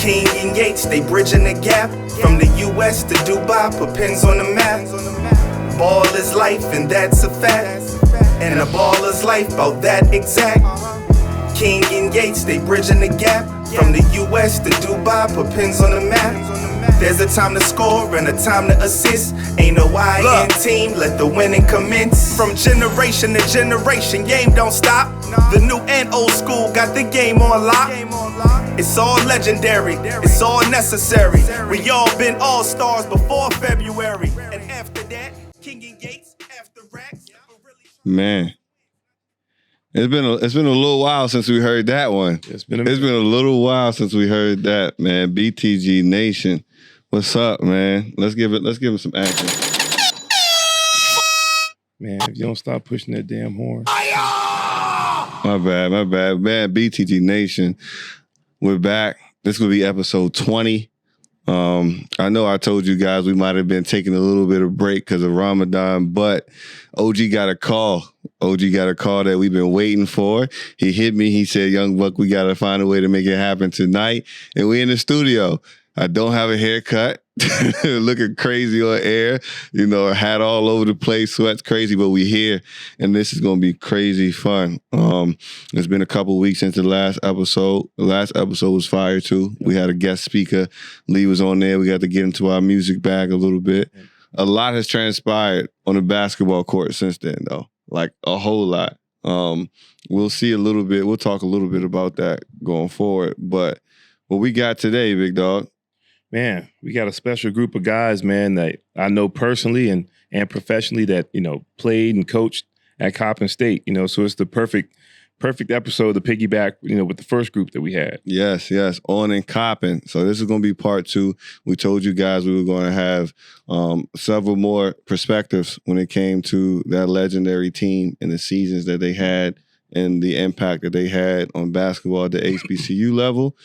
King and Yates, they bridging the gap. From the US to Dubai, put pins on the map. Ball is life, and that's a fact. And a baller's life, about that exact. King and Yates, they bridging the gap. From the US to Dubai, put pins on the map. There's a time to score and a time to assist. Ain't no I in team, let the winning commence. From generation to generation, game don't stop. The new and old school got the game on lock. It's all legendary, it's all necessary. We all been all-stars before February. And after that, King and Yates, after racks. Man. It's been a little while since we heard that one. It's been a little while since we heard that, man. BTG Nation. What's up, man? Let's give it some action. Man, if you don't stop pushing that damn horn. My bad. Man, BTG Nation. We're back. This will be episode 20. I know I told you guys we might have been taking a little bit of break because of Ramadan, but OG got a call. OG got a call that we've been waiting for. He hit me. He said, Young Buck, we got to find a way to make it happen tonight. And we in the studio. I don't have a haircut. Looking crazy on air. You know, hat all over the place. Sweat's crazy, but we here. And this is going to be crazy fun. It's been a couple weeks since the last episode. The last episode was fire, too. We had a guest speaker. Lee was on there. We got to get into our music bag a little bit. A lot has transpired on the basketball court since then, though. Like, a whole lot. We'll see a little bit. We'll talk a little bit about that going forward. But what we got today, big dog, man, we got a special group of guys, man, that I know personally and professionally that, you know, played and coached at Coppin State, you know, so it's the perfect episode to piggyback, you know, with the first group that we had. Yes, on in Coppin. So this is going to be part 2. We told you guys we were going to have several more perspectives when it came to that legendary team and the seasons that they had and the impact that they had on basketball at the HBCU level.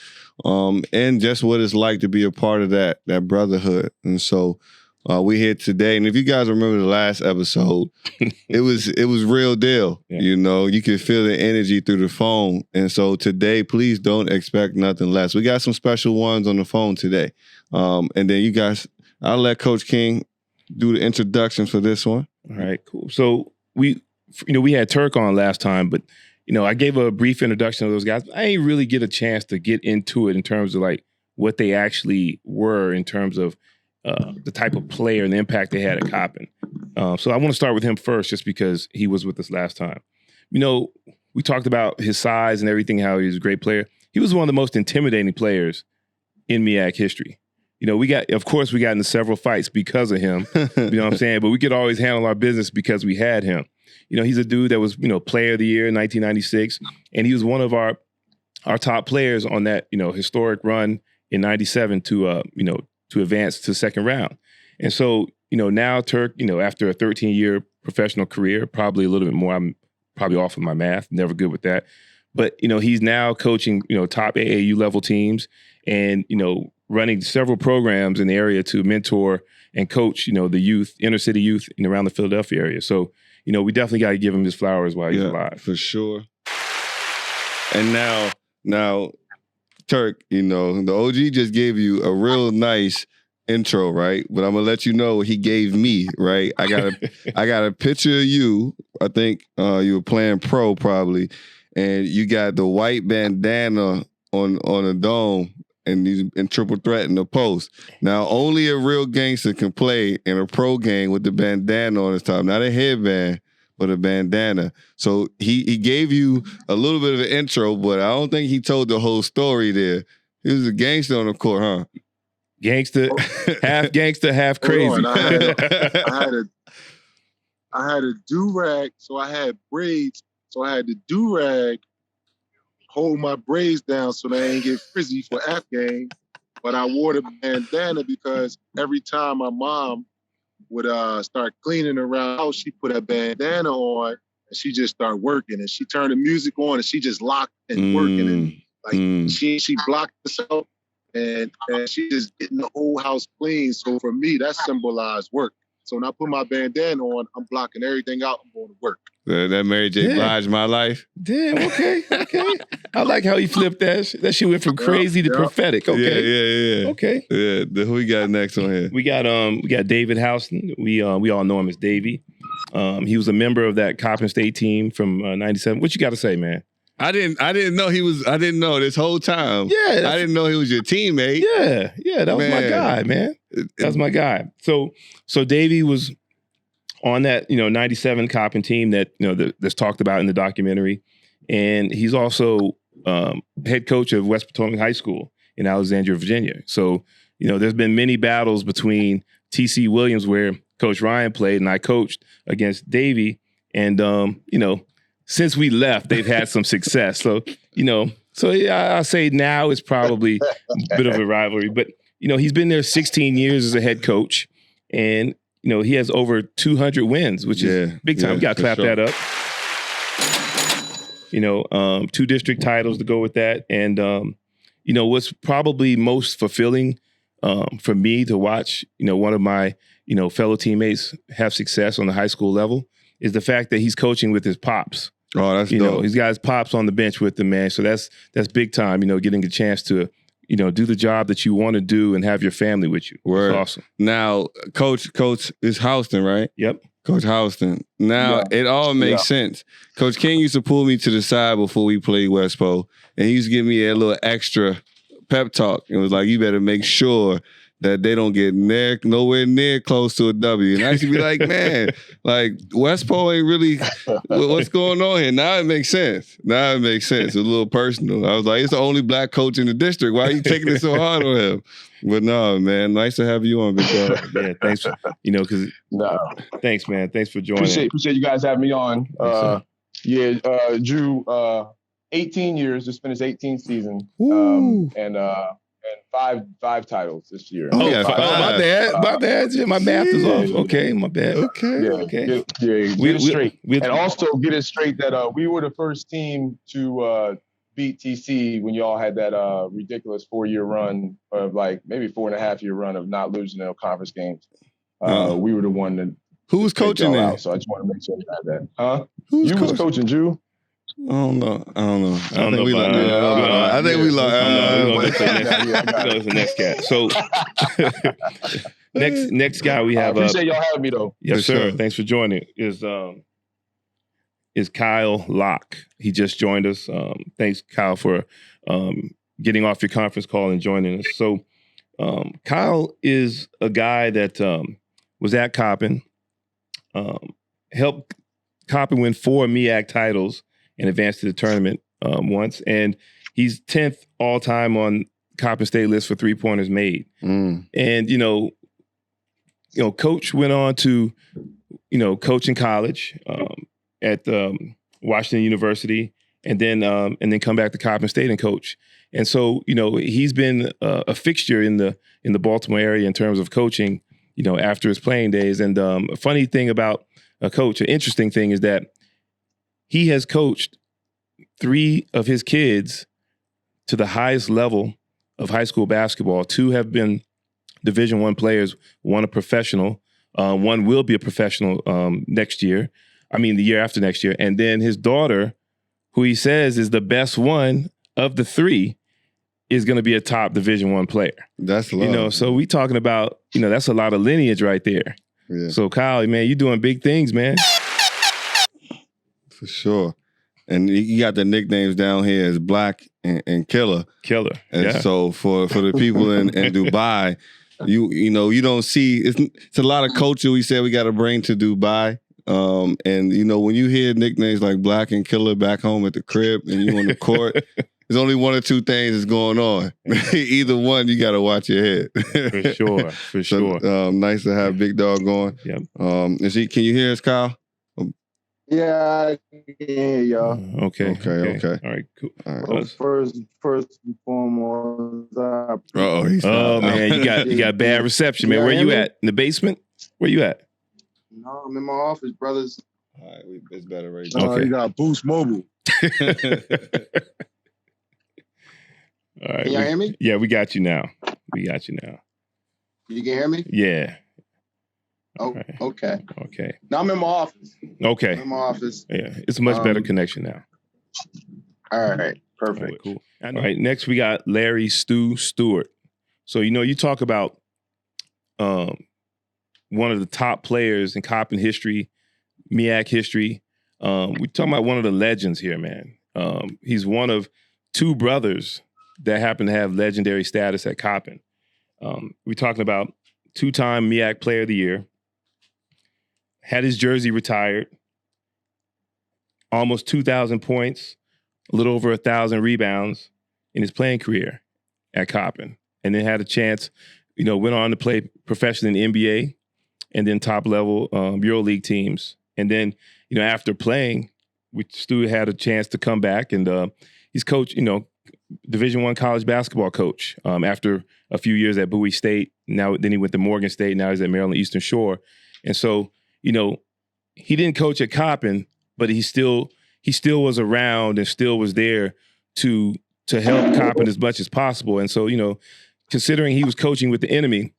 And just what it's like to be a part of that brotherhood. And so we're here today. And if you guys remember the last episode, it was real deal. Yeah. You know, you could feel the energy through the phone. And so today, please don't expect nothing less. We got some special ones on the phone today. And then you guys, I'll let Coach King do the introduction for this one. All right, cool. So we had Turk on last time, but you know, I gave a brief introduction to those guys. I didn't really get a chance to get into it in terms of like what they actually were in terms of the type of player and the impact they had at Coppin. So I want to start with him first just because he was with us last time. You know, we talked about his size and everything, how he was a great player. He was one of the most intimidating players in MEAC history. You know, we got into several fights because of him, you know what I'm saying? But we could always handle our business because we had him. You know, he's a dude that was, you know, player of the year in 1996. And he was one of our top players on that, you know, historic run in 97 to advance to second round. And so, you know, now Turk, you know, after a 13-year professional career, probably a little bit more, I'm probably off of my math, never good with that. But, you know, he's now coaching, you know, top AAU level teams and, you know, running several programs in the area to mentor and coach, you know, the youth, inner city youth around the Philadelphia area. So, you know, we definitely got to give him his flowers while he's alive. For sure. And now, Turk, you know, the OG just gave you a real nice intro, right? But I'm gonna let you know what he gave me, right? I got a picture of you. I think you were playing pro probably, and you got the white bandana on a dome. And he's in triple threat in the post. Now, only a real gangster can play in a pro game with the bandana on his top. Not a headband, but a bandana. So he gave you a little bit of an intro, but I don't think he told the whole story there. He was a gangster on the court, huh? Gangster, half crazy. I had a do-rag, so I had braids. So I had the do-rag hold my braids down so they ain't get frizzy for F game. But I wore the bandana because every time my mom would start cleaning around the house, she put a bandana on and she just started working. And she turned the music on and she just locked and working. And like she blocked herself and she just getting the whole house clean. So for me, that symbolized work. So when I put my bandana on, I'm blocking everything out. I'm going to work. That Mary J. Blige, My Life. Damn, okay. I like how he flipped that. That shit went from crazy to prophetic. Okay. Yeah. Okay. Yeah. Who we got next on here? We got David Houston. We all know him as Davey. He was a member of that Coppin State team from '97. What you got to say, man? I didn't know he was. I didn't know this whole time. Yeah, I didn't know he was your teammate. Yeah, that was my guy, man. That was my guy. So Davey was on that, '97 Coppin team that that's talked about in the documentary, and he's also head coach of West Potomac High School in Alexandria, Virginia. So there's been many battles between T.C. Williams where Coach Ryan played, and I coached against Davey, and since we left, they've had some success. So, I say now it's probably a bit of a rivalry. But, he's been there 16 years as a head coach. And, he has over 200 wins, which is big time. We got to clap that up. 2 district titles to go with that. And, what's probably most fulfilling for me to watch, one of my, fellow teammates have success on the high school level is the fact that he's coaching with his pops. Oh, that's dope. He's got his pops on the bench with him, man. So that's big time, getting a chance to, do the job that you want to do and have your family with you. Word. That's awesome. Now, Coach is Houston, right? Yep. Coach Houston. Now, it all makes sense. Coach King used to pull me to the side before we played Westpo, and he used to give me a little extra pep talk. It was like, you better make sure that they don't get nowhere near close to a W. And I used to be like, man, like Westpo ain't really, what's going on here? Now it makes sense. It's a little personal. I was like, it's the only black coach in the district. Why are you taking it so hard on him? But no, man, nice to have you on, big dog. Yeah, thanks. Thanks, man. Thanks for joining. Appreciate you guys having me on. Drew, 18 years, just finished 18th season. And five titles this year. Oh, yeah. My bad. My math is off. Okay, my bad. Okay. Get it straight. And also get it straight that we were the first team to beat TC when y'all had that ridiculous 4-year run of maybe 4.5-year run of not losing no conference games. We were the one that. Who was coaching that? So I just want to make sure you had that. Huh? You was coaching, Drew? I don't know. I think we lost. We're the next cat. So next guy we have. I appreciate y'all having me though. Yes, sir. Sure. Thanks for joining. Is Kyle Locke. He just joined us. Thanks, Kyle, for getting off your conference call and joining us. So Kyle is a guy that was at Coppin, helped Coppin win 4 MEAC titles and advanced to the tournament once. And he's 10th all-time on Coppin State list for 3-pointers made. And, Coach went on to, coach in college at Washington University and then come back to Coppin State and coach. And so, he's been a fixture in the Baltimore area in terms of coaching, after his playing days. And a funny thing about a coach, an interesting thing is that he has coached 3 of his kids to the highest level of high school basketball. 2 have been Division I players, 1 a professional. 1 will be a professional next year. I mean, the year after next year. And then his daughter, who he says is the best one of the 3, is going to be a top Division I player. That's love. So we talking about, that's a lot of lineage right there. Yeah. So Kyle, man, you doing big things, man. For sure. And you got the nicknames down here as Black and Killer. And so for the people in Dubai, you don't see, it's a lot of culture we said we got to bring to Dubai. And when you hear nicknames like Black and Killer back home at the crib and you on the court, there's only 1 or 2 things that's going on. Either one, you got to watch your head. For sure. Nice to have Big Dog going. Yep. Can you hear us, Kyle? Yeah, I can hear y'all. Okay. All right, cool. All right. First and foremost, man, you got bad reception, man. Where you at? In the basement? Where you at? No, I'm in my office, brothers. All right, it's better right now. You got Boost Mobile. All right. Can y'all hear me? Yeah, we got you now. You can hear me? Yeah. Oh, Right. okay. Okay. Now I'm in my office. Okay. I'm in my office. Yeah, it's a much better connection now. All right. All Perfect. right, cool. All right, next we got Larry Stu Stewart. So, you talk about one of the top players in Coppin history, MEAC history. We're talking about one of the legends here, man. He's one of two brothers that happen to have legendary status at Coppin. We're talking about two-time MEAC Player of the Year, had his jersey retired, almost 2,000 points, a little over 1,000 rebounds in his playing career at Coppin, and then had a chance, went on to play professionally in the NBA and then top-level EuroLeague teams. And then, after playing, Stu had a chance to come back, and he's coached, Division I college basketball coach after a few years at Bowie State. Then he went to Morgan State. Now he's at Maryland Eastern Shore. And so, he didn't coach at Coppin, but he still was around and still was there to help Coppin as much as possible. And so, considering he was coaching with the enemy,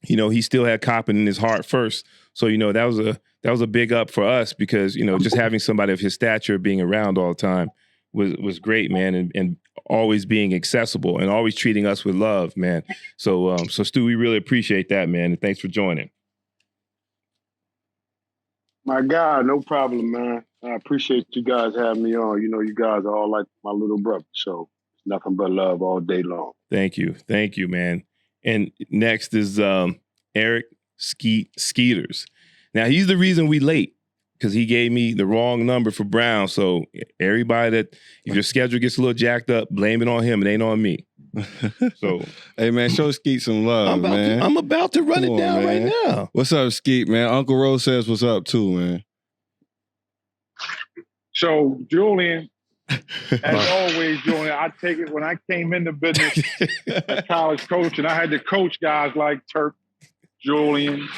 he still had Coppin in his heart first. So, that was a big up for us because, just having somebody of his stature being around all the time was great, man, and always being accessible and always treating us with love, man. So Stu, we really appreciate that, man, and thanks for joining. My God, no problem, man. I appreciate you guys having me on. You guys are all like my little brother, so it's nothing but love all day long. Thank you, man. And next is Eric Skeeters. Now he's the reason we late because he gave me the wrong number for Brown. So everybody that if your schedule gets a little jacked up, blame it on him. It ain't on me. So hey man, show Skeet some love, man. I'm about to run it down right now. What's up, Skeet, man? Uncle Rose says what's up too, man. So Julian, as always, Julian, I take it when I came into business as college coach, and I had to coach guys like Turk, Julian,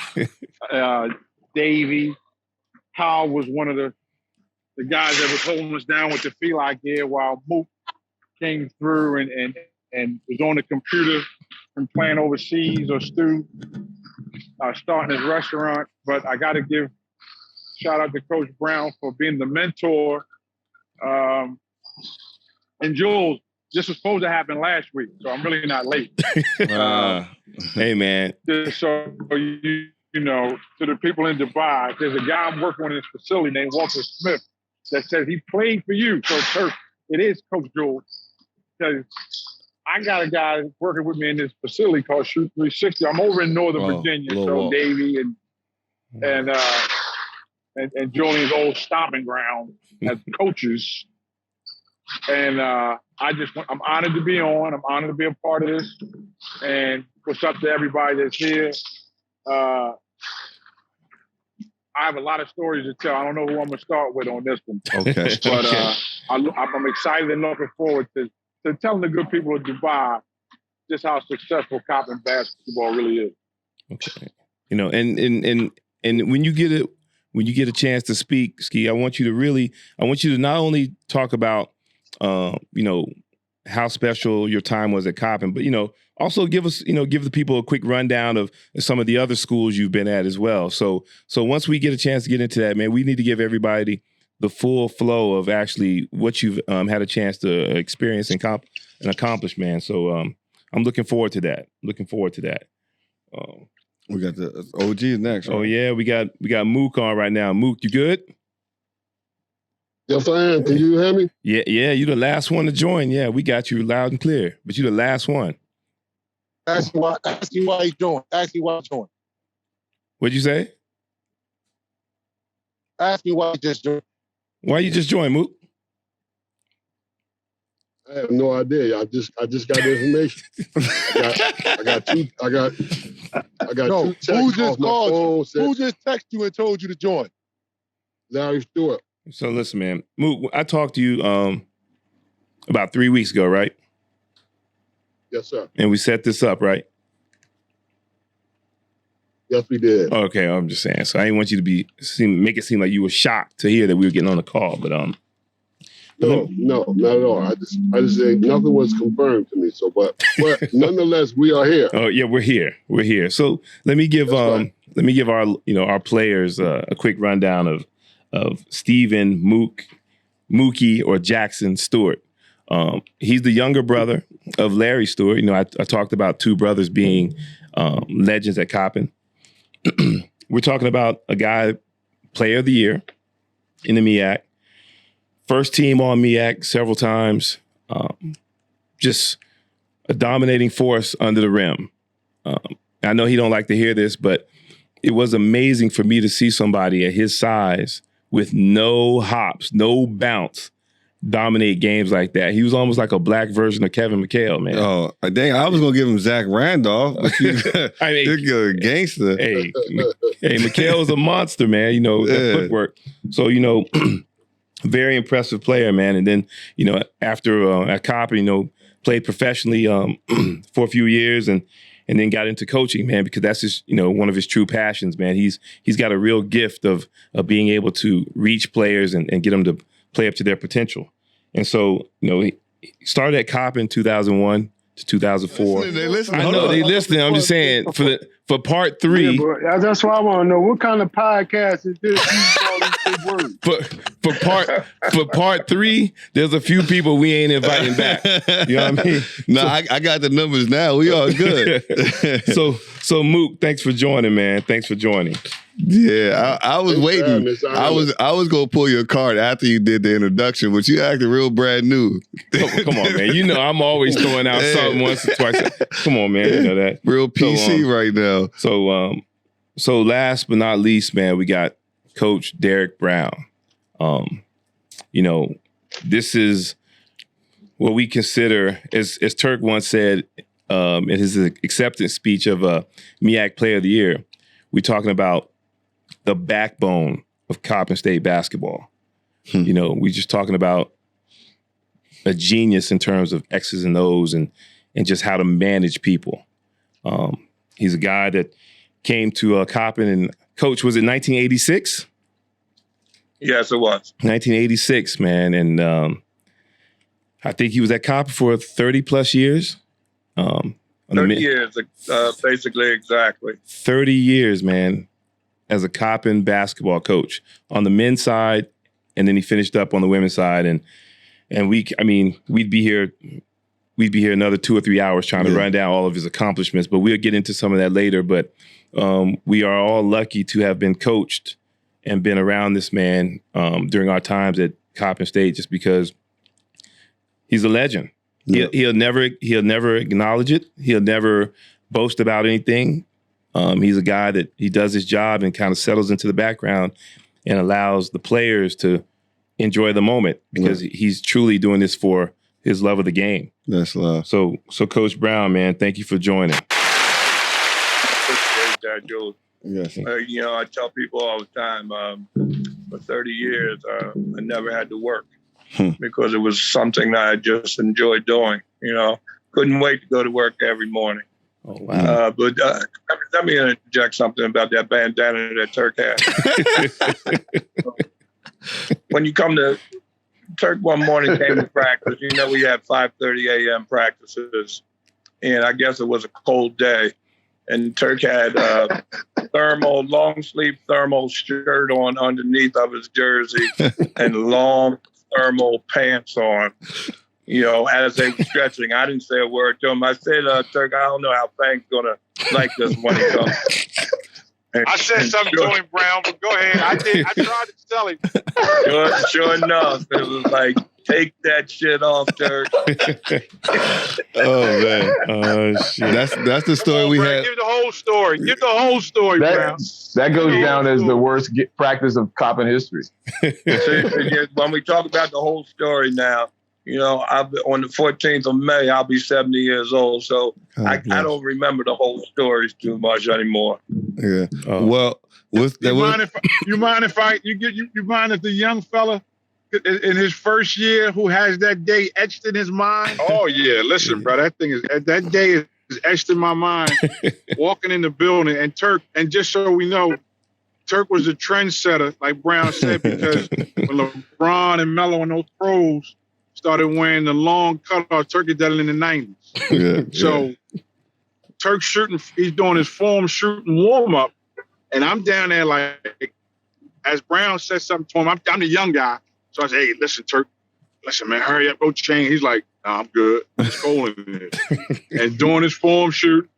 Davey. Kyle was one of the guys that was holding us down with the feline gear while Mook came through and was on the computer and playing overseas, or Stu starting his restaurant. But I got to give shout out to Coach Brown for being the mentor. And Jules, this was supposed to happen last week, so I'm really not late. Hey, man. Just so you know, to the people in Dubai, there's a guy I'm working on in this facility named Walter Smith that says he played for you. So, Turk, it is Coach Jules. Because I got a guy working with me in this facility called Shoot 360. I'm over in Northern Virginia, so Davey and Julian's old stomping ground as coaches. And I'm honored to be on. I'm honored to be a part of this. And what's up to everybody that's here? I have a lot of stories to tell. I don't know who I'm going to start with on this one. Okay. But I'm excited and looking forward to telling the good people of Dubai just how successful Coppin basketball really is. Okay. And when you get a chance to speak, Ski, I want you to not only talk about how special your time was at Coppin, but also give the people a quick rundown of some of the other schools you've been at as well. So once we get a chance to get into that, man, we need to give everybody the full flow of actually what you've had a chance to experience and accomplish, man. So I'm looking forward to that. We got the OG next. Right? Oh yeah, we got Mook on right now. Mook, you good? Yes, I am. Can you hear me? Yeah, you the last one to join. Yeah, we got you loud and clear, but you the last one. Ask me why you joined. Ask me why you joined. What'd you say? Ask me why you just joined. Why you just joined, Mook? I have no idea. I just got the information. I got two No, texts who just off my called phone. you? Who just texted you and told you to join? Larry Stewart. So listen, man, Mook, I talked to you about 3 weeks ago, right? Yes, sir. And we set this up, right? Yes, we did. Okay, I'm just saying. So I didn't want you to make it seem like you were shocked to hear that we were getting on the call, but No, not at all. I just said nothing was confirmed to me. So, but nonetheless, we are here. Oh yeah, we're here. So let me give right. our players a quick rundown of Stephen Mookie or Jackson Stewart. He's the younger brother of Larry Stewart. I talked about two brothers being legends at Coppin. We're talking about a guy, player of the year in the MEAC, first team all MEAC several times, just a dominating force under the rim. I know he don't like to hear this, but it was amazing for me to see somebody at his size with no hops, no bounce, dominate games like that. He was almost like a black version of Kevin McHale, man. Oh, dang, I was going to give him Zach Randolph. But I mean, you're a gangster. Hey, McHale was a monster, man. That footwork. So, very impressive player, man. And then, after at Coppin, played professionally for a few years and then got into coaching, man, because that's just, one of his true passions, man. He's got a real gift of being able to reach players and get them to play up to their potential. And so, he started at Coppin in 2001 to 2004. I know they listening. I'm just saying for part 3. Yeah, that's why I want to know what kind of podcast is this. For part 3, there's a few people we ain't inviting back. You know what I mean? No, I got the numbers now. We all good. So Mook, thanks for joining, man. Thanks for joining. Yeah, I was waiting. I was gonna pull your card after you did the introduction, but you acted real brand new. Come on, man. I'm always throwing out something once or twice. Come on, man. You know that. Real PC right now. So last but not least, man, we got Coach Derek Brown. This is what we consider, as Turk once said in his acceptance speech of MEAC Player of the Year, we're talking about the backbone of Coppin State basketball. We're just talking about a genius in terms of X's and O's and just how to manage people. He's a guy that came to Coppin and Coach, was it 1986? Yes, it was. 1986, man. And I think he was at Coppin for 30 plus years. 30 years, basically, exactly. 30 years, man, as a Coppin basketball coach on the men's side, and then he finished up on the women's side. And we'd be here another 2 or 3 hours trying to run down all of his accomplishments, but we'll get into some of that later. But we are all lucky to have been coached and been around this man during our times at Coppin State, just because he's a legend. Yeah. He'll never acknowledge it. He'll never boast about anything. He's a guy that he does his job and kind of settles into the background and allows the players to enjoy the moment because he's truly doing this for his love of the game. That's love. So Coach Brown, man, thank you for joining. Appreciate that, Joe. Yes. I tell people all the time, for 30 years, I never had to work because it was something that I just enjoyed doing. Couldn't wait to go to work every morning. Oh, wow. But let me interject something about that bandana that Turk had. When you come to Turk one morning came to practice, we had 5:30 a.m. practices, and I guess it was a cold day. And Turk had a long sleeve thermal shirt on underneath of his jersey and long thermal pants on, as they were stretching. I didn't say a word to him. I said, Turk, I don't know how Fang's going to like this when he comes. I said something to him, Brown, but go ahead. I tried to tell him. Sure enough, it was like, take that shit off, Turk. Oh, man. Oh, shit. That's the story we had. Give the whole story. Give the whole story, Brown. That goes down as the worst practice of Coppin history. When we talk about the whole story now, on the 14th of May, I'll be 70 years old. So I don't remember the whole stories too much anymore. Yeah. Well, you mind if the young fella in his first year who has that day etched in his mind? Oh yeah, listen, bro, that day is etched in my mind. Walking in the building and Turk, and just so we know, Turk was a trendsetter, like Brown said, because when LeBron and Melo and those pros started wearing the long cutoff, Turk did that in the 90s. Yeah, so Turk shooting, he's doing his form shooting warm up, and I'm down there like, as Brown said something to him, I'm the young guy, so I said, "Hey, listen, Turk, listen, man, hurry up, go change." He's like, "Nah, I'm good. It's cold in here." And doing his form shoot,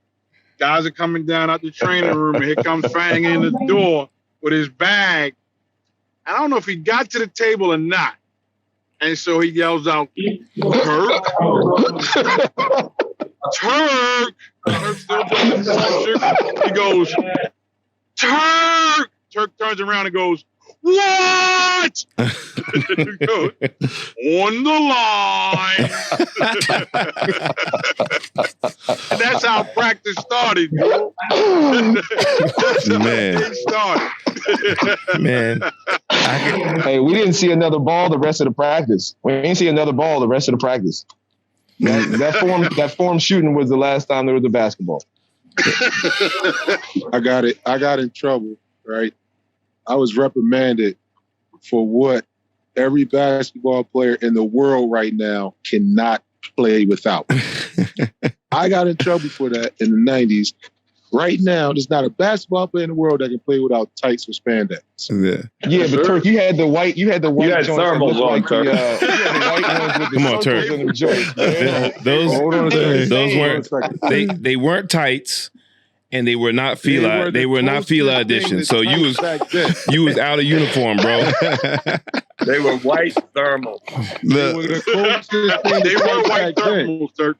guys are coming down out the training room, and here comes Fang in the door with his bag. I don't know if he got to the table or not. And so he yells out, "Turk! Turk!" Turk still doing his form shoot. He goes, "Turk!" Turk turns around and goes, "What?" He goes, "On the line." And that's how practice started, bro. Man. It started. Man. Hey, we didn't see another ball the rest of the practice. We didn't see another ball the rest of the practice. That form shooting was the last time there was a basketball. I got in trouble, right? I was reprimanded for what every basketball player in the world right now cannot play without. I got in trouble for that in the 90s. Right now, there's not a basketball player in the world that can play without tights or spandex. Yeah, but Turk, you had the white. You had thermals on, Turk. You had the white ones with the Come on, Turk. in the joints. Hold on a second. Those weren't. They weren't tights, and they were not Fila. They were not Fila edition. So you was out of uniform, bro. They were white thermals. They were the closest thing. They were white thermals, Turk.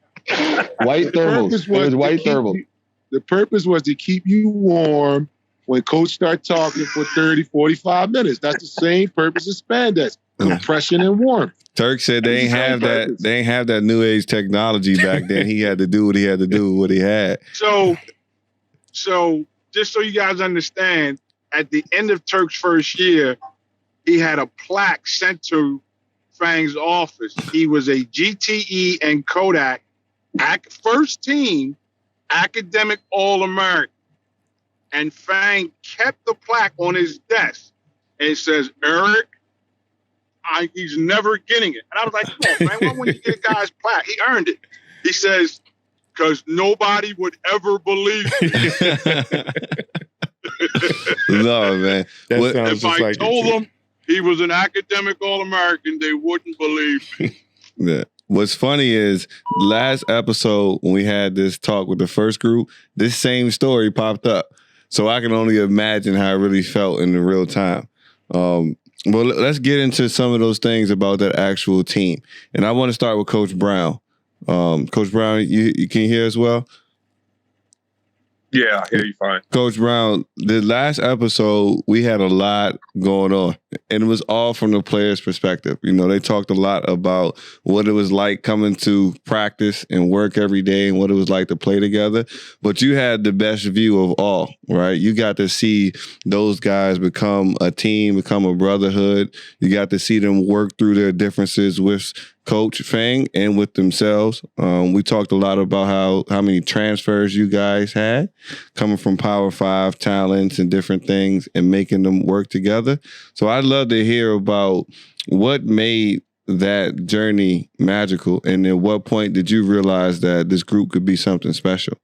White thermals. It was white thermals. The purpose was to keep you warm when coach started talking for 30, 45 minutes. That's the same purpose as spandex, compression and warmth. Turk said they ain't have that. They ain't have that new age technology back then. He had to do what he had to do, what he had. So just so you guys understand, at the end of Turk's first year, he had a plaque sent to Fang's office. He was a GTE and Kodak first team academic All-American. And Fang kept the plaque on his desk. And it says, "Eric, he's never getting it." And I was like, "Come on, man, why wouldn't you get a guy's plaque? He earned it." He says, "Because nobody would ever believe it." No, man. If I told them he was an academic All-American, they wouldn't believe me. Yeah. What's funny is last episode when we had this talk with the first group, this same story popped up. So I can only imagine how it really felt in the real time. Well, let's get into some of those things about that actual team. And I want to start with Coach Brown. Coach Brown, you can hear us well? Yeah, I hear you fine. Coach Brown, the last episode, we had a lot going on, and it was all from the players' perspective. You know, they talked a lot about what it was like coming to practice and work every day and what it was like to play together. But you had the best view of all, right? You got to see those guys become a team, become a brotherhood. You got to see them work through their differences with Coach Fang and with themselves. We talked a lot about how many transfers you guys had coming from Power 5 talents and different things and making them work together. So I'd love to hear about what made that journey magical, and at what point did you realize that this group could be something special?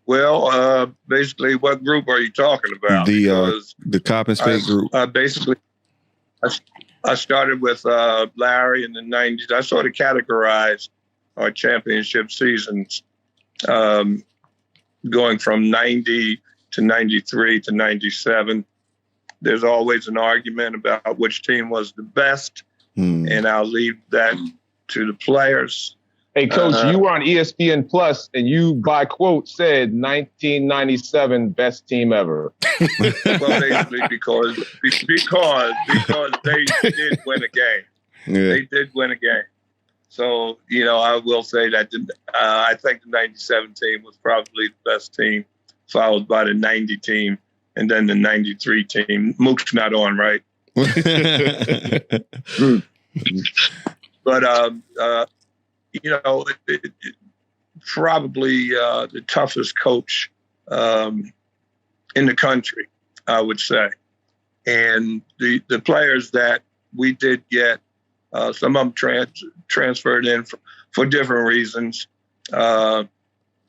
Well, basically, what group are you talking about? The Coppin State group. Basically, I started with Larry in the 90s. I sort of categorized our championship seasons going from 90 to 93 to 97. There's always an argument about which team was the best, and I'll leave that to the players. Hey, Coach, you were on ESPN Plus, and you, by quote, said 1997 best team ever. Well, basically because they did win a game. Yeah. They did win a game. So, you know, I will say that I think the 97 team was probably the best team, followed by the 90 team, and then the 93 team. Mook's not on, right? But, you know, probably the toughest coach in the country, I would say. And the players that we did get, some of them transferred in for different reasons.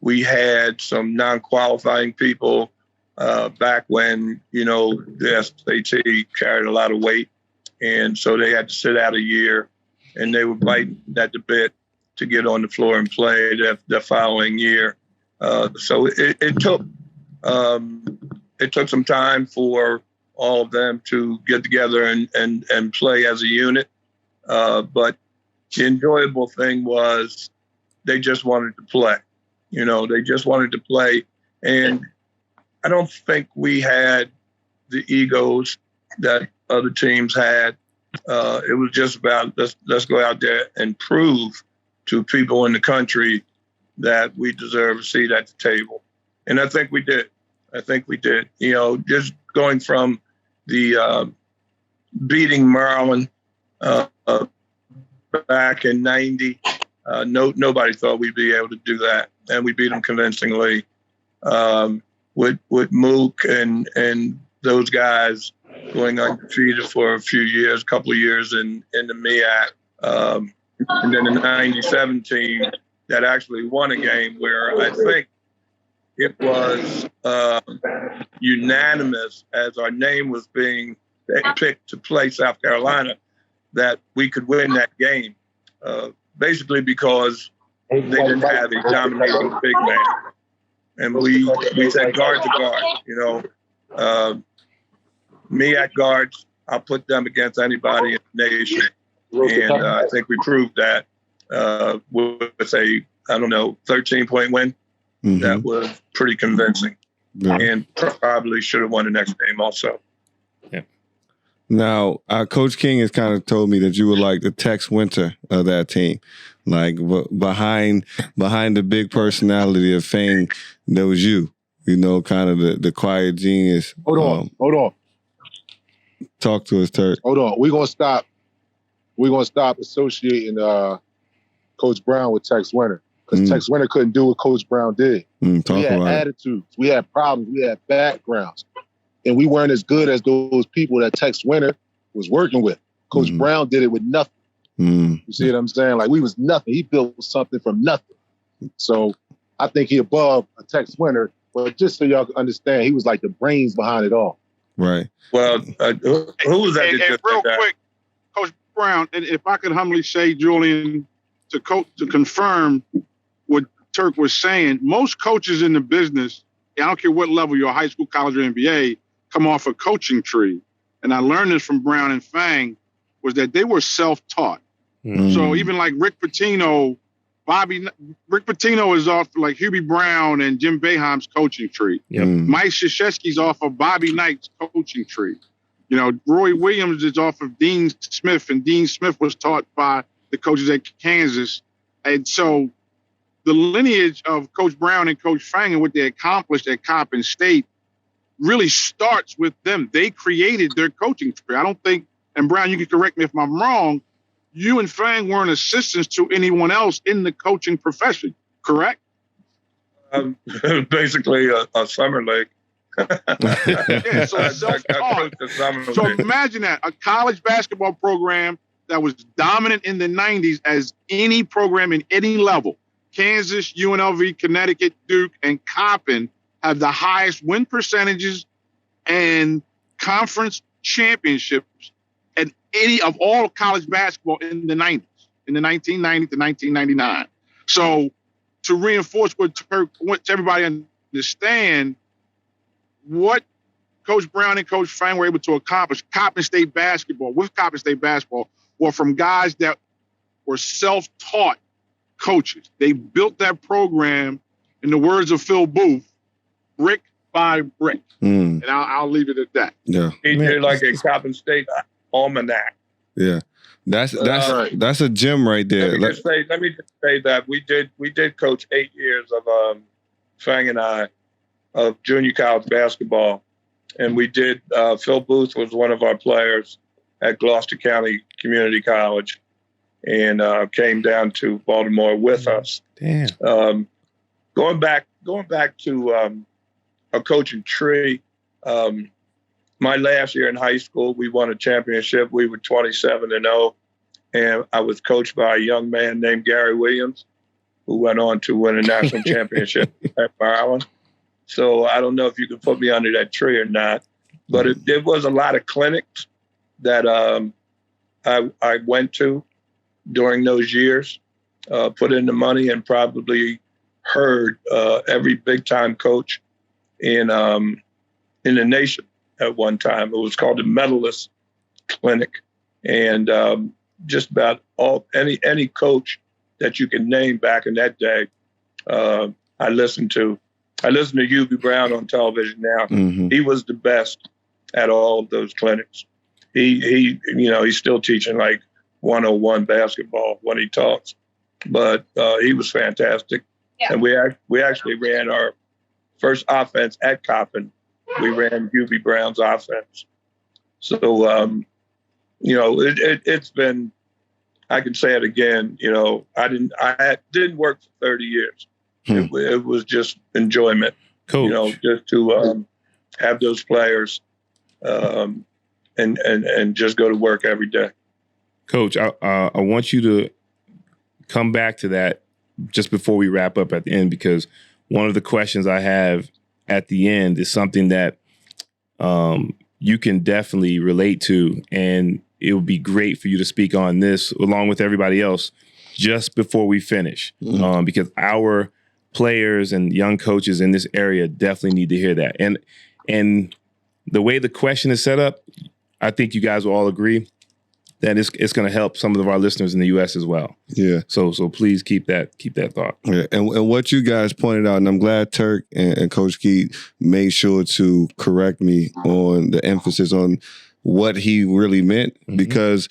We had some non-qualifying people back when, the SAT carried a lot of weight. And so they had to sit out a year, and they were biting at the bit to get on the floor and play the following year. So it took some time for all of them to get together and play as a unit. But the enjoyable thing was they just wanted to play. They just wanted to play. And I don't think we had the egos that other teams had. It was just about let's go out there and prove to people in the country that we deserve a seat at the table. And I think we did. Just going from the beating Maryland back in '90, nobody thought we'd be able to do that, and we beat them convincingly. With Mook and those guys going undefeated for a couple of years in the MEAC, and then the '97 team that actually won a game where I think it was unanimous as our name was being picked to play South Carolina that we could win that game, basically because they didn't have a dominating big man. And we said guard to guard, MEAC guards, I'll put them against anybody in the nation. And I think we proved that with a, 13-point win. Mm-hmm. That was pretty convincing, and probably should have won the next game also. Yeah. Now, Coach King has kind of told me that you were like the Tex Winter of that team, like behind the big personality of Fang. That was you, kind of the quiet genius. Hold on. Talk to us, Turk. Hold on. We're gonna stop associating Coach Brown with Tex Winter. Because Tex Winter couldn't do what Coach Brown did. We had attitudes. We had problems. We had backgrounds. And we weren't as good as those people that Tex Winter was working with. Coach Brown did it with nothing. You see what I'm saying? Like, we was nothing. He built something from nothing. So I think he above a Tex Winter. But just so y'all can understand, he was like the brains behind it all. Right. Well, who was that? And real quick, Coach Brown, and if I could humbly say, Julian, to confirm what Turk was saying, most coaches in the business, I don't care what level you're, high school, college, or NBA, come off a coaching tree. And I learned this from Brown and Fang, was that they were self-taught. So even like Rick Pitino is off like Hubie Brown and Jim Boeheim's coaching tree. Mike Krzyzewski's off of Bobby Knight's coaching tree. Roy Williams is off of Dean Smith, and Dean Smith was taught by the coaches at Kansas. And so the lineage of Coach Brown and Coach Fang and what they accomplished at Coppin State really starts with them. They created their coaching tree. I don't think, and Brown, you can correct me if I'm wrong, you and Fang weren't assistants to anyone else in the coaching profession, correct? Basically a summer league. Yeah, so self-taught. So imagine that, a college basketball program that was dominant in the 90s as any program in any level. Kansas, UNLV, Connecticut, Duke, and Coppin have the highest win percentages and conference championships at any of all college basketball in the 90s, in the 1990 to 1999. So to reinforce what Turk wants everybody to understand, what Coach Brown and Coach Fang were able to accomplish, Coppin State basketball were from guys that were self-taught coaches. They built that program, in the words of Phil Booth, brick by brick. And I'll leave it at that. Yeah. He did like a Coppin State almanac. Yeah. That's a gem right there. Let me just say that we did coach 8 years of Fang and I of junior college basketball. And we did Phil Booth was one of our players at Gloucester County Community College, and came down to Baltimore with us. Damn. Going back to a coaching tree, My last year in high school, we won a championship. We were 27-0, and I was coached by a young man named Gary Williams, who went on to win a national championship at Maryland. So I don't know if you can put me under that tree or not, but there was a lot of clinics that I went to during those years, put in the money, and probably heard every big-time coach in the nation at one time. It was called the Medalist Clinic, and just about any coach that you can name back in that day, I listened to. I listen to Hubie Brown on television now. Mm-hmm. He was the best at all of those clinics. He's still teaching like 101 basketball when he talks, but he was fantastic. Yeah. And we actually ran our first offense at Coppin. We ran Hubie Brown's offense. So, it's been, I can say it again, I didn't work for 30 years. It was just enjoyment, Coach. Just to have those players and just go to work every day. Coach, I want you to come back to that just before we wrap up at the end, because one of the questions I have at the end is something that you can definitely relate to, and it would be great for you to speak on this along with everybody else just before we finish, because our players and young coaches in this area definitely need to hear that. And the way the question is set up, I think you guys will all agree that it's going to help some of our listeners in the U.S. as well. Yeah. So please keep that thought. Yeah. And what you guys pointed out, and I'm glad Turk and Coach Keith made sure to correct me on the emphasis on what he really meant, because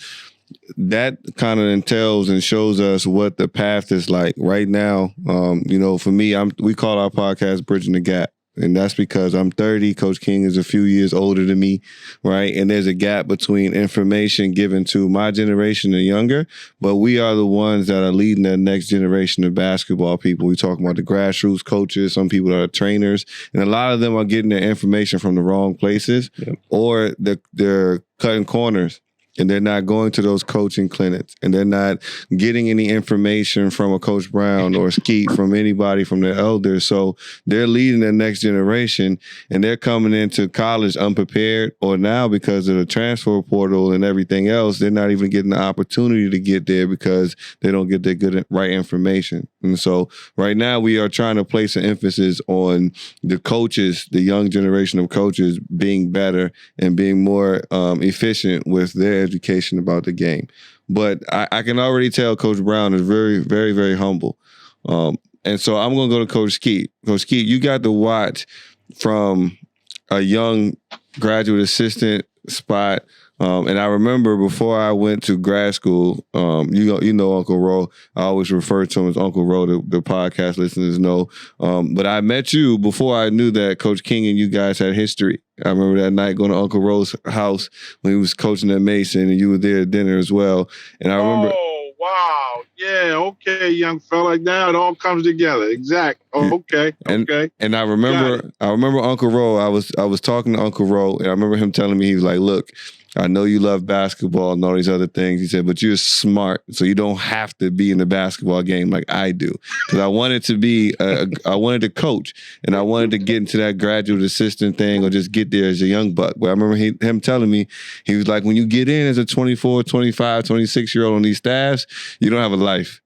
that kind of entails and shows us what the path is like right now. For me, we call our podcast Bridgin the Gap. And that's because I'm 30. Coach King is a few years older than me, right? And there's a gap between information given to my generation and younger, but we are the ones that are leading the next generation of basketball people. We talk about the grassroots coaches, some people that are trainers, and a lot of them are getting their information from the wrong places, or they're cutting corners. And they're not going to those coaching clinics, and they're not getting any information from a Coach Brown or Skeet from anybody from their elders. So they're leading the next generation, and they're coming into college unprepared, or now because of the transfer portal and everything else, they're not even getting the opportunity to get there because they don't get the right information. And so right now we are trying to place an emphasis on the coaches, the young generation of coaches being better and being more efficient with their education about the game. But I can already tell Coach Brown is very, very, very humble. And so I'm going to go to Coach Skeet. Coach Skeet, you got to watch from a young graduate assistant spot. And I remember before I went to grad school, you know Uncle Ro. I always refer to him as Uncle Ro, the podcast listeners know. But I met you before I knew that Coach King and you guys had history. I remember that night going to Uncle Ro's house when he was coaching at Mason, and you were there at dinner as well. And I remember. Oh, wow. Yeah, okay, young fella. Now it all comes together. Exact. Oh, okay. Okay. And I remember Uncle Ro. I was talking to Uncle Ro, and I remember him telling me, he was like, "Look, I know you love basketball and all these other things." He said, "But you're smart, so you don't have to be in the basketball game like I do." Because I wanted to be, I wanted to coach, and I wanted to get into that graduate assistant thing or just get there as a young buck. But I remember him telling me, he was like, when you get in as a 24, 25, 26-year-old on these staffs, you don't have a life.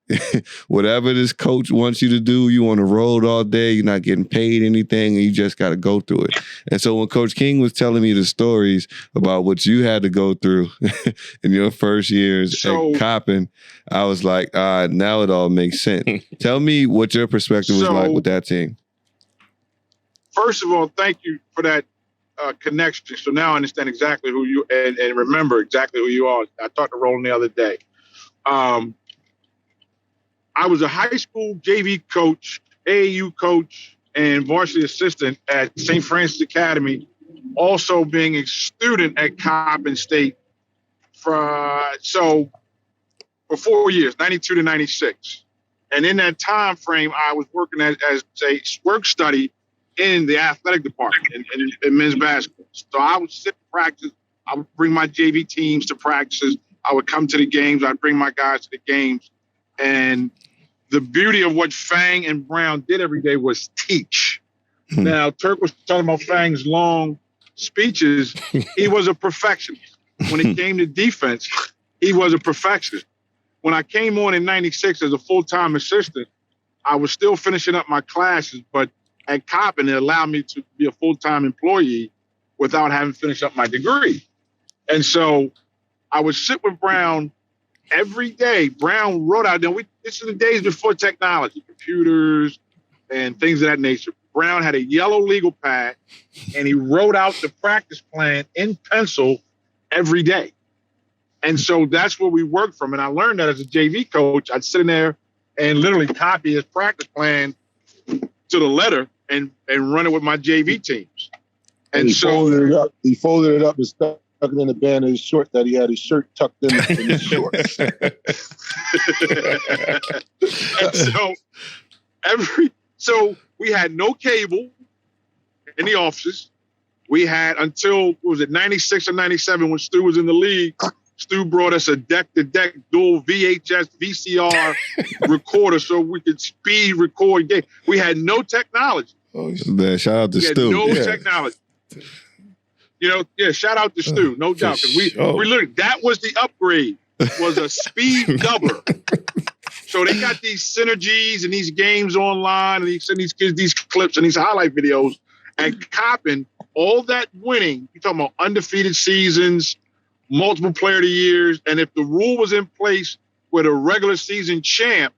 Whatever this coach wants you to do, you on the road all day, you're not getting paid anything, and you just got to go through it. And so when Coach King was telling me the stories about what you had to go through in your first years at Coppin, I was like, now it all makes sense. Tell me what your perspective was like with that team. First of all, thank you for that connection. So now I understand exactly who you and remember exactly who you are. I talked to Roland the other day. I was a high school JV coach, AAU coach, and varsity assistant at St. Francis Academy, also being a student at Coppin State for 4 years, 92 to 96. And in that time frame, I was working as a work study in the athletic department in men's basketball. So I would sit in practice. I would bring my JV teams to practices. I would come to the games. I'd bring my guys to the games. And the beauty of what Fang and Brown did every day was teach. Now, Turk was talking about Fang's long speeches. He was a perfectionist. When it came to defense, he was a perfectionist. When I came on in 96 as a full-time assistant, I was still finishing up my classes, but at Coppin, it allowed me to be a full-time employee without having finished up my degree. And so I would sit with Brown every day. Brown wrote out, this is the days before technology, computers and things of that nature. Brown had a yellow legal pad, and he wrote out the practice plan in pencil every day. And so that's where we worked from. And I learned that as a JV coach. I'd sit in there and literally copy his practice plan to the letter and run it with my JV teams. And he folded it up and stuck it in the band of his short that he had his shirt tucked in his shorts. And so we had no cable in the offices. We had until, 96 or 97 when Stu was in the league. Stu brought us a deck-to-deck dual VHS, VCR recorder so we could speed record games. We had no technology. Oh, man, shout out to Stu. No technology. Shout out to Stu, no doubt. Because we literally, that was the upgrade, was a speed doubler. So they got these synergies and these games online, and they send these kids these clips and these highlight videos. At Coppin, all that winning, you're talking about undefeated seasons, multiple player of the years, and if the rule was in place where the regular season champ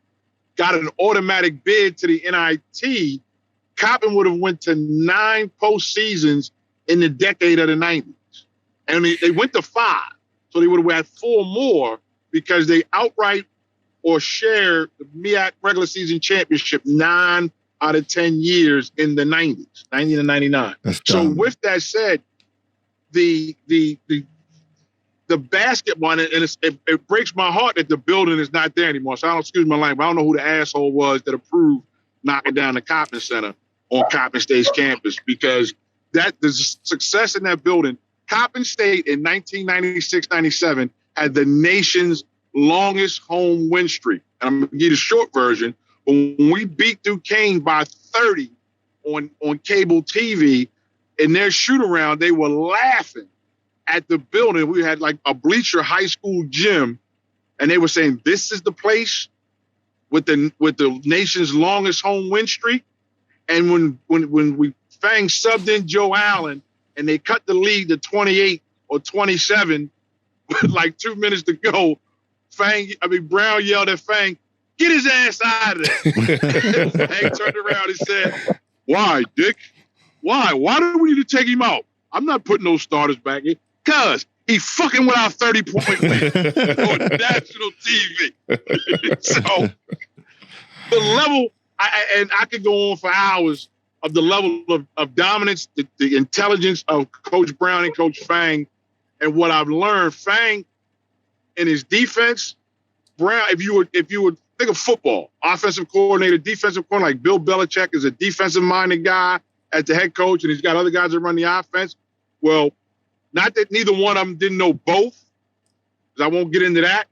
got an automatic bid to the NIT, Coppin would have went to 9 postseasons in the decade of the 90s. And they went to 5. So they would have had 4 more because they outright or shared the MEAC regular season championship 9 out of 10 years in the 90s, 90 to 99. So with that said, the basketball, and it breaks my heart that the building is not there anymore. So I don't, excuse my language, I don't know who the asshole was that approved knocking down the Coppin Center on Coppin State's campus, because the success in that building, Coppin State in 1996-97 had the nation's longest home win streak. And I'm going to give you the short version. When we beat Duquesne by 30 on cable TV in their shoot-around, they were laughing at the building. We had like a bleacher high school gym, and they were saying, this is the place with the nation's longest home win streak. And when we Fang subbed in Joe Allen and they cut the lead to 28 or 27 with like 2 minutes to go, Brown yelled at Fang, get his ass out of there. Fang turned around and said, why, Dick? Why do we need to take him out? I'm not putting those starters back in. Cuz he fucking went out 30-point win on national TV. So the level, I could go on for hours of the level of dominance, the intelligence of Coach Brown and Coach Fang, and what I've learned. Fang in his defense, Brown, if you would think of football, offensive coordinator, defensive coordinator, like Bill Belichick is a defensive-minded guy as the head coach, and he's got other guys that run the offense. Well, not that neither one of them didn't know both, because I won't get into that,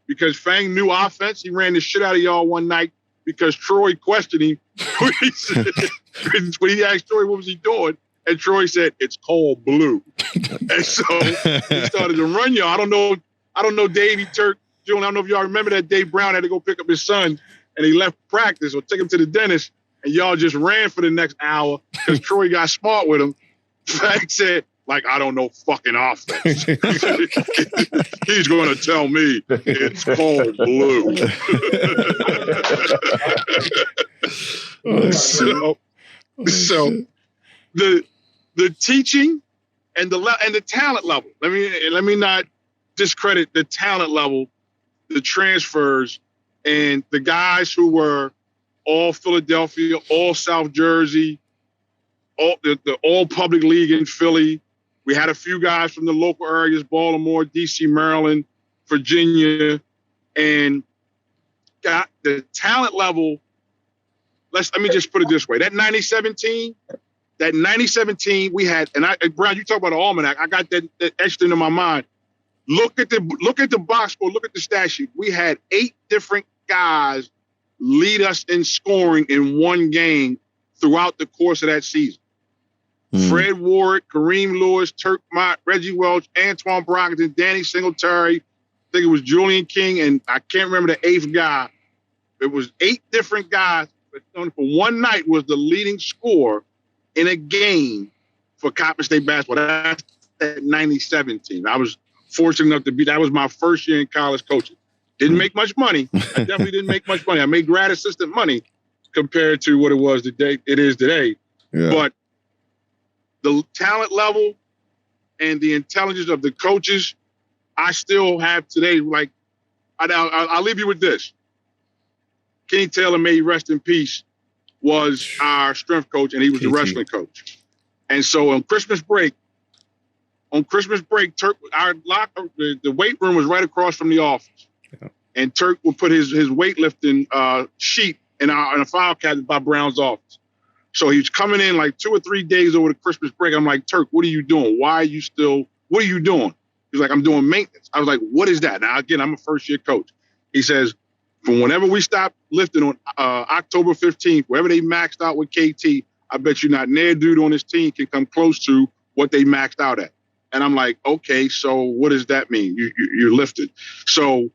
because Fang knew offense. He ran the shit out of y'all one night because Troy questioned him when he asked Troy what was he doing, and Troy said, it's called blue. And so he started to run y'all. I don't know Davey Turk, June. I don't know if y'all remember that Dave Brown had to go pick up his son, and he left practice or take him to the dentist, and y'all just ran for the next hour because Troy got smart with him. Fang said, like, I don't know fucking offense. He's going to tell me it's called blue. So the teaching and the talent level. Let me not discredit the talent level, the transfers, and the guys who were all Philadelphia, all South Jersey, all the all public league in Philly. We had a few guys from the local areas, Baltimore, DC, Maryland, Virginia, and got the talent level. Let me just put it this way. That 97 team, that 97 team we had, and Brown, you talk about the almanac. I got that etched into my mind. Look at the box score. Look at the stat sheet. We had 8 different guys lead us in scoring in one game throughout the course of that season. Fred Ward, Kareem Lewis, Turk Mott, Reggie Welch, Antoine Brockington, Danny Singletary. I think it was Julian King, and I can't remember the 8th guy. It was 8 different guys. For one night was the leading scorer in a game for Coppin State basketball. That's that 97 team. I was fortunate enough to be. That was my first year in college coaching. Didn't make much money. I definitely didn't make much money. I made grad assistant money compared to what it is today. Yeah. But the talent level and the intelligence of the coaches, I still have today. Like, I'll leave you with this. Kenny Taylor, may he rest in peace, was our strength coach, and he was the wrestling coach. And so on Christmas break, Turk, the weight room was right across from the office. Yeah. And Turk would put his weightlifting sheet in a file cabinet by Brown's office. So he was coming in like 2 or 3 days over the Christmas break. I'm like, Turk, what are you doing? What are you doing? He's like, I'm doing maintenance. I was like, what is that? Now, again, I'm a first-year coach. He says, from whenever we stopped lifting on October 15th, wherever they maxed out with KT, I bet you not near dude on this team can come close to what they maxed out at. And I'm like, okay, so what does that mean? You're lifted. So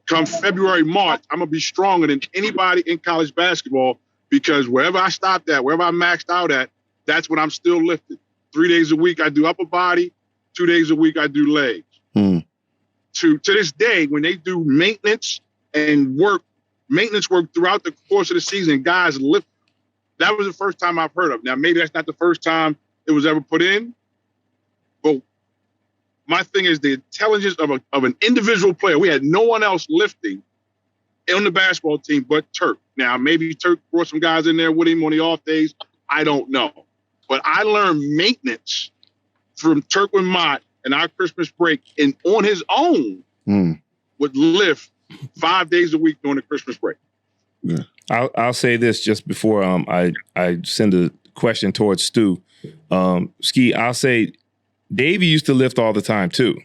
come February, March, I'm going to be stronger than anybody in college basketball because wherever I stopped at, wherever I maxed out at, that's what I'm still lifted. 3 days a week, I do upper body. 2 days a week, I do legs. To this day, when they do maintenance work throughout the course of the season, guys lift. That was the first time I've heard of. Now, maybe that's not the first time it was ever put in, but my thing is the intelligence of an individual player. We had no one else lifting on the basketball team but Turk. Now, maybe Turk brought some guys in there with him on the off days. I don't know. But I learned maintenance from Turk and Mott and our Christmas break, and on his own would lift 5 days a week during the Christmas break. Yeah. I'll say this just before I send a question towards Stu. Ski, I'll say Davey used to lift all the time too.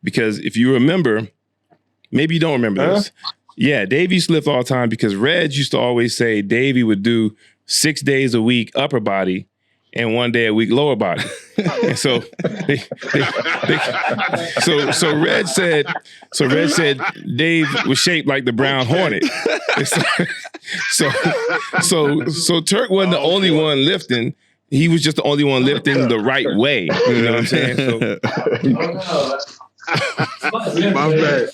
Because if you remember, maybe you don't remember this. Yeah, Davey used to lift all the time because Reg used to always say Davey would do 6 days a week upper body and 1 day a week lower body. And so so Reg said Dave was shaped like the Brown Hornet. So Turk wasn't the only one lifting. He was just the only one lifting the right way. You know what I'm saying? So, my bad.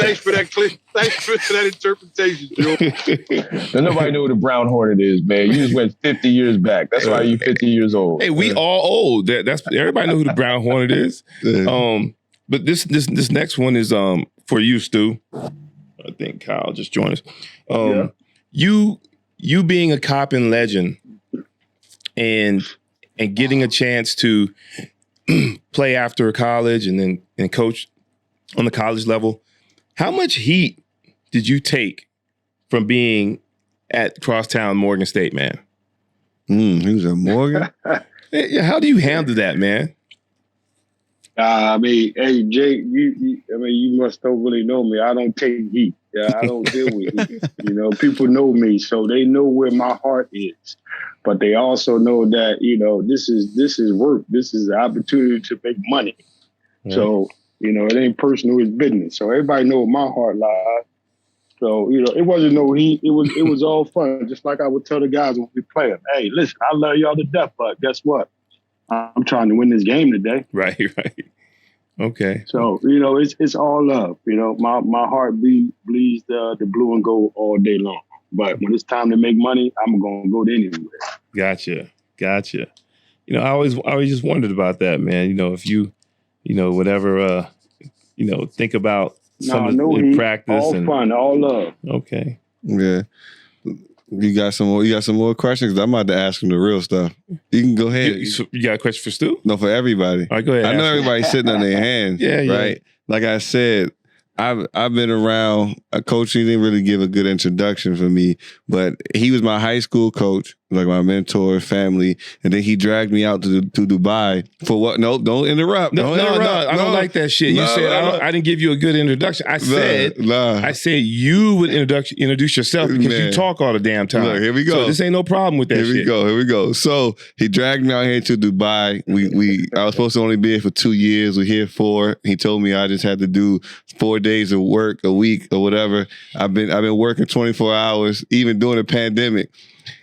Thanks for that clip. Thanks for that interpretation, Joe. Nobody knew what a Brown Hornet is, man. You just went 50 years back. That's why you're 50 years old. Hey, we all old. That's everybody know who the Brown Hornet is. But this next one is for you, Stu. I think Kyle just joined us. You being a Coppin legend and getting a chance to play after college and coach on the college level. How much heat did you take from being at Crosstown Morgan State, man? He was at Morgan? How do you handle that, man? I mean, hey, Jake, you must don't really know me. I don't take heat. I don't deal with heat. You know, people know me, so they know where my heart is. But they also know that, you know, this is work. This is an opportunity to make money. Yeah. So, you know, it ain't personal, it's business. So everybody know where my heart lies. So, you know, it wasn't no heat. It was all fun. Just like I would tell the guys when we play them, hey, listen, I love y'all to death, but guess what? I'm trying to win this game today. Right. Okay. So, you know, it's all love. You know, my heart bleeds the blue and gold all day long. But when it's time to make money, I'm going to go to anywhere. Gotcha. You know, I always just wondered about that, man. You know, if you know, whatever, think about some of the practice. All and fun, all love. Okay. Yeah. You got some more questions? 'Cause I'm about to ask him the real stuff. You can go ahead. You got a question for Stu? No, for everybody. All right, go ahead. I know everybody's sitting on their hands. Yeah. Right? Like I said, I've been around a coach. He didn't really give a good introduction for me, but he was my high school coach. like my mentor, family, and then he dragged me out to Dubai for what? No, don't interrupt. No, I don't like that shit. You said I didn't give you a good introduction. I said you would introduce yourself because you talk all the damn time. Look, here we go. So this ain't no problem with that shit. Here we go. So he dragged me out here to Dubai. I was supposed to only be here for 2 years. We're here 4. He told me I just had to do 4 days of work a week or whatever. I've been working 24 hours, even during the pandemic.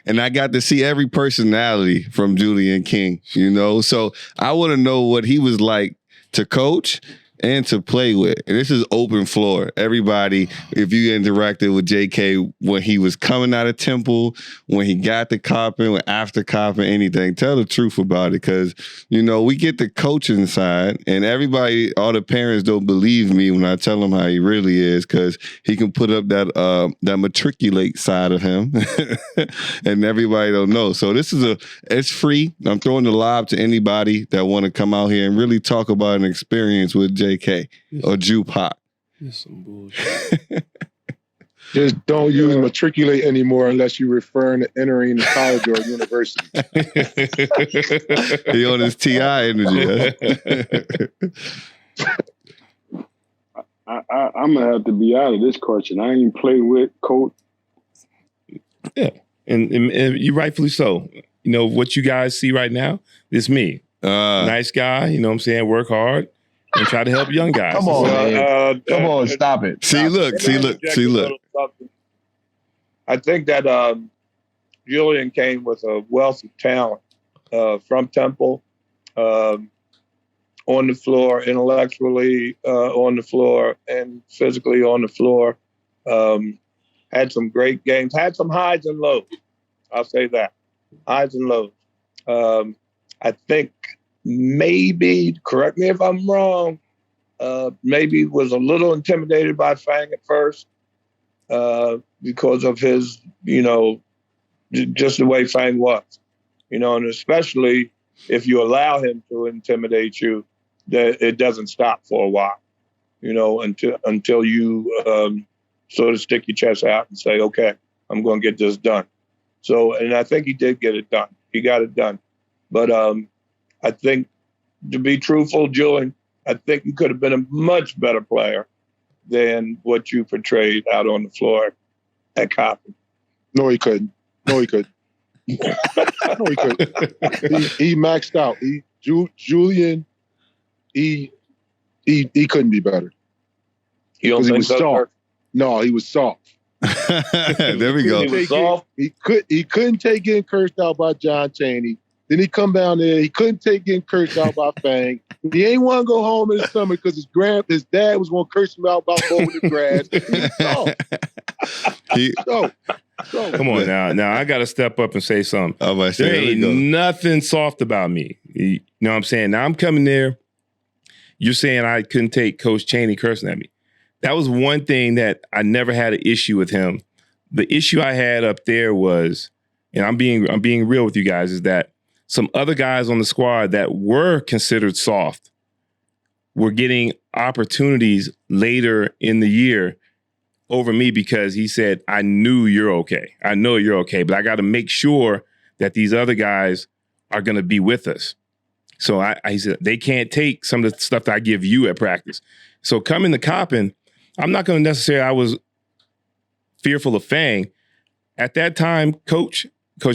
And I got to see every personality from Julian King, you know? So I want to know what he was like to coach and to play with. And this is open floor. Everybody, if you interacted with JK when he was coming out of Temple, when he got to Coppin, when after Coppin, anything, tell the truth about it. Because, you know, we get the coaching side, and everybody, all the parents don't believe me when I tell them how he really is, because he can put up that matriculate side of him, and everybody don't know. So this is it's free. I'm throwing the lob to anybody that want to come out here and really talk about an experience with JK or Jupac. This some bullshit. Just don't use matriculate anymore unless you're referring to entering college or university. He on his TI energy. I'm gonna have to be out of this question. I ain't play with coach. Yeah, and you rightfully so. You know what you guys see right now? This me, nice guy. You know what I'm saying? Work hard and try to help young guys. Come on, man. Come on, stop it. See, look. I think that Julian came with a wealth of talent from Temple, on the floor, intellectually on the floor, and physically on the floor. Had some great games, had some highs and lows. I'll say that. Highs and lows. I think maybe, correct me if I'm wrong, maybe was a little intimidated by Fang at first because of his, you know, just the way Fang was, you know, and especially if you allow him to intimidate you, that it doesn't stop for a while, you know, until you sort of stick your chest out and say, okay, I'm going to get this done. So, and I think he did get it done. He got it done. But I think, to be truthful, Julian, I think you could have been a much better player than what you portrayed out on the floor at Coppin. No, he couldn't. No, he couldn't. He maxed out. Julian, he couldn't be better. You don't think he was so? soft. No, he was soft. There we go. He couldn't take getting cursed out by John Chaney. Then he come down there. He couldn't take getting cursed out by Fang. He ain't want to go home in the summer because his dad was going to curse him out about mowing the grass. Come on now. Now I got to step up and say something. There ain't nothing soft about me. You know what I'm saying? Now I'm coming there. You're saying I couldn't take Coach Chaney cursing at me. That was one thing that I never had an issue with him. The issue I had up there was, and I'm being real with you guys, is that some other guys on the squad that were considered soft were getting opportunities later in the year over me because he said, I knew you're okay. I know you're okay, but I got to make sure that these other guys are going to be with us. So I said, they can't take some of the stuff that I give you at practice. So coming to Coppin, I'm not going to necessarily, I was fearful of Fang. At that time, Coach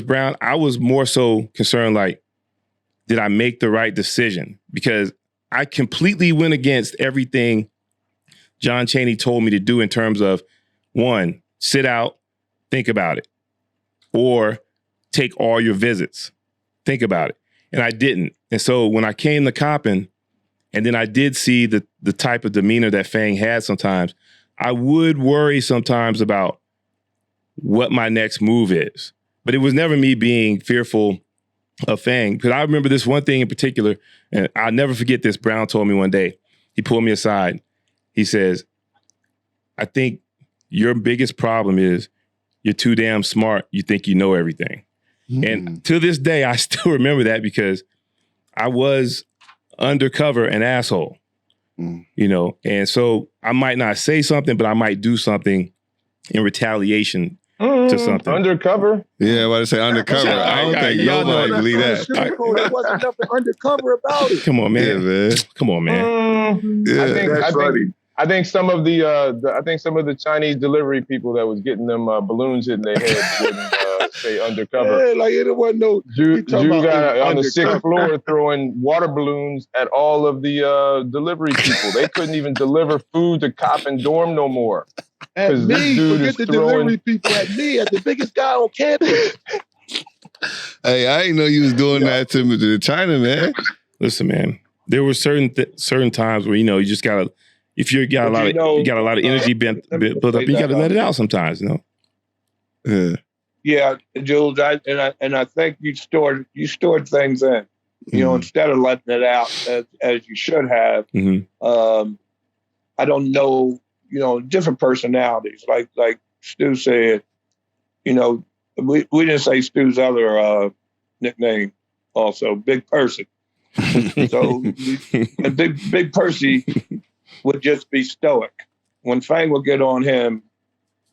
Brown, I was more so concerned, like, did I make the right decision? Because I completely went against everything John Chaney told me to do in terms of, one, sit out, think about it, or take all your visits, think about it. And I didn't. And so when I came to Coppin, and then I did see the type of demeanor that Fang had sometimes, I would worry sometimes about what my next move is. But it was never me being fearful of Fang. Because I remember this one thing in particular, and I'll never forget this. Brown told me one day, he pulled me aside. He says, I think your biggest problem is you're too damn smart. You think you know everything. And to this day, I still remember that because I was undercover an asshole, you know? And so I might not say something, but I might do something in retaliation to something. Undercover? Yeah, what I say undercover. I don't think nobody believe that. There wasn't nothing undercover about it. Come on, man. Yeah, man. Come on, man. Yeah. I think some of the Chinese delivery people that was getting them balloons in their head wouldn't say undercover. Yeah, like it wasn't no. Dude got on the 6th floor throwing water balloons at all of the delivery people. They couldn't even deliver food to Coppin Dorm no more. At me, forget the delivery people. At me, at the biggest guy on campus. Hey, I didn't know you was doing that to China, man. Listen, man. There were certain times where you just gotta. If you got a lot of energy built up, you got to let it out sometimes, Yeah. Yeah, Jules. I think you stored things in, instead of letting it out as you should have. Mm-hmm. I don't know, different personalities. Like Stu said, we didn't say Stu's other nickname also, Big Percy. So Big Percy would just be stoic. When Fang would get on him,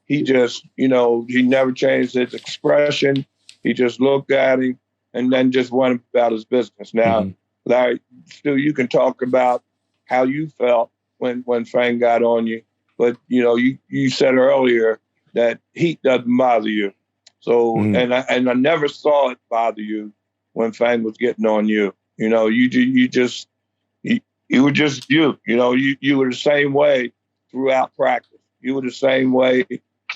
he just, he never changed his expression. He just looked at him and then just went about his business. Now, Larry, Stu, you can talk about how you felt when Fang got on you, but you said earlier that heat doesn't bother you. So, and I never saw it bother you when Fang was getting on you. You were just you. You were the same way throughout practice. You were the same way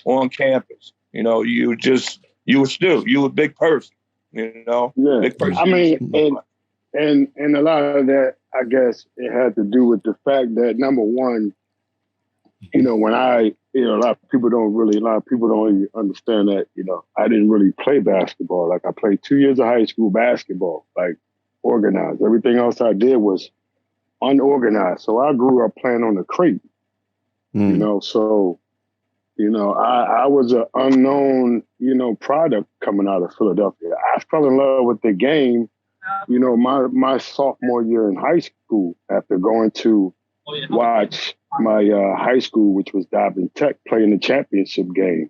on campus. You were Stu. You were a big person. Yeah. Big person. I mean, and a lot of that, I guess, it had to do with the fact that number one, when a lot of people don't really understand that, I didn't really play basketball. Like I played 2 years of high school basketball, like organized. Everything else I did was unorganized. So I grew up playing on the crate, so, I was an unknown, product coming out of Philadelphia. I fell in love with the game, my sophomore year in high school after going to watch my high school, which was Dobbin Tech, play in the championship game.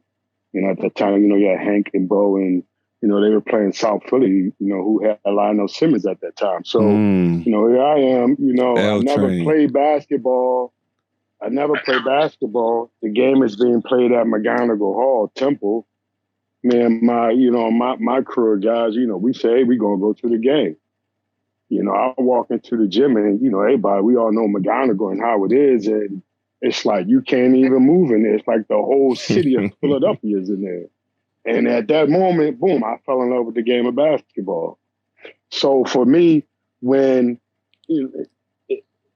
At the time, you had Hank and Bo and, they were playing South Philly, who had Lionel Simmons at that time. So, here I am, I never played basketball. The game is being played at McGonigal Hall, Temple. Man, my crew of guys, we say, hey, we're going to go to the game. I walk into the gym and, everybody, we all know McGonigal and how it is. And it's like, you can't even move in there. It's like the whole city of Philadelphia is in there. And at that moment, boom, I fell in love with the game of basketball. So for me, when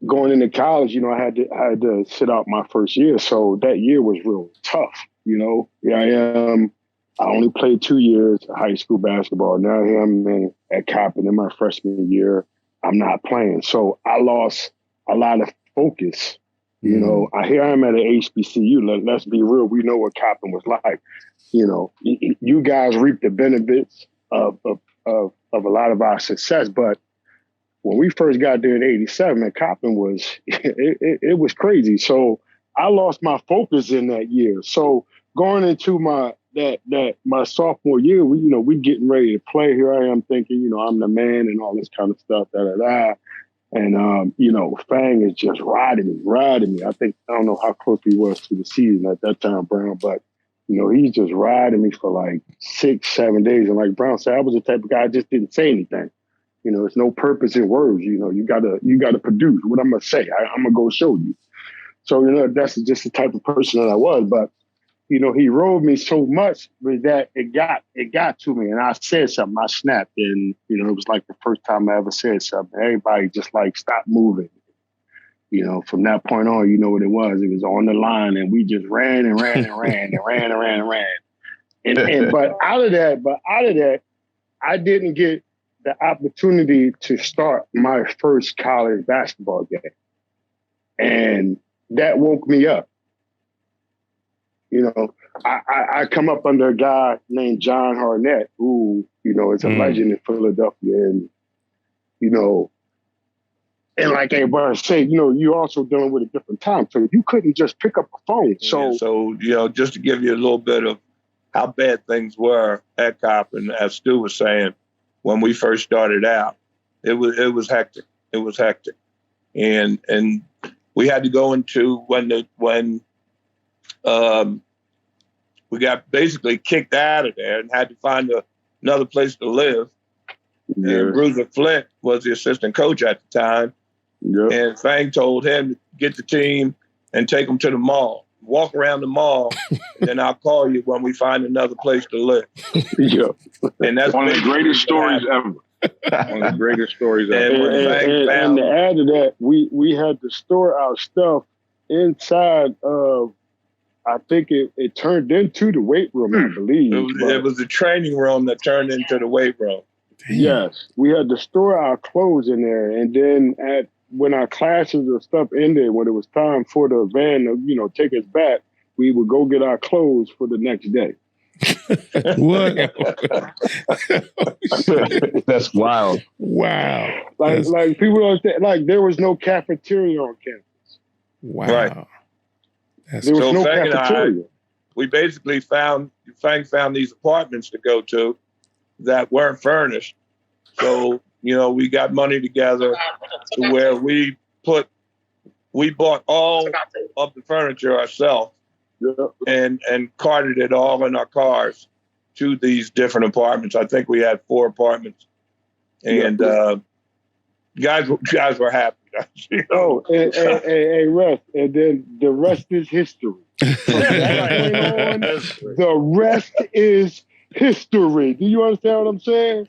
going into college, I had to sit out my first year. So that year was real tough. Here I am. I only played 2 years of high school basketball. Now here I'm at Coppin in my freshman year. I'm not playing. So I lost a lot of focus. Here I am at an HBCU. Let's be real. We know what Coppin was like. You guys reap the benefits of a lot of our success. But when we first got there in '87, Coppin was, it was crazy. So I lost my focus in that year. So going into my sophomore year, we getting ready to play. Here I am thinking, I'm the man and all this kind of stuff, And, Fang is just riding me. I don't know how close he was to the season at that time, Brown, but, he's just riding me for like 6-7 days. And like Brown said, I was the type of guy I just didn't say anything. There's no purpose in words. You gotta produce what I'm gonna say. I'm gonna go show you. So, that's just the type of person that I was. But, he rode me so much that it got to me. And I said something, I snapped. And, it was like the first time I ever said something. Everybody just like stopped moving. From that point on, you know what it was. It was on the line and we just ran and ran and ran and ran and ran and ran. But out of that, I didn't get the opportunity to start my first college basketball game. And that woke me up. I come up under a guy named John Harnett, who, is a legend in Philadelphia. And, and like everybody said, you're also dealing with a different time. So you couldn't just pick up a phone. So just to give you a little bit of how bad things were at Coppin. As Stu was saying, when we first started out, it was hectic. It was hectic, and we had to go into when we got basically kicked out of there and had to find another place to live. Yeah. And Bruiser Flint was the assistant coach at the time. Yep. And Fang told him to get the team and take them to the mall. Walk around the mall, and then I'll call you when we find another place to live. Yeah. And that's one of the greatest stories ever. One of the greatest stories ever. And to add to that, we had to store our stuff inside of, I think it turned into the weight room, I believe. It was the training room that turned into the weight room. Yes. We had to store our clothes in there. And then when our classes and stuff ended, when it was time for the van to, take us back, we would go get our clothes for the next day. What? That's wild. Wow. Like people don't understand, like there was no cafeteria on campus. Wow. Right. There was no cafeteria. We basically found these apartments to go to that weren't furnished. So, we got money together to where we bought all of the furniture ourselves. And carted it all in our cars to these different apartments. I think we had 4 apartments, and guys were happy. Hey, Russ, and then the rest is history. From that point on, the rest is history. Do you understand what I'm saying?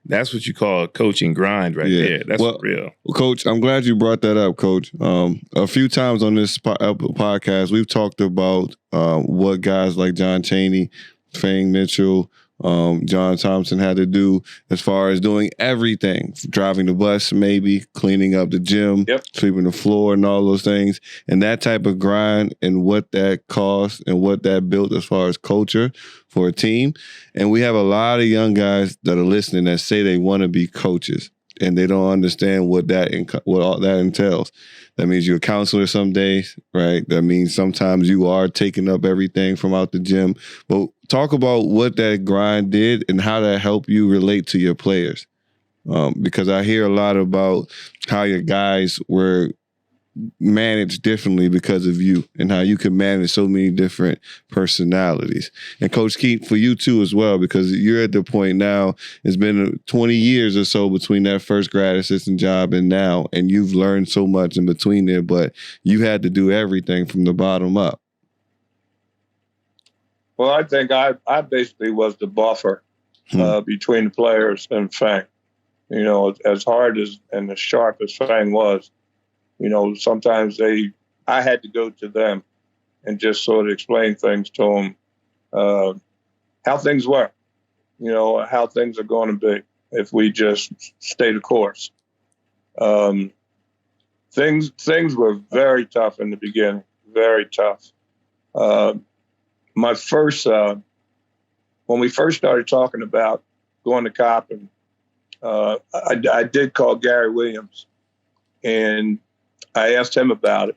That's what you call a coaching grind right there. That's real. Well, Coach, I'm glad you brought that up, Coach. A few times on this podcast, we've talked about what guys like John Chaney, Fang Mitchell, John Thompson had to do as far as doing everything, driving the bus, maybe cleaning up the gym, sweeping the floor and all those things. And that type of grind and what that cost and what that built as far as culture for a team. And we have a lot of young guys that are listening that say they want to be coaches and they don't understand what all that entails. That means you're a counselor some days, right? That means sometimes you are taking up everything from out the gym. But talk about what that grind did and how that helped you relate to your players. Because I hear a lot about how your guys were managed differently because of you and how you can manage so many different personalities. And Coach Keith, for you too as well, because you're at the point now, it's been 20 years or so between that first grad assistant job and now, and you've learned so much in between there, but you had to do everything from the bottom up. Well, I think I basically was the buffer between the players and Fang. As hard as and as sharp as Fang was, sometimes I had to go to them and just sort of explain things to them, how things were, how things are going to be if we just stay the course. Things were very tough in the beginning, very tough. When we first started talking about going to Coppin, I did call Gary Williams and I asked him about it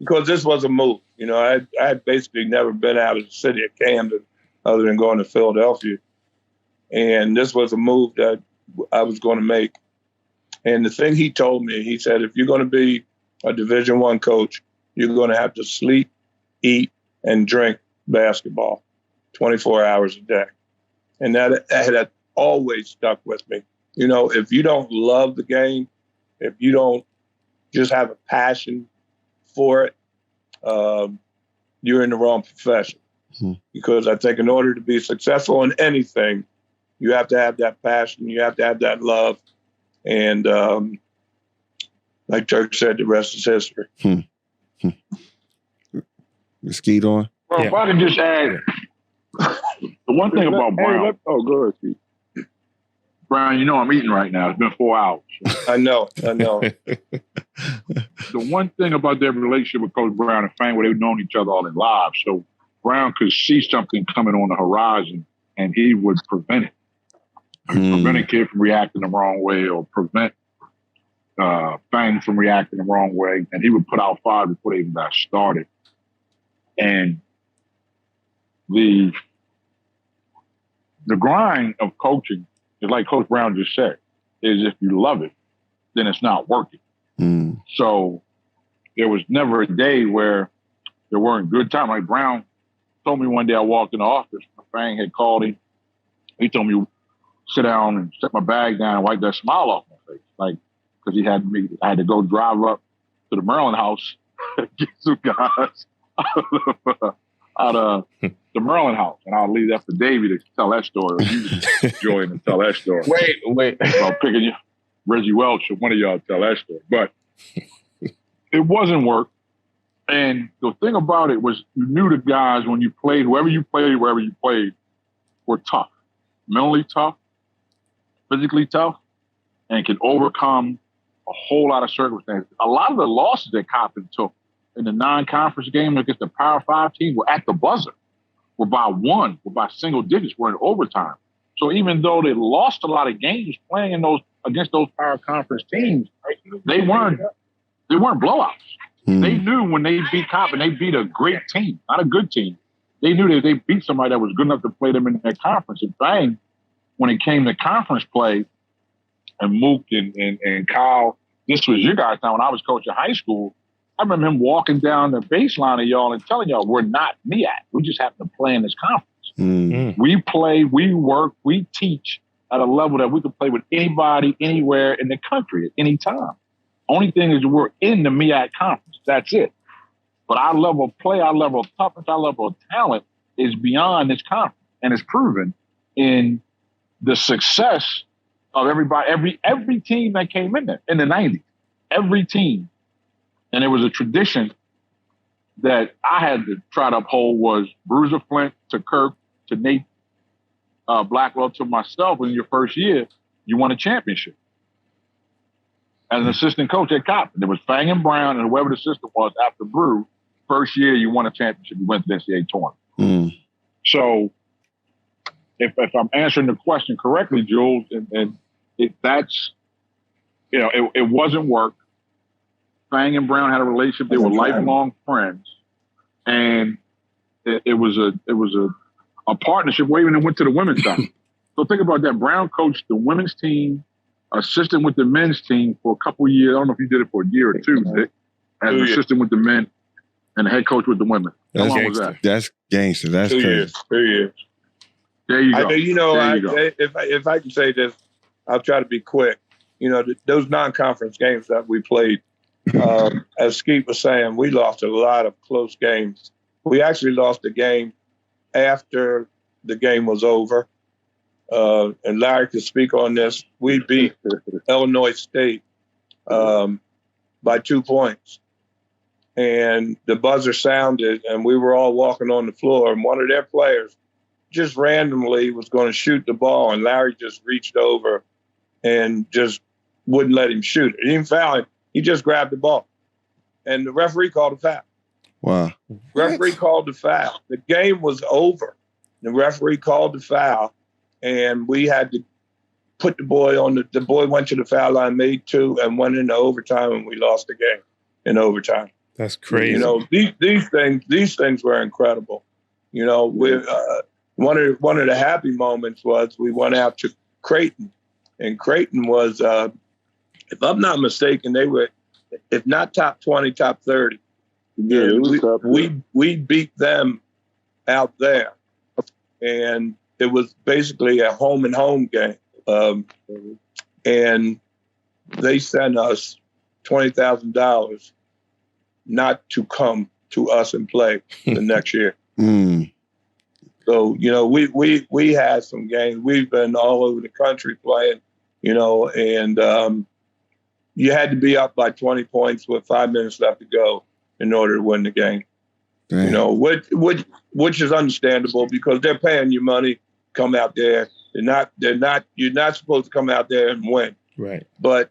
because this was a move. I had basically never been out of the city of Camden other than going to Philadelphia. And this was a move that I was going to make. And the thing he told me, he said, if you're going to be a Division I coach, you're going to have to sleep, eat, and drink basketball 24 hours a day. And that had always stuck with me. If you don't love the game, if you don't just have a passion for it, you're in the wrong profession. Because I think in order to be successful in anything, you have to have that passion, you have to have that love. And like Turk said, the rest is history. Skeet on? Well, if I could just add, the one thing about Brown. Go ahead, Steve. Brian, I'm eating right now. It's been 4 hours. I know. The one thing about their relationship with Coach Brown and Fang, where they've known each other all their lives, so Brown could see something coming on the horizon, and he would prevent it. Prevent a kid from reacting the wrong way, or prevent Fang from reacting the wrong way, and he would put out fire before they even got started. And the grind of coaching is like Coach Brown just said, is if you love it, then it's not working. Mm. So there was never a day where there weren't good times. Like Brown told me one day I walked in the office, my Fang had called him. He told me, sit down and set my bag down and wipe that smile off my face. Like, because I had to go drive up to the Maryland house and get some guys out of the Maryland house. And I'll leave that for Davey to tell that story. You enjoy him and tell that story. Wait. About picking you, Reggie Welch or one of y'all tell that story. But it wasn't work. And the thing about it was you knew the guys when you played, wherever you played, were tough. Mentally tough, physically tough, and can overcome a whole lot of circumstances. A lot of the losses that Coppin took in the non-conference game against the Power 5 team were at the buzzer, were by one, were by single digits, were in overtime. So even though they lost a lot of games playing against those Power Conference teams, they weren't blowouts. Mm. They knew when they beat Coppin, they beat a great team, not a good team. They knew that they beat somebody that was good enough to play them in their conference. And bang, when it came to conference play, and Mook and Kyle, this was your guys' time when I was coaching high school. I remember him walking down the baseline of y'all and telling y'all, we're not MEAC. We just happen to play in this conference. Mm. We play, we work, we teach at a level that we can play with anybody, anywhere in the country at any time. Only thing is we're in the MEAC conference. That's it. But our level of play, our level of toughness, our level of talent is beyond this conference. And it's proven in the success of everybody, every team that came in there in the 90s. Every team. And it was a tradition that I had to try to uphold was Bruiser Flint to Kirk to Nate Blackwell to myself in your first year, you won a championship. As an assistant coach at Coppin, there was Fang and Brown and whoever the assistant was after Brew. First year, you won a championship. You went to the NCAA tournament. Mm. So, if I'm answering the question correctly, Jules, and that's, it wasn't work. Fang and Brown had a relationship. They were lifelong friends, and it was a partnership. Where even it went to the women's side. So think about that. Brown coached the women's team, assistant with the men's team for a couple of years. I don't know if you did it for a year or two, Nick, as an assistant with the men and the head coach with the women. How long was that? That's gangster. That's 2 crazy. years. 2 years. There you go. If I can say this, I'll try to be quick. Those non-conference games that we played, as Skeet was saying, we lost a lot of close games. We actually lost a game after the game was over. And Larry could speak on this. We beat Illinois State by 2 points. And the buzzer sounded, and we were all walking on the floor, and one of their players just randomly was going to shoot the ball, and Larry just reached over and just wouldn't let him shoot it. He didn't foul him. He just grabbed the ball. And the referee called a foul. Wow. Referee called the foul. The game was over. The referee called the foul, and we had to put the boy on the boy went to the foul line, made 2, and went into overtime, and we lost the game in overtime. That's crazy. These things were incredible. We one of the happy moments was we went out to Creighton, and Creighton was, if I'm not mistaken, they were, if not top 20, top 30. Yeah, we beat them out there, and it was basically a home and home game. And they sent us $20,000 not to come to us and play the next year. Mm. So, we had some games. We've been all over the country playing, and you had to be up by 20 points with 5 minutes left to go in order to win the game. Damn. Which is understandable because they're paying you money, come out there. You're not supposed to come out there and win. Right. But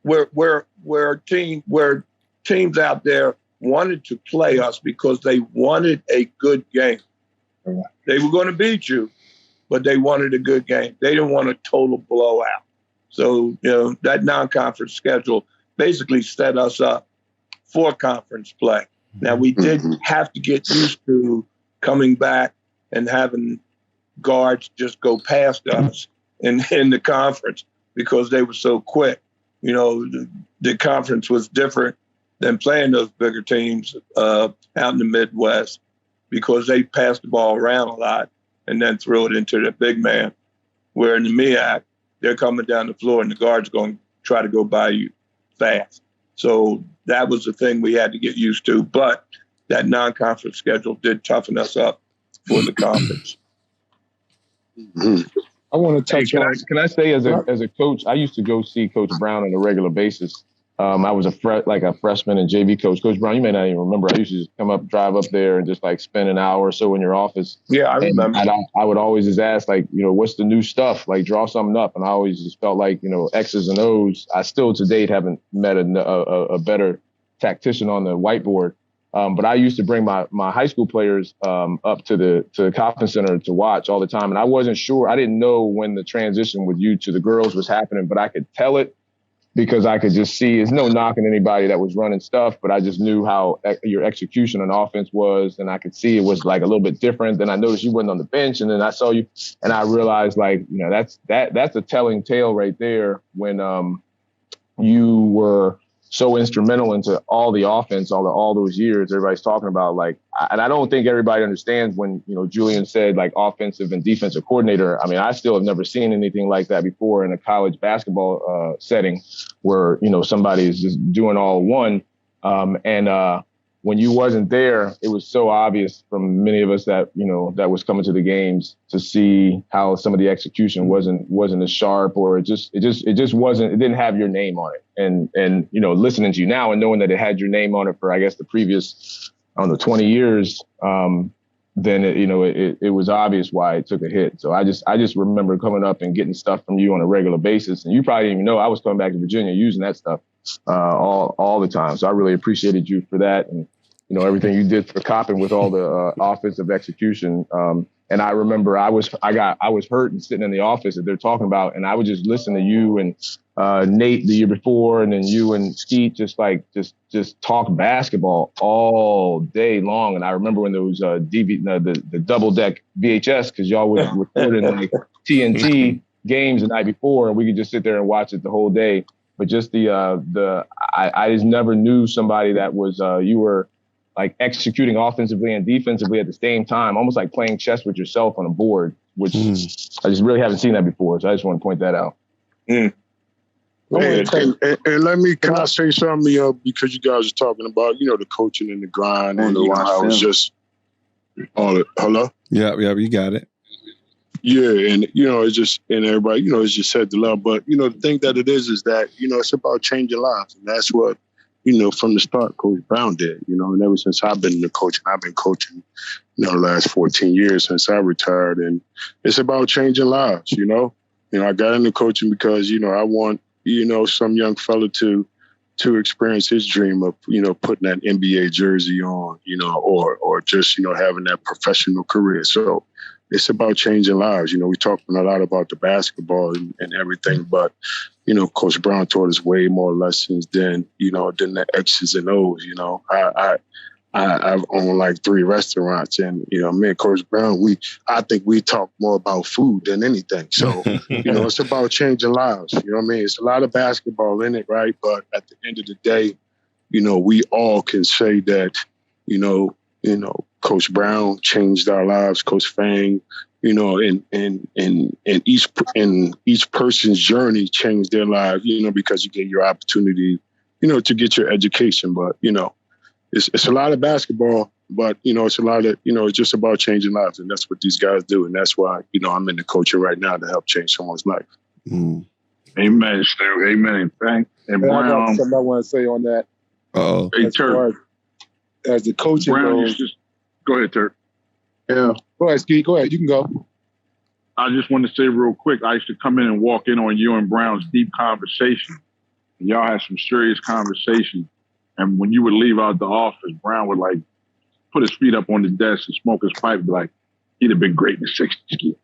where teams out there wanted to play us because they wanted a good game. Right. They were going to beat you, but they wanted a good game. They didn't want a total blowout. So, that non-conference schedule basically set us up for conference play. Now, we did have to get used to coming back and having guards just go past us in the conference because they were so quick. You know, the conference was different than playing those bigger teams out in the Midwest because they passed the ball around a lot and then threw it into the big man. Where in the MEAC, they're coming down the floor and the guard's going to try to go by you fast. So that was the thing we had to get used to. But that non-conference schedule did toughen us up for the conference. I want to touch on. Can I say as a coach, I used to go see Coach Brown on a regular basis. I was a freshman and JV coach. Coach Brown, you may not even remember. I used to just drive up there and just like spend an hour or so in your office. Yeah, I remember. And I would always just ask, like, you know, what's the new stuff? Like, draw something up. And I always just felt like, you know, X's and O's. I still to date haven't met a better tactician on the whiteboard. But I used to bring my high school players up to the Coppin Center to watch all the time. And I wasn't sure. I didn't know when the transition with you to the girls was happening, but I could tell it because I could just see. There's no knocking anybody that was running stuff, but I just knew how your execution on offense was. And I could see it was like a little bit different. Then I noticed you wasn't on the bench. And then I saw you and I realized, like, you know, that's a telling tale right there when you were so instrumental into all the offense, all those years. Everybody's talking about, like, and I don't think everybody understands when, you know, Julian said like offensive and defensive coordinator. I mean, I still have never seen anything like that before in a college basketball setting where, you know, somebody is just doing all one. When you wasn't there, it was so obvious from many of us that, you know, that was coming to the games to see how some of the execution wasn't as sharp, or it just wasn't, it didn't have your name on it. And, you know, listening to you now and knowing that it had your name on it for, I guess, the previous, 20 years, then it was obvious why it took a hit. So I just remember coming up and getting stuff from you on a regular basis. And you probably didn't even know I was coming back to Virginia using that stuff all the time. So I really appreciated you for that, and, you know, everything you did for Coppin with all the offensive execution. And I remember I was hurt and sitting in the office that they're talking about, and I would just listen to you and Nate the year before, and then you and Skeet just talk basketball all day long. And I remember when there was the double deck VHS, because y'all would record in like TNT games the night before, and we could just sit there and watch it the whole day. But just I just never knew somebody that was you were like executing offensively and defensively at the same time, almost like playing chess with yourself on a board, which I just really haven't seen that before. So I just want to point that out. And can I say something, because you guys are talking about, you know, the coaching and the grind, and you know, how it's just hello? Yeah, you got it. Yeah, and, you know, it's just, and everybody, you know, it's just said the love. But, you know, the thing that it is that, you know, it's about changing lives. And that's what, you know, from the start, Coach Brown did, you know, and ever since I've been in the coaching, I've been coaching, you know, the last 14 years since I retired. And it's about changing lives, you know. I got into coaching because, you know, I want, you know, some young fella to experience his dream of, you know, putting that NBA jersey on, you know, or just, you know, having that professional career. So it's about changing lives. You know, we talking a lot about the basketball and everything, but, you know, Coach Brown taught us way more lessons than the X's and O's. You know, I've owned like 3 restaurants, and, you know, me and Coach Brown, I think we talk more about food than anything. So, you know, it's about changing lives. You know what I mean? It's a lot of basketball in it, right? But at the end of the day, you know, we all can say that, you know, Coach Brown changed our lives, Coach Fang, you know, and each person's journey changed their lives, you know, because you get your opportunity, you know, to get your education. But, you know, it's a lot of basketball, but, you know, it's a lot of, you know, it's just about changing lives. And that's what these guys do. And that's why, you know, I'm in the coaching right now to help change someone's life. Amen, Stu. Amen. Thank and Brown. I got something I want to say on that. Hey, Turk. As the coaching Brown, goes. Go ahead, Turk. Yeah. Go ahead, Ski. Go ahead. You can go. I just want to say real quick, I used to come in and walk in on you and Brown's deep conversation. And y'all had some serious conversation. And when you would leave out the office, Brown would like put his feet up on the desk and smoke his pipe and be like, he'd have been great in the 60s.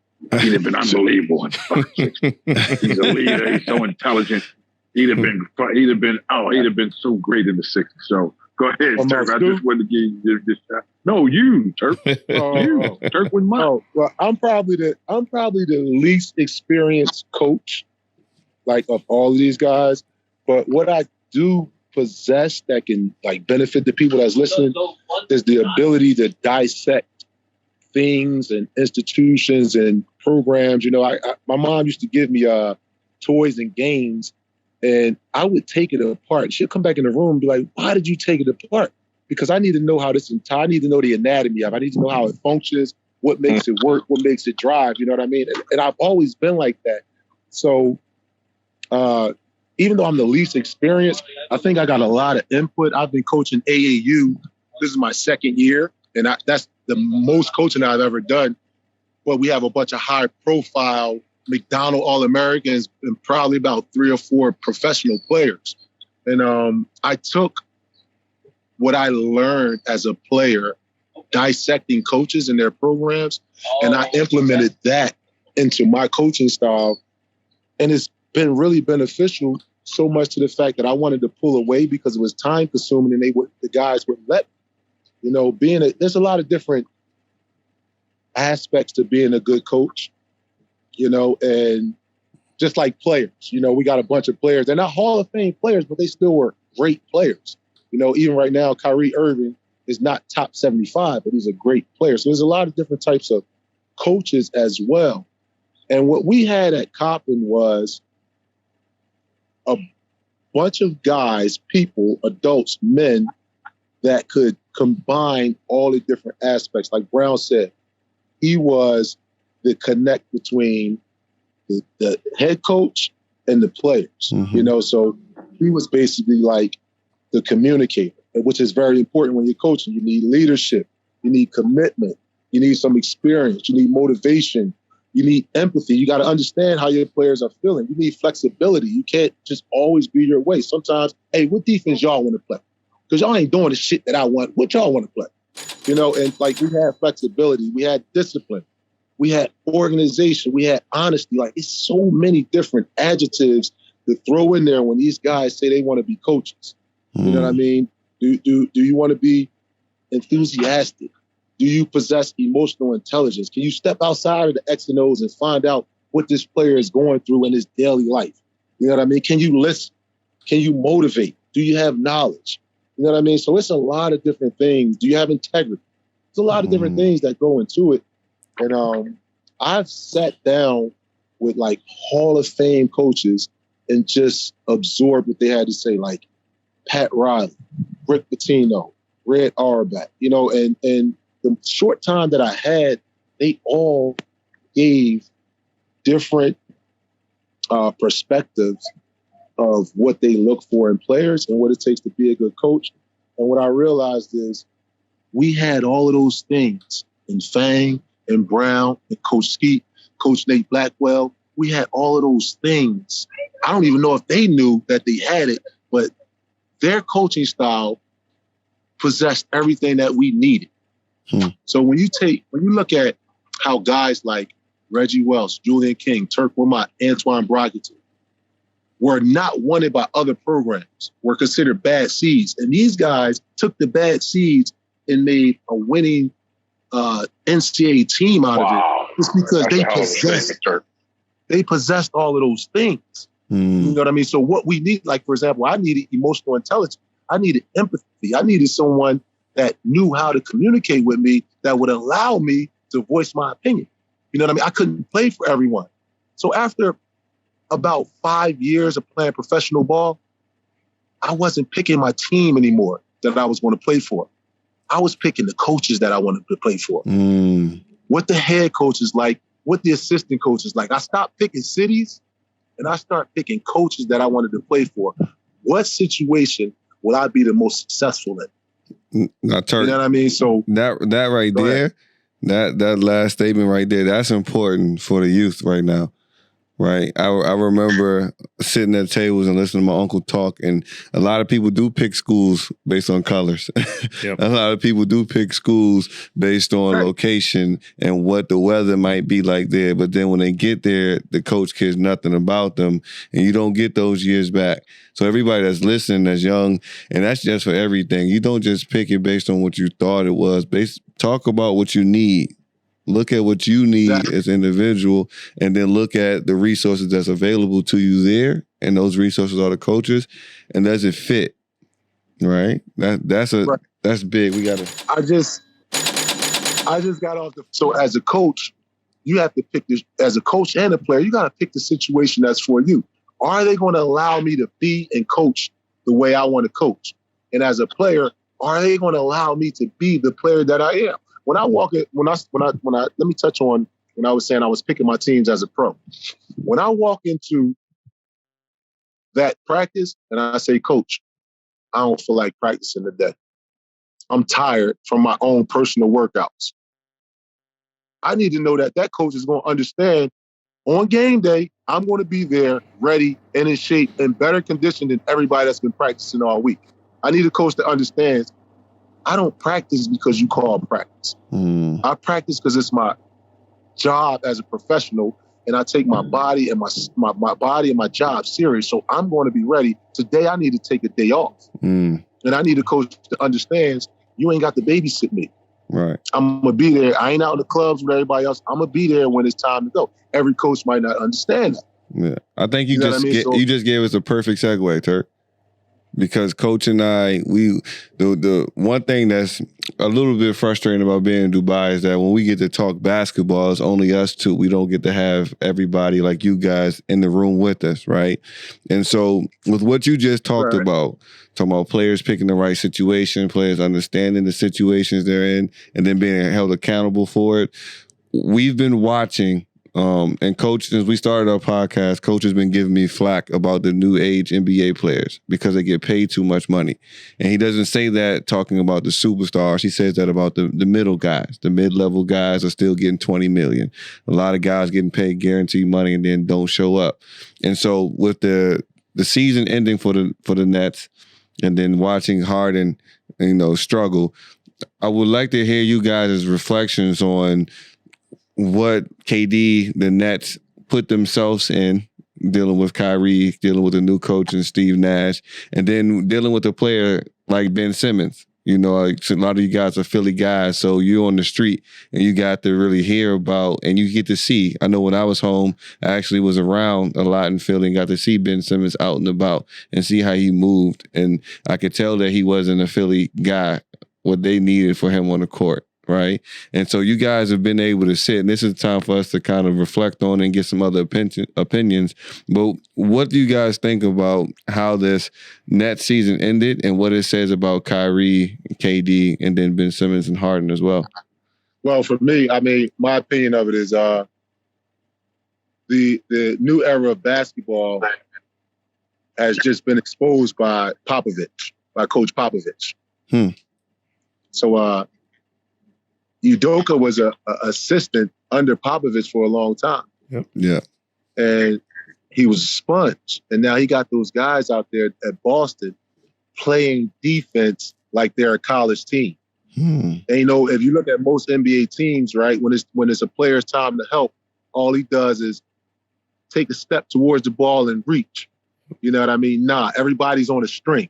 He'd have been unbelievable in the 60s. He's a leader. He's so intelligent. He'd have been so great in the 60s. So Go ahead, Turk. I just wanted to give you this shot. No, you, Turk. You, Turk with mine. Oh, well, I'm probably the least experienced coach, like of all of these guys. But what I do possess that can like benefit the people that's listening is the ability to dissect things and institutions and programs. You know, my mom used to give me toys and games, and I would take it apart. She'll come back in the room and be like, "Why did you take it apart?" Because I need to know how I need to know the anatomy of it. I need to know how it functions, what makes it work, what makes it drive. You know what I mean? And I've always been like that. So even though I'm the least experienced, I think I got a lot of input. I've been coaching AAU. This is my second year, and that's the most coaching I've ever done. But we have a bunch of high-profile McDonald All-Americans and probably about 3 or 4 professional players. And I took what I learned as a player dissecting coaches and their programs, and I implemented that into my coaching style. And it's been really beneficial, so much to the fact that I wanted to pull away because it was time consuming and the guys wouldn't let me. You know, there's a lot of different aspects to being a good coach, you know, and just like players, you know, we got a bunch of players. They're not Hall of Fame players, but they still were great players. You know, even right now, Kyrie Irving is not top 75, but he's a great player. So there's a lot of different types of coaches as well. And what we had at Coppin was a bunch of guys, people, adults, men that could combine all the different aspects. Like Brown said, he was the connect between the head coach and the players, you know, so he was basically like the communicator, which is very important when you're coaching. You need leadership, you need commitment, you need some experience, you need motivation, you need empathy. You got to understand how your players are feeling. You need flexibility. You can't just always be your way. Sometimes, hey, what defense y'all want to play? Because y'all ain't doing the shit that I want. What y'all want to play? You know, and like we had flexibility, we had discipline, we had organization, we had honesty. Like it's so many different adjectives to throw in there when these guys say they want to be coaches. You know what I mean? Do you want to be enthusiastic? Do you possess emotional intelligence? Can you step outside of the X and O's and find out what this player is going through in his daily life? You know what I mean? Can you listen? Can you motivate? Do you have knowledge? You know what I mean? So it's a lot of different things. Do you have integrity? It's a lot of different things that go into it. And I've sat down with like Hall of Fame coaches and just absorbed what they had to say, like Pat Riley, Rick Pitino, Red Auerbach, you know, and the short time that I had, they all gave different perspectives of what they look for in players and what it takes to be a good coach. And what I realized is we had all of those things in Fang and Brown and Coach Skeet, Coach Nate Blackwell. We had all of those things. I don't even know if they knew that they had it, but their coaching style possessed everything that we needed. So when you look at how guys like Reggie Welsh, Julian King, Turk Wilmot, Antoine Broggerton were not wanted by other programs, were considered bad seeds. And these guys took the bad seeds and made a winning NCAA team out of it. It's because they possessed all of those things. You know what I mean? So what we need, like, for example, I needed emotional intelligence. I needed empathy. I needed someone that knew how to communicate with me that would allow me to voice my opinion. You know what I mean? I couldn't play for everyone. So after about 5 years of playing professional ball, I wasn't picking my team anymore that I was going to play for. I was picking the coaches that I wanted to play for. What the head coaches like, what the assistant coaches like. I stopped picking cities and I started picking coaches that I wanted to play for. What situation will I be the most successful in? Now, Turk, you know what I mean? So that right there, that last statement right there, that's important for the youth right now. right? I remember sitting at tables and listening to my uncle talk, and a lot of people do pick schools based on colors. Yep. A lot of people do pick schools based on location and what the weather might be like there. But then when they get there, the coach cares nothing about them, and you don't get those years back. So everybody that's listening, that's young, and that's just for everything. You don't just pick it based on what you thought it was. Talk about what you need. Look at what you need as an individual, and then look at the resources that's available to you there, and those resources are the coaches, and does it fit? Right? That's big. We gotta. I just got off the. So as a coach, you have to pick this. As a coach and a player, you got to pick the situation that's for you. Are they going to allow me to be and coach the way I want to coach? And as a player, are they going to allow me to be the player that I am? When I walk it, let me touch on when I was saying I was picking my teams as a pro. When I walk into that practice and I say, Coach, I don't feel like practicing today. I'm tired from my own personal workouts. I need to know that coach is going to understand on game day, I'm going to be there ready and in shape and better condition than everybody that's been practicing all week. I need a coach that understands I don't practice because you call practice. I practice because it's my job as a professional, and I take my body and my body and my job serious. So I'm going to be ready. Today I need to take a day off. And I need a coach that understands you ain't got to babysit me. Right. I'm going to be there. I ain't out in the clubs with everybody else. I'm going to be there when it's time to go. Every coach might not understand that. Yeah. I think you just gave us a perfect segue, Turk. Because Coach and I, the one thing that's a little bit frustrating about being in Dubai is that when we get to talk basketball, it's only us two. We don't get to have everybody like you guys in the room with us, right? And so with what you just talked about, talking about players picking the right situation, players understanding the situations they're in, and then being held accountable for it, we've been watching. And Coach, since we started our podcast, Coach has been giving me flack about the new age NBA players because they get paid too much money. And he doesn't say that talking about the superstars. He says that about the middle guys. The mid-level guys are still getting $20 million. A lot of guys getting paid guaranteed money and then don't show up. And so with the season ending for the Nets and then watching Harden, struggle, I would like to hear you guys' reflections on what KD, the Nets, put themselves in, dealing with Kyrie, dealing with a new coach and Steve Nash, and then dealing with a player like Ben Simmons. Like a lot of you guys are Philly guys, so you're on the street and you got to really hear about and you get to see. I know when I was home, I actually was around a lot in Philly and got to see Ben Simmons out and about and see how he moved. And I could tell that he wasn't a Philly guy, what they needed for him on the court. Right. And so you guys have been able to sit, and this is time for us to kind of reflect on and get some other opinions. But what do you guys think about how this Nets season ended and what it says about Kyrie, KD, and then Ben Simmons and Harden as well? Well, for me, my opinion of it is the new era of basketball has just been exposed by Coach Popovich. So, Udoka was a assistant under Popovich for a long time. Yep. Yeah. And he was a sponge. And now he got those guys out there at Boston playing defense like they're a college team. And if you look at most NBA teams, right, when it's a player's time to help, all he does is take a step towards the ball and reach. You know what I mean? Nah, everybody's on a string.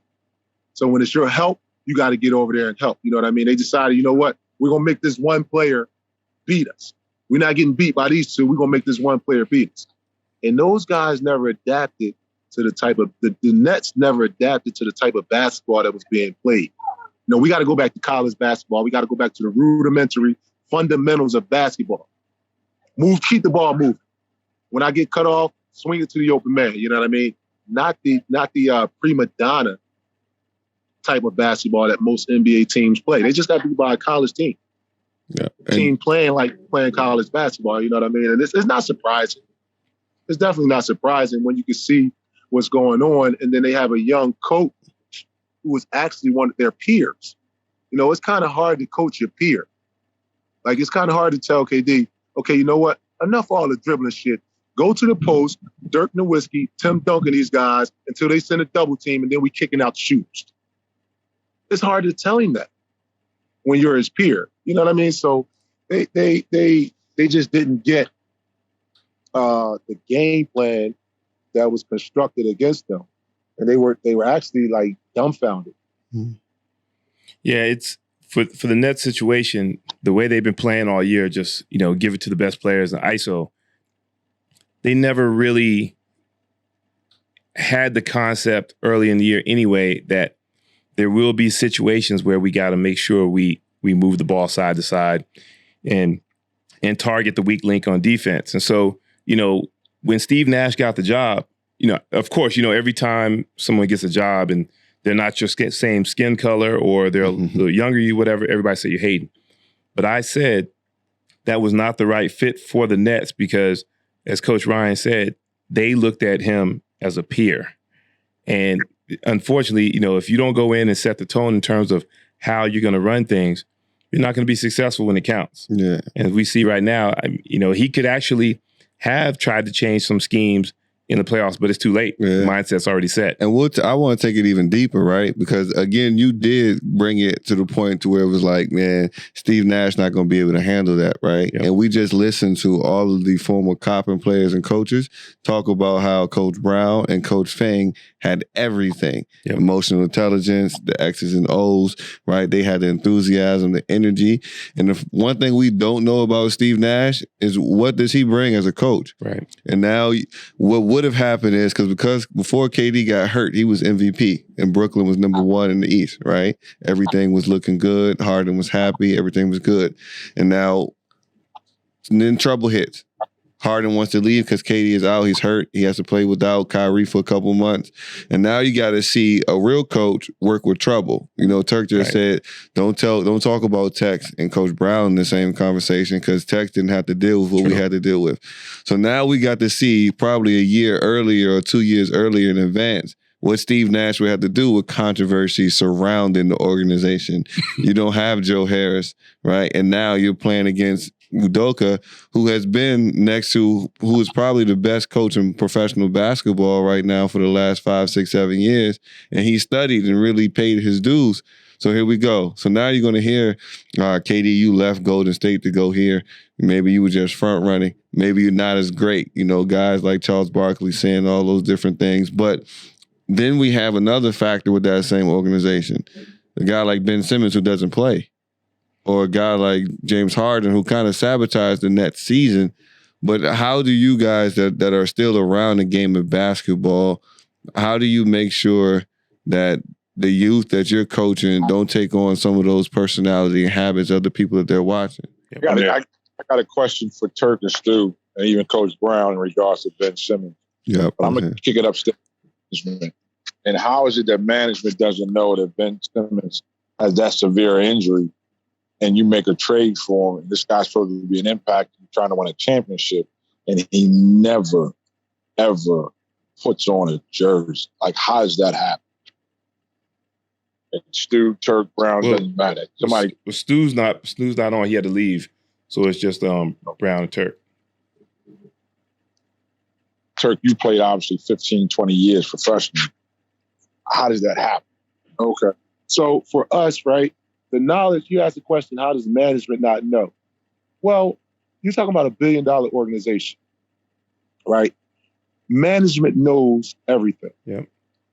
So when it's your help, you got to get over there and help. You know what I mean? They decided, you know what? We're going to make this one player beat us. We're not getting beat by these two. We're going to make this one player beat us. And those guys never adapted to the Nets never adapted to the type of basketball that was being played. We got to go back to college basketball. We got to go back to the rudimentary fundamentals of basketball. Keep the ball moving. When I get cut off, swing it to the open man. You know what I mean? Not the prima donna type of basketball that most NBA teams play. They just got to be by a college team. Yeah. Team playing college basketball, you know what I mean? And it's not surprising. It's definitely not surprising when you can see what's going on, and then they have a young coach who is actually one of their peers. It's kind of hard to coach your peer. Like, it's kind of hard to tell KD, okay, you know what? Enough of all the dribbling shit. Go to the post, Dirk Nowitzki, Tim Duncan, these guys, until they send a double team, and then we kicking out shoes. It's hard to tell him that when you're his peer. You know what I mean? So they just didn't get the game plan that was constructed against them, and they were actually like dumbfounded. Yeah, it's for the Nets situation, the way they've been playing all year, just give it to the best players in ISO. They never really had the concept early in the year anyway that there will be situations where we got to make sure we move the ball side to side and target the weak link on defense. And so, when Steve Nash got the job, of course, every time someone gets a job and they're not your same skin color or they're a little younger you, whatever, everybody say you're hating. But I said that was not the right fit for the Nets because, as Coach Ryan said, they looked at him as a peer. And unfortunately, if you don't go in and set the tone in terms of how you're going to run things, you're not going to be successful when it counts. Yeah. And we see right now, he could actually have tried to change some schemes in the playoffs, but it's too late. Yeah. The mindset's already set. And I want to take it even deeper, right? Because again, you did bring it to the point to where it was like, man, Steve Nash not going to be able to handle that, right? Yep. And we just listened to all of the former Coppin players and coaches talk about how Coach Brown and Coach Fang had everything. Yep. Emotional intelligence, the X's and O's, right? They had the enthusiasm, the energy. And the one thing we don't know about Steve Nash is what does he bring as a coach? Right. And now what would have happened is because before KD got hurt, he was MVP and Brooklyn was number 1 in the East, right? Everything was looking good. Harden was happy. Everything was good. And then trouble hits. Harden wants to leave because KD is out. He's hurt. He has to play without Kyrie for a couple months. And now you got to see a real coach work with trouble. Turk just said, don't talk about Tex and Coach Brown in the same conversation because Tex didn't have to deal with what we had to deal with. So now we got to see probably a year earlier or 2 years earlier in advance what Steve Nash would have to do with controversy surrounding the organization. You don't have Joe Harris, right? And now you're playing against Udoka, who has been who is probably the best coach in professional basketball right now for the last 5, 6, 7 years. And he studied and really paid his dues. So here we go. So now you're going to hear, KD, you left Golden State to go here. Maybe you were just front running. Maybe you're not as great. Guys like Charles Barkley saying all those different things. But then we have another factor with that same organization. A guy like Ben Simmons who doesn't play. Or a guy like James Harden who kind of sabotaged the Nets season. But how do you guys that are still around the game of basketball, how do you make sure that the youth that you're coaching don't take on some of those personality and habits of the people that they're watching? I got a question for Turk and Stu and even Coach Brown in regards to Ben Simmons. Yeah, I'm going to kick it upstairs. And how is it that management doesn't know that Ben Simmons has that severe injury and you make a trade for him, and this guy's supposed to be an impact trying to win a championship, and he never, ever puts on a jersey? Like, how does that happen? And Stu, Turk, Brown, doesn't matter. Somebody. Stu's not on. He had to leave, so it's just Brown and Turk. Turk, you played obviously 15, 20 years professionally. How does that happen? Okay. So for us, right, the knowledge, you asked the question, how does management not know? Well, you're talking about $1 billion organization, right? Management knows everything. Yeah.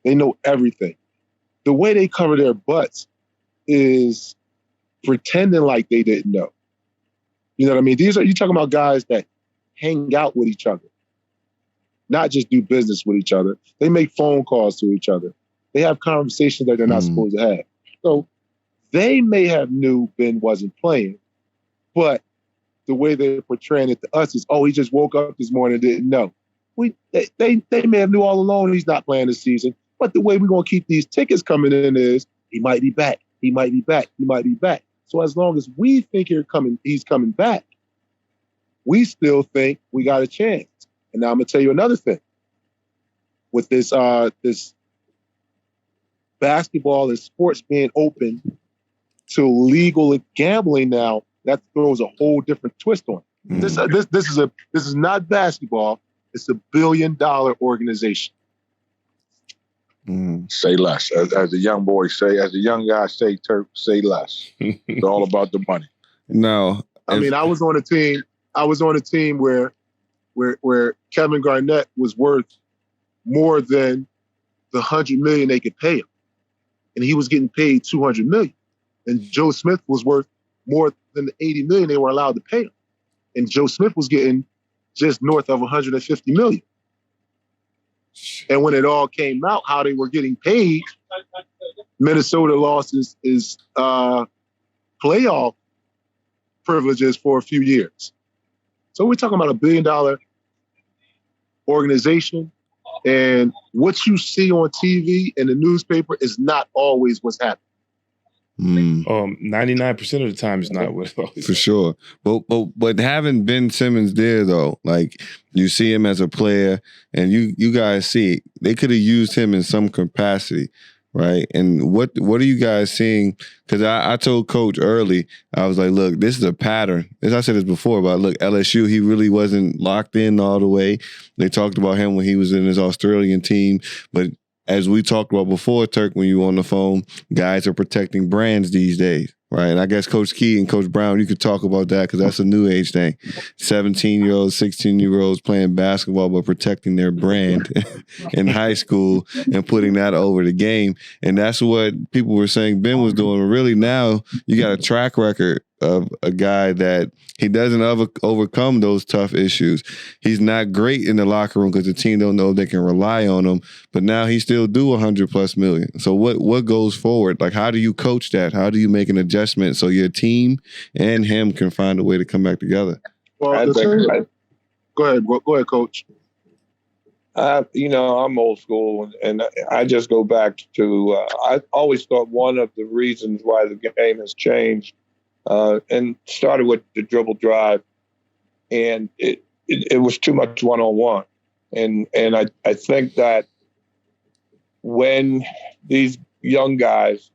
They know everything. The way they cover their butts is pretending like they didn't know. You know what I mean? You're talking about guys that hang out with each other, not just do business with each other. They make phone calls to each other. They have conversations that they're not supposed to have. So they may have knew Ben wasn't playing, but the way they're portraying it to us is, oh, he just woke up this morning and didn't know. They may have knew all along he's not playing this season, but the way we're going to keep these tickets coming in is he might be back, he might be back, he might be back. So as long as we think he's coming back, we still think we got a chance. And now I'm going to tell you another thing. With this basketball and sports being open to legal gambling now, that throws a whole different twist on it. This is not basketball. It's $1 billion organization. Say less. As the young boys say, as the young guys say, Turk, say less. It's all about the money. No. I mean, I was on a team where Kevin Garnett was worth more than the $100 million they could pay him. And he was getting paid $200 million. And Joe Smith was worth more than the $80 million they were allowed to pay him. And Joe Smith was getting just north of $150 million. And when it all came out, how they were getting paid, Minnesota lost his playoff privileges for a few years. So we're talking about $1 billion organization, and what you see on TV and the newspaper is not always what's happening. 99% of the time is not what for sure. But having Ben Simmons there though, like you see him as a player, and you guys see they could have used him in some capacity, right? And what are you guys seeing? Because I told Coach early, I was like, look, this is a pattern. As I said this before, but look, LSU, he really wasn't locked in all the way. They talked about him when he was in his Australian team, but as we talked about before, Turk, when you were on the phone, guys are protecting brands these days, right? And I guess Coach Key and Coach Brown, you could talk about that because that's a new age thing. 17-year-olds, 16-year-olds playing basketball but protecting their brand in high school and putting that over the game. And that's what people were saying Ben was doing. Really now you got a track record of a guy that he doesn't overcome those tough issues. He's not great in the locker room because the team don't know if they can rely on him, but now he still do $100+ million. So what goes forward? Like, how do you coach that? How do you make an adjustment so your team and him can find a way to come back together? Well, go ahead, Coach. I'm old school, and I just go back to, I always thought one of the reasons why the game has changed and started with the dribble drive, and it was too much one-on-one. And I think that when these young guys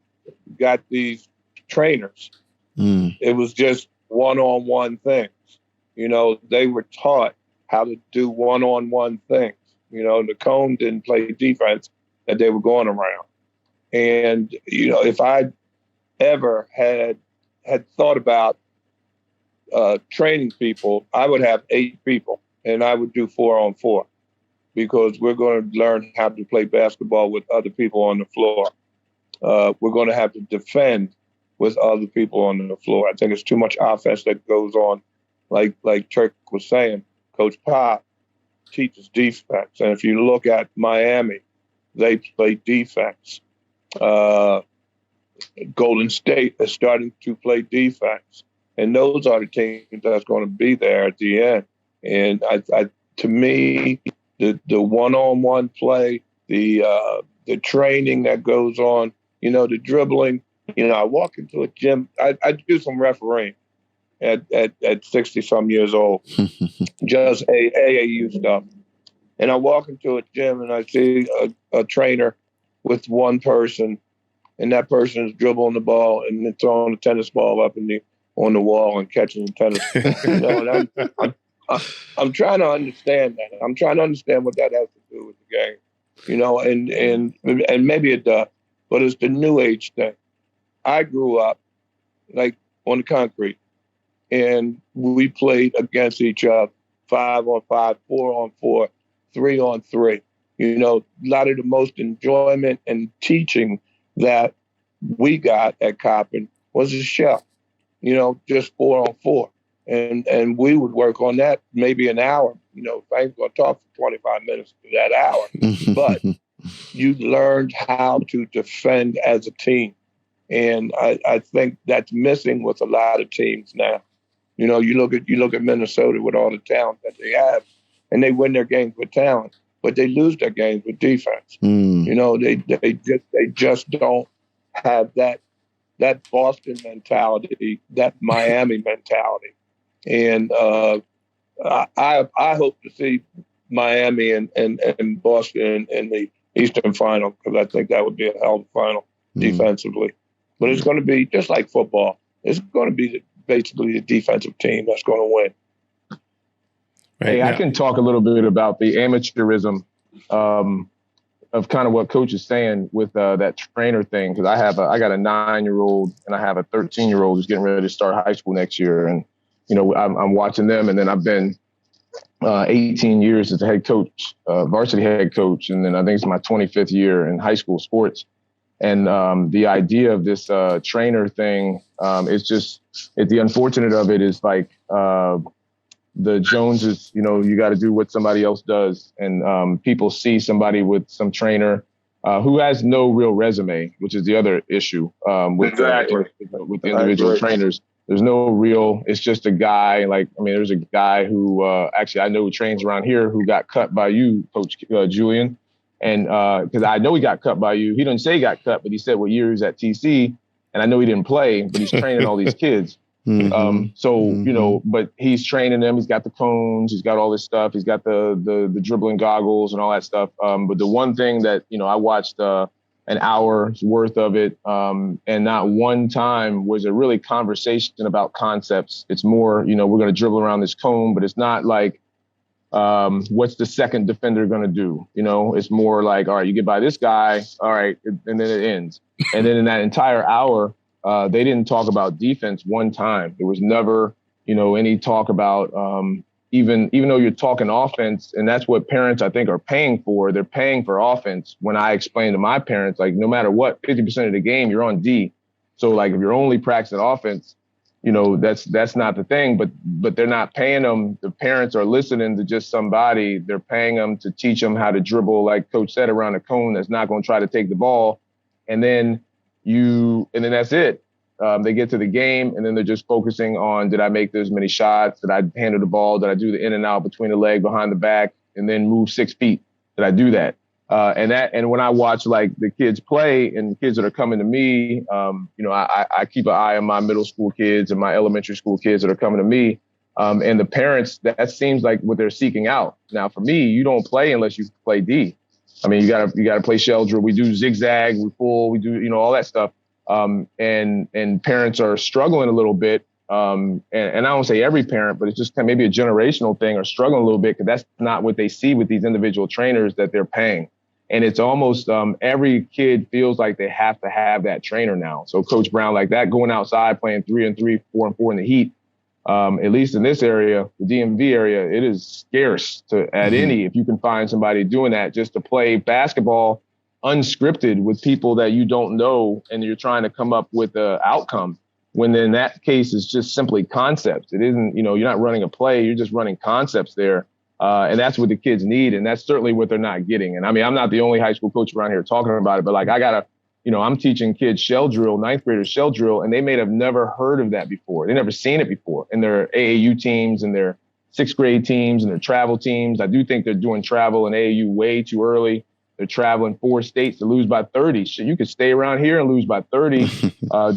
got these trainers, it was just one-on-one things. They were taught how to do one-on-one things. The cone didn't play defense that they were going around. And, if I ever had thought about training people, I would have 8 people and I would do 4-on-4 because we're going to learn how to play basketball with other people on the floor. We're going to have to defend with other people on the floor. I think it's too much offense that goes on. Like Turk was saying, Coach Pop teaches defense. And if you look at Miami, they play defense. Golden State is starting to play defense, and those are the teams that's going to be there at the end. And to me, the one-on-one play, the training that goes on, the dribbling. I walk into a gym. I do some refereeing at 60-some years old, just AAU stuff. And I walk into a gym and I see a trainer with one person. And that person is dribbling the ball and then throwing the tennis ball up on the wall and catching the tennis. And I'm trying to understand that. I'm trying to understand what that has to do with the game. And maybe it does, but it's the new age thing. I grew up like on the concrete, and we played against each other, 5-on-5, 4-on-4, 3-on-3. A lot of the most enjoyment and teaching that we got at Coppin was a shell, just 4-on-4. And we would work on that maybe an hour. I ain't going to talk for 25 minutes to that hour. But you learned how to defend as a team. And I think that's missing with a lot of teams now. You look at Minnesota with all the talent that they have, and they win their games with talent, but they lose their games with defense. They just don't have that Boston mentality, that Miami mentality. And I hope to see Miami and Boston in the Eastern Final, because I think that would be a hell of a final defensively. But it's going to be just like football. It's going to be basically the defensive team that's going to win. Right Hey, now, I can talk a little bit about the amateurism of kind of what Coach is saying with that trainer thing, because I got a 9-year-old and I have a 13-year-old who's getting ready to start high school next year, and I'm watching them, and then I've been 18 years as a head coach, varsity head coach, and then I think it's my 25th year in high school sports. And the idea of this trainer thing is just the unfortunate of it is like the Joneses, you got to do what somebody else does. And people see somebody with some trainer who has no real resume, which is the other issue with the individual trainers. There's no real, it's just a guy there's a guy who actually I know who trains around here who got cut by you, Coach Julian. And because I know he got cut by you. He didn't say he got cut, but he said what year he was at TC. And I know he didn't play, but he's training all these kids. But he's training them. He's got the cones. He's got all this stuff. He's got the dribbling goggles and all that stuff. But the one thing that, I watched an hour's worth of it, and not one time was a really conversation about concepts. It's more, we're going to dribble around this cone, but it's not like, what's the second defender going to do? It's more like, all right, you get by this guy. All right. And then it ends. And then in that entire hour, they didn't talk about defense one time. There was never, any talk about, even though you're talking offense, and that's what parents, I think, are paying for. They're paying for offense. When I explain to my parents, like, no matter what, 50% of the game, you're on D. So like, if you're only practicing offense, that's not the thing, but they're not paying them. The parents are listening to just somebody. They're paying them to teach them how to dribble, like Coach said, around a cone that's not going to try to take the ball. And then that's it. They get to the game, and then they're just focusing on, did I make this many shots? Did I handle the ball? Did I do the in and out between the leg, behind the back, and then move 6 feet? Did I do that? And when I watch like the kids play and the kids that are coming to me, I keep an eye on my middle school kids and my elementary school kids that are coming to me. And the parents, that seems like what they're seeking out. Now, for me, you don't play unless you play D. I mean, you gotta play shell drill. We do zigzag, we pull, we do, all that stuff. And parents are struggling a little bit. And I don't say every parent, but it's just maybe a generational thing, are struggling a little bit because that's not what they see with these individual trainers that they're paying. And it's almost every kid feels like they have to have that trainer now. So Coach Brown, like that, going outside, playing 3-on-3, 4-on-4 in the heat, at least in this area, the DMV area, it is scarce at any, if you can find somebody doing that, just to play basketball unscripted with people that you don't know, and you're trying to come up with an outcome, when in that case it's just simply concepts. It isn't, you're not running a play, you're just running concepts there. And that's what the kids need. And that's certainly what they're not getting. And I mean, I'm not the only high school coach around here talking about it, but like I'm teaching kids shell drill, 9th graders shell drill, and they may have never heard of that before. They never seen it before in their AAU teams and their 6th grade teams and their travel teams. I do think they're doing travel in AAU way too early. They're traveling 4 states to lose by 30. So you could stay around here and lose by 30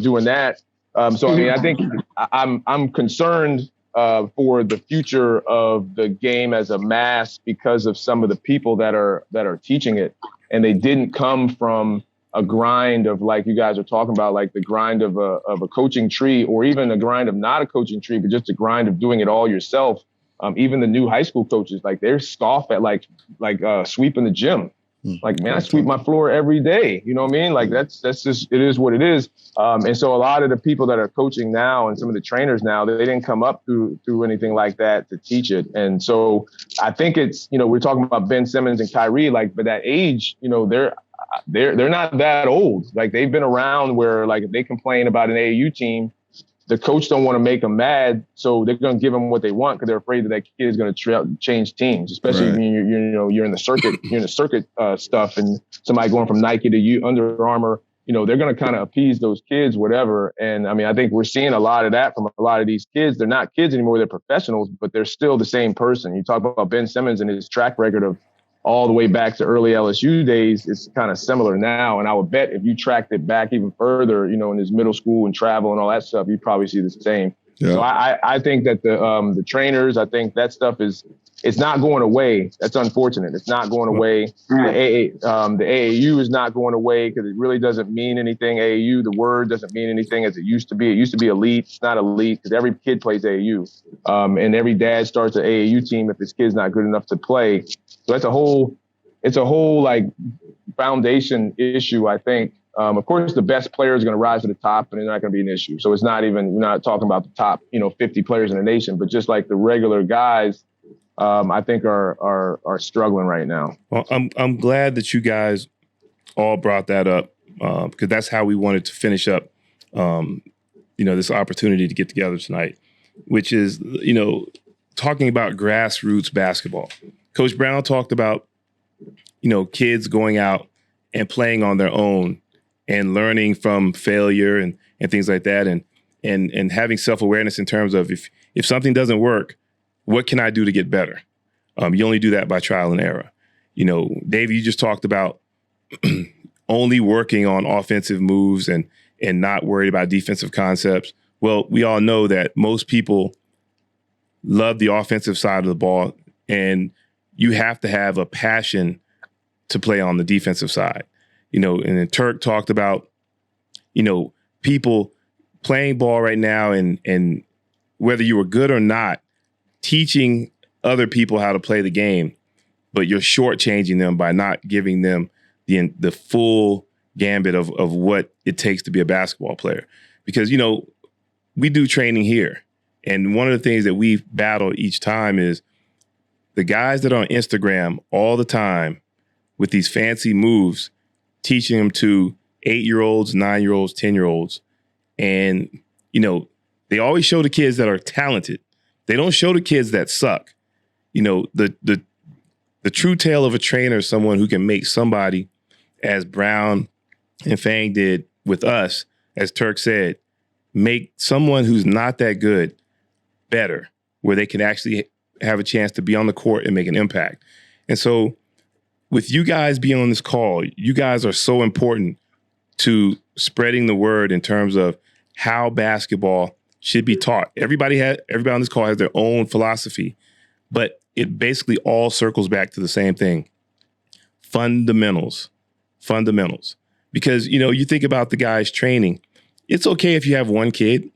doing that. So, I mean, I think I'm concerned for the future of the game as a mass because of some of the people that are teaching it. And they didn't come from a grind of, like you guys are talking about, like the grind of a coaching tree, or even a grind of not a coaching tree, but just a grind of doing it all yourself. Even the new high school coaches, like they're scoff at like sweeping the gym. Like, man, I sweep my floor every day. You know what I mean? Like that's just, it is what it is. And so a lot of the people that are coaching now and some of the trainers now, they didn't come up through anything like that to teach it. And so I think it's, we're talking about Ben Simmons and Kyrie, like, but that age, they're not that old. Like they've been around where, like, if they complain about an AAU team, the coach don't want to make them mad, so they're going to give them what they want because they're afraid that kid is going to change teams, especially when you're in the circuit, stuff, and somebody going from Nike to Under Armour, they're going to kind of appease those kids, whatever. And I mean, I think we're seeing a lot of that from a lot of these kids. They're not kids anymore; they're professionals, but they're still the same person. You talk about Ben Simmons and his track record of all the way back to early LSU days, it's kind of similar now. And I would bet if you tracked it back even further, in his middle school and travel and all that stuff, you'd probably see the same. Yeah. So I think that the trainers, I think that stuff is it's not going away. That's unfortunate. It's not going away. The AAU is not going away because it really doesn't mean anything. AAU, the word doesn't mean anything as it used to be. It used to be elite. It's not elite because every kid plays AAU. And every dad starts an AAU team if his kid's not good enough to play. So it's a whole like foundation issue, I think. Of course, the best player is going to rise to the top and they're not going to be an issue. So it's not even, we're not talking about the top, 50 players in the nation, but just like the regular guys, I think are struggling right now. Well, I'm glad that you guys all brought that up because that's how we wanted to finish up, this opportunity to get together tonight, which is, talking about grassroots basketball. Coach Brown talked about, kids going out and playing on their own and learning from failure and things like that, and having self-awareness in terms of if something doesn't work, what can I do to get better? You only do that by trial and error. Dave, you just talked about only working on offensive moves and not worried about defensive concepts. Well, we all know that most people love the offensive side of the ball, and you have to have a passion to play on the defensive side. And then Turk talked about, people playing ball right now and whether you were good or not, teaching other people how to play the game, but you're shortchanging them by not giving them the full gambit of what it takes to be a basketball player. Because, we do training here. And one of the things that we battle each time is the guys that are on Instagram all the time with these fancy moves, teaching them to 8-year-olds, 9-year-olds, 10-year-olds. And, they always show the kids that are talented. They don't show the kids that suck. The true tale of a trainer is someone who can make somebody, as Brown and Fang did with us, as Turk said, make someone who's not that good better, where they can actually have a chance to be on the court and make an impact. And so with you guys being on this call, you guys are so important to spreading the word in terms of how basketball should be taught. Everybody on this call has their own philosophy, but it basically all circles back to the same thing. Fundamentals. Because, you think about the guys training. It's okay if you have one kid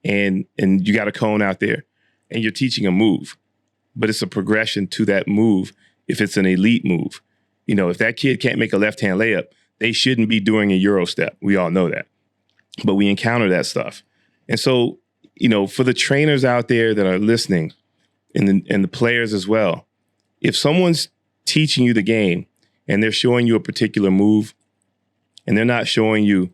and you got a cone out there and you're teaching a move, but it's a progression to that move if it's an elite move. If that kid can't make a left-hand layup, they shouldn't be doing a Euro step. We all know that. But we encounter that stuff. And so, for the trainers out there that are listening and the players as well, if someone's teaching you the game and they're showing you a particular move and they're not showing you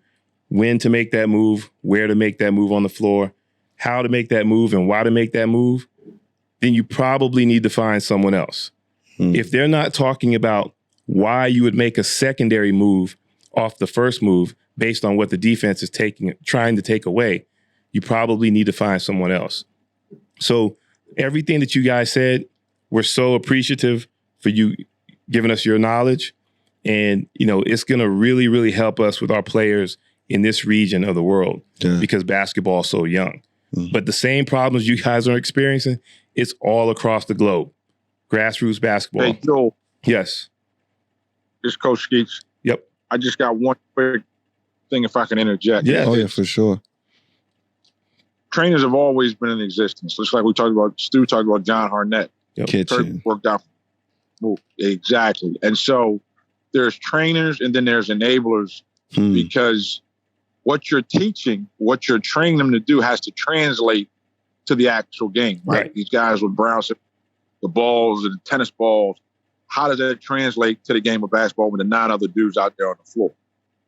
when to make that move, where to make that move on the floor, how to make that move and why to make that move, then you probably need to find someone else. If they're not talking about why you would make a secondary move off the first move based on what the defense is trying to take away, you probably need to find someone else. So everything that you guys said, we're so appreciative for you giving us your knowledge. And, it's going to really, really help us with our players in this region of the world because basketball is so young. But the same problems you guys are experiencing, it's all across the globe. Grassroots basketball. Hey, Joel. Yes. This is Coach Skeets. Yep. I just got one quick thing if I can interject. Yeah. Oh, yeah, for sure. Trainers have always been in existence. Just like Stu talked about John Harnett. Kitchen. Worked out. Exactly. And so there's trainers and then there's enablers because what you're teaching, what you're training them to do has to translate to the actual game. Right. These guys with Brown, the balls and the tennis balls, how does that translate to the game of basketball with the 9 other dudes out there on the floor?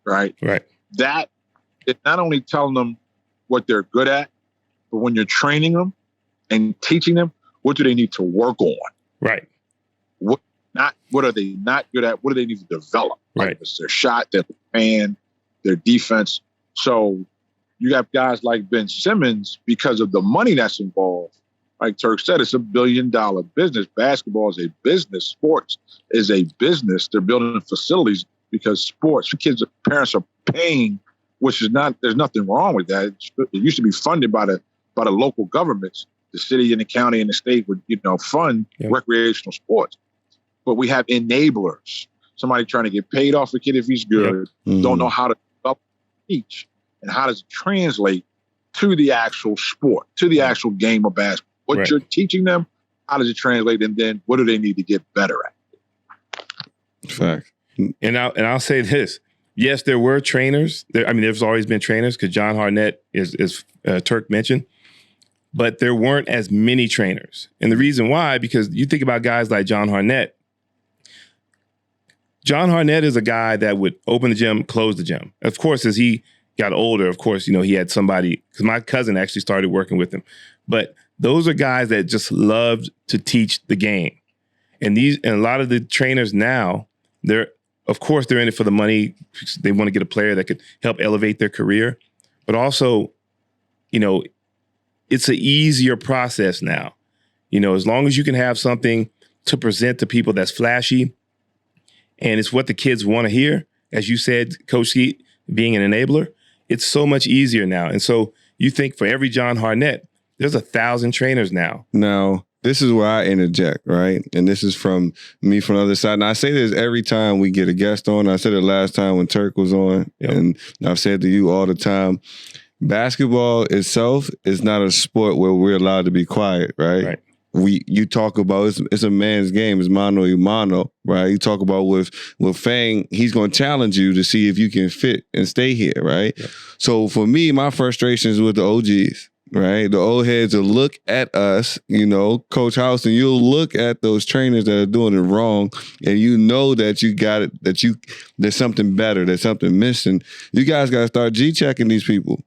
Right. That it's not only telling them what they're good at, but when you're training them and teaching them, what do they need to work on? Right. What are they not good at? What do they need to develop? Right. It's their shot, their fan, their defense. So you have guys like Ben Simmons, because of the money that's involved. Like Turk said, it's $1 billion business. Basketball is a business. Sports is a business. They're building facilities because sports, parents are paying, which is not, there's nothing wrong with that. It used to be funded by the local governments the city and the county and the state would, fund recreational sports. But we have enablers. Somebody trying to get paid off a kid if he's good, don't know how to teach, and how does it translate to the actual sport, to the actual game of basketball. What you're teaching them, how does it translate, and then what do they need to get better at? Fact. And I'll say this. Yes, there were trainers. There's always been trainers because John Harnett, is Turk mentioned, but there weren't as many trainers. And the reason why, because you think about guys like John Harnett. John Harnett is a guy that would open the gym, close the gym. Of course, as he got older, of course, he had somebody, because my cousin actually started working with him. But those are guys that just loved to teach the game. And a lot of the trainers now, they're in it for the money. They want to get a player that could help elevate their career. But also, it's an easier process now. As long as you can have something to present to people that's flashy, and it's what the kids want to hear, as you said, Coach Skeet, being an enabler, it's so much easier now. And so you think for every John Harnett, there's 1,000 trainers now. Now, this is where I interject, right? And this is from me from the other side. And I say this every time we get a guest on. I said it last time when Turk was on, and I've said to you all the time, basketball itself is not a sport where we're allowed to be quiet, right? You talk about it's a man's game, it's mano y mano, right? You talk about with Fang, he's going to challenge you to see if you can fit and stay here, right? Yeah. So for me, my frustration is with the OGs, right? The old heads will look at us, Coach Houston, you'll look at those trainers that are doing it wrong, and that you got it, there's something better, there's something missing. You guys got to start G-checking these people.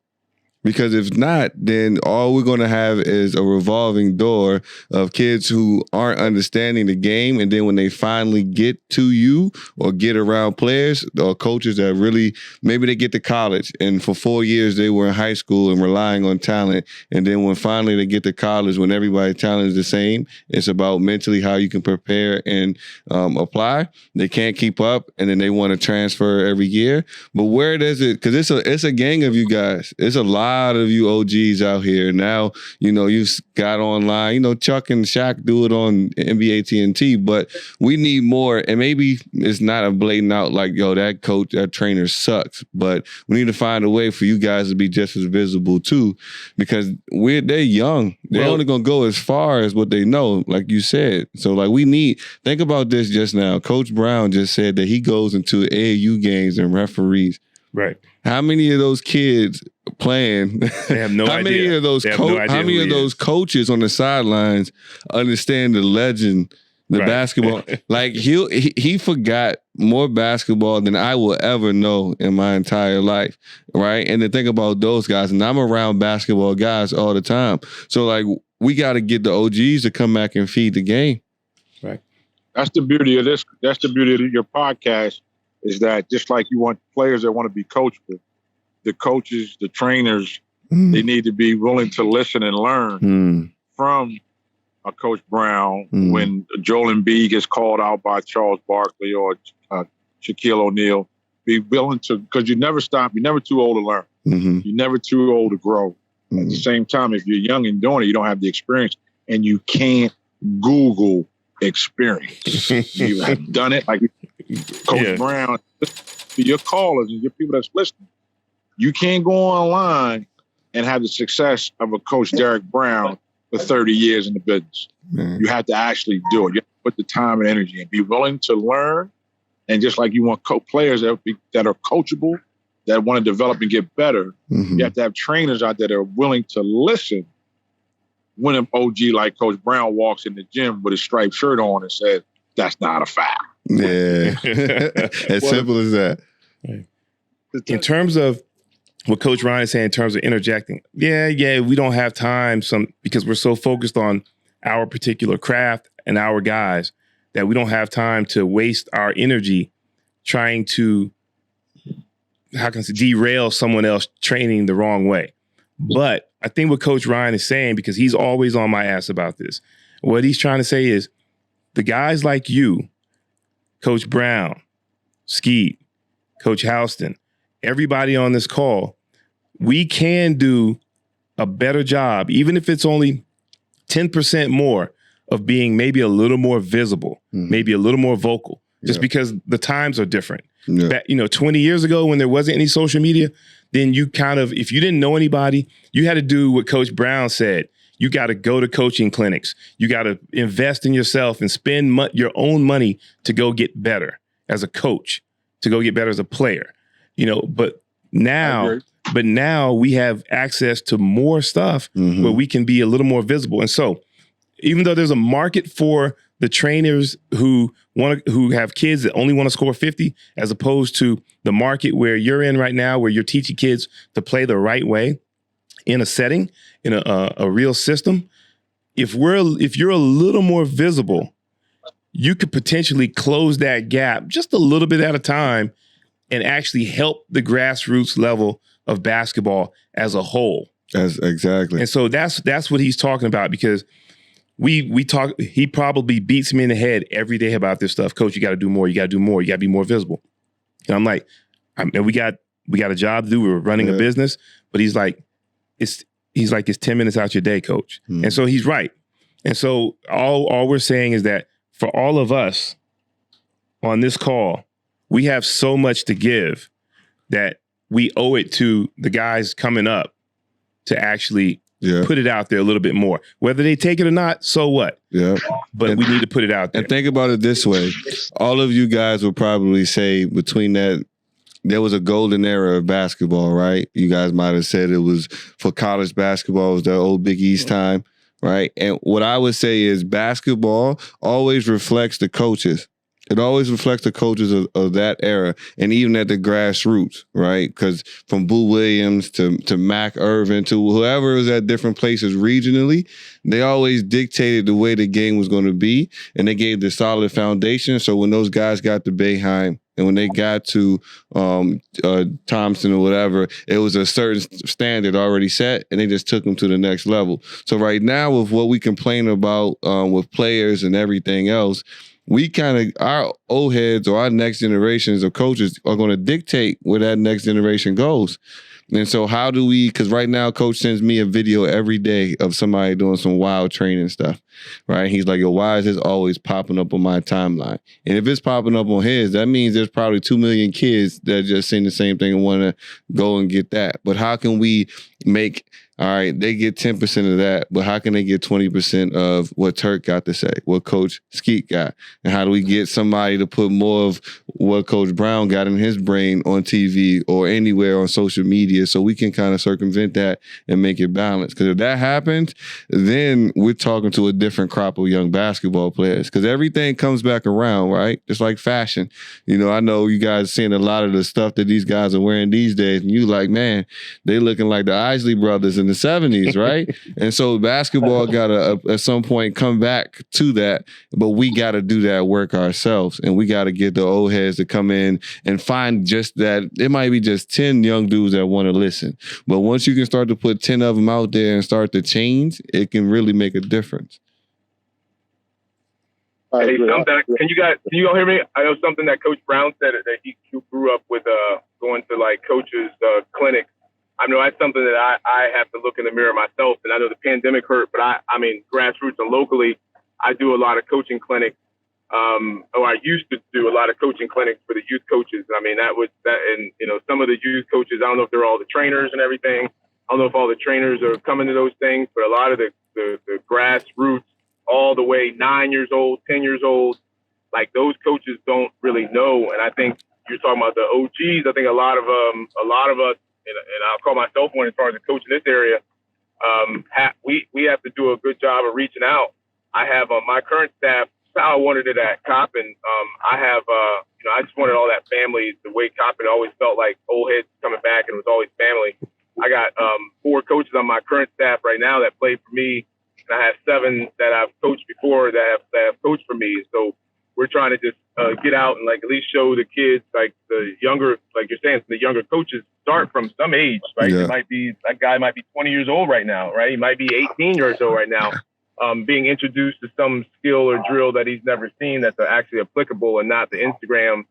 Because if not, then all we're going to have is a revolving door of kids who aren't understanding the game. And then when they finally get to you or get around players or coaches that really, maybe they get to college and for 4 years they were in high school and relying on talent. And then when finally they get to college, when everybody's talent is the same, it's about mentally how you can prepare and apply. They can't keep up, and then they want to transfer every year. But where does it, because it's a gang of you guys. It's a lot of you OGs out here now. You got online. Chuck and Shaq do it on NBA TNT, but we need more. And maybe it's not a blatant out like, that coach, that trainer sucks. But we need to find a way for you guys to be just as visible too, because they're young. They're only gonna go as far as what they know, like you said. So think about this just now. Coach Brown just said that he goes into AAU games and referees. Right. How many of those kids playing? They have no idea. How many of those coaches on the sidelines understand the legend, the basketball? Like he forgot more basketball than I will ever know in my entire life, right? And to think about those guys, and I'm around basketball guys all the time. So we got to get the OGs to come back and feed the game. Right. That's the beauty of this. That's the beauty of your podcast. Is that just like you want players that want to be coachable, the coaches, the trainers, they need to be willing to listen and learn from a Coach Brown when Joel Embiid gets called out by Charles Barkley or Shaquille O'Neal. Be willing to, because you never stop. You're never too old to learn. You're never too old to grow. At the same time, if you're young and doing it, you don't have the experience, and you can't Google experience. You have done it, like Coach Brown, to your callers and your people that's listening. You can't go online and have the success of a Coach Derek Brown for 30 years in the business. You have to actually do it. You have to put the time and energy and be willing to learn. And just like you want players that are coachable, that want to develop and get better, you have to have trainers out there that are willing to listen when an OG like Coach Brown walks in the gym with a striped shirt on and says, "That's not a foul." Yeah. As simple as that. In terms of what Coach Ryan is saying, in terms of interjecting, we don't have time because we're so focused on our particular craft and our guys that we don't have time to waste our energy trying to, derail someone else training the wrong way. But I think what Coach Ryan is saying, because he's always on my ass about this, what he's trying to say is the guys like you, Coach Brown, Skeet, Coach Houston, everybody on this call, we can do a better job, even if it's only 10% more of being maybe a little more visible, maybe a little more vocal, just because the times are different. Back, 20 years ago when there wasn't any social media, then you kind of, if you didn't know anybody, you had to do what Coach Brown said. You got to go to coaching clinics. You got to invest in yourself and spend your own money to go get better as a coach, to go get better as a player. But now we have access to more stuff where we can be a little more visible. And so even though there's a market for the trainers who have kids that only want to score 50, as opposed to the market where you're in right now, where you're teaching kids to play the right way in a setting, in a real system. If you're a little more visible, you could potentially close that gap just a little bit at a time and actually help the grassroots level of basketball as a whole. Exactly. And so that's what he's talking about, because we talk, he probably beats me in the head every day about this stuff. Coach, you got to do more. You got to do more. You got to be more visible. And I'm like, we got a job to do. We're running a business, but he's like, it's 10 minutes out your day, coach. And so he's right. And so all we're saying is that for all of us on this call, we have so much to give that we owe it to the guys coming up to actually put it out there a little bit more. Whether they take it or not, so what? Yeah. But we need to put it out there. And think about it this way. All of you guys would probably say between that, there was a golden era of basketball, right? You guys might have said it was for college basketball, it was the old Big East time, right? And what I would say is basketball always reflects the coaches. It always reflects the coaches of that era, and even at the grassroots, right? Because from Boo Williams to Mac Irvin to whoever was at different places regionally, they always dictated the way the game was going to be, and they gave the solid foundation. So when those guys got to Boeheim, and when they got to Thompson or whatever, it was a certain standard already set, and they just took them to the next level. So right now, with what we complain about with players and everything else, we kind of, our old heads or our next generations of coaches are going to dictate where that next generation goes. And so how do we, because right now Coach sends me a video every day of somebody doing some wild training stuff, right? He's like, yo, why is this always popping up on my timeline? And if it's popping up on his, that means there's probably 2 million kids that just seen the same thing and want to go and get that. But how can we make, all right, they get 10% of that, but how can they get 20% of what Turk got to say, what Coach Skeet got? And how do we get somebody to put more of what Coach Brown got in his brain on TV or anywhere on social media so we can kind of circumvent that and make it balanced? Because if that happens, then we're talking to a different crop of young basketball players, because everything comes back around, right? It's like fashion. I know you guys seeing a lot of the stuff that these guys are wearing these days, and you like, man, they looking like the Isley brothers in the 70s, right? And so basketball got to, at some point, come back to that, but we got to do that work ourselves, and we got to get the old heads to come in and find just that. It might be just 10 young dudes that want to listen, but once you can start to put 10 of them out there and start to change, it can really make a difference. Hey, can you all hear me? I know something that Coach Brown said that he grew up with going to like coaches clinics. I know that's something that I have to look in the mirror myself, and I know the pandemic hurt, but I mean, grassroots and locally, I do a lot of coaching clinics, or I used to do a lot of coaching clinics for the youth coaches. I mean, and some of the youth coaches, I don't know if they're all the trainers and everything. I don't know if all the trainers are coming to those things, but a lot of the grassroots, all the way 9 years old, 10 years old, like those coaches don't really know. And I think you're talking about the OGs. I think a lot of us, and I'll call myself one as far as a coach in this area, we have to do a good job of reaching out. I have my current staff, how I wanted it at Coppin. I have, I just wanted all that family, the way Coppin always felt like old heads coming back and it was always family. I got 4 coaches on my current staff right now that played for me, and I have 7 that I've coached before that have coached for me. So we're trying to just get out and like at least show the kids, like the younger, like you're saying, the younger coaches start from some age, right? Yeah. That guy might be 20 years old right now, right? He might be 18 years old right now, being introduced to some skill or drill that he's never seen that's actually applicable, and not the Instagram,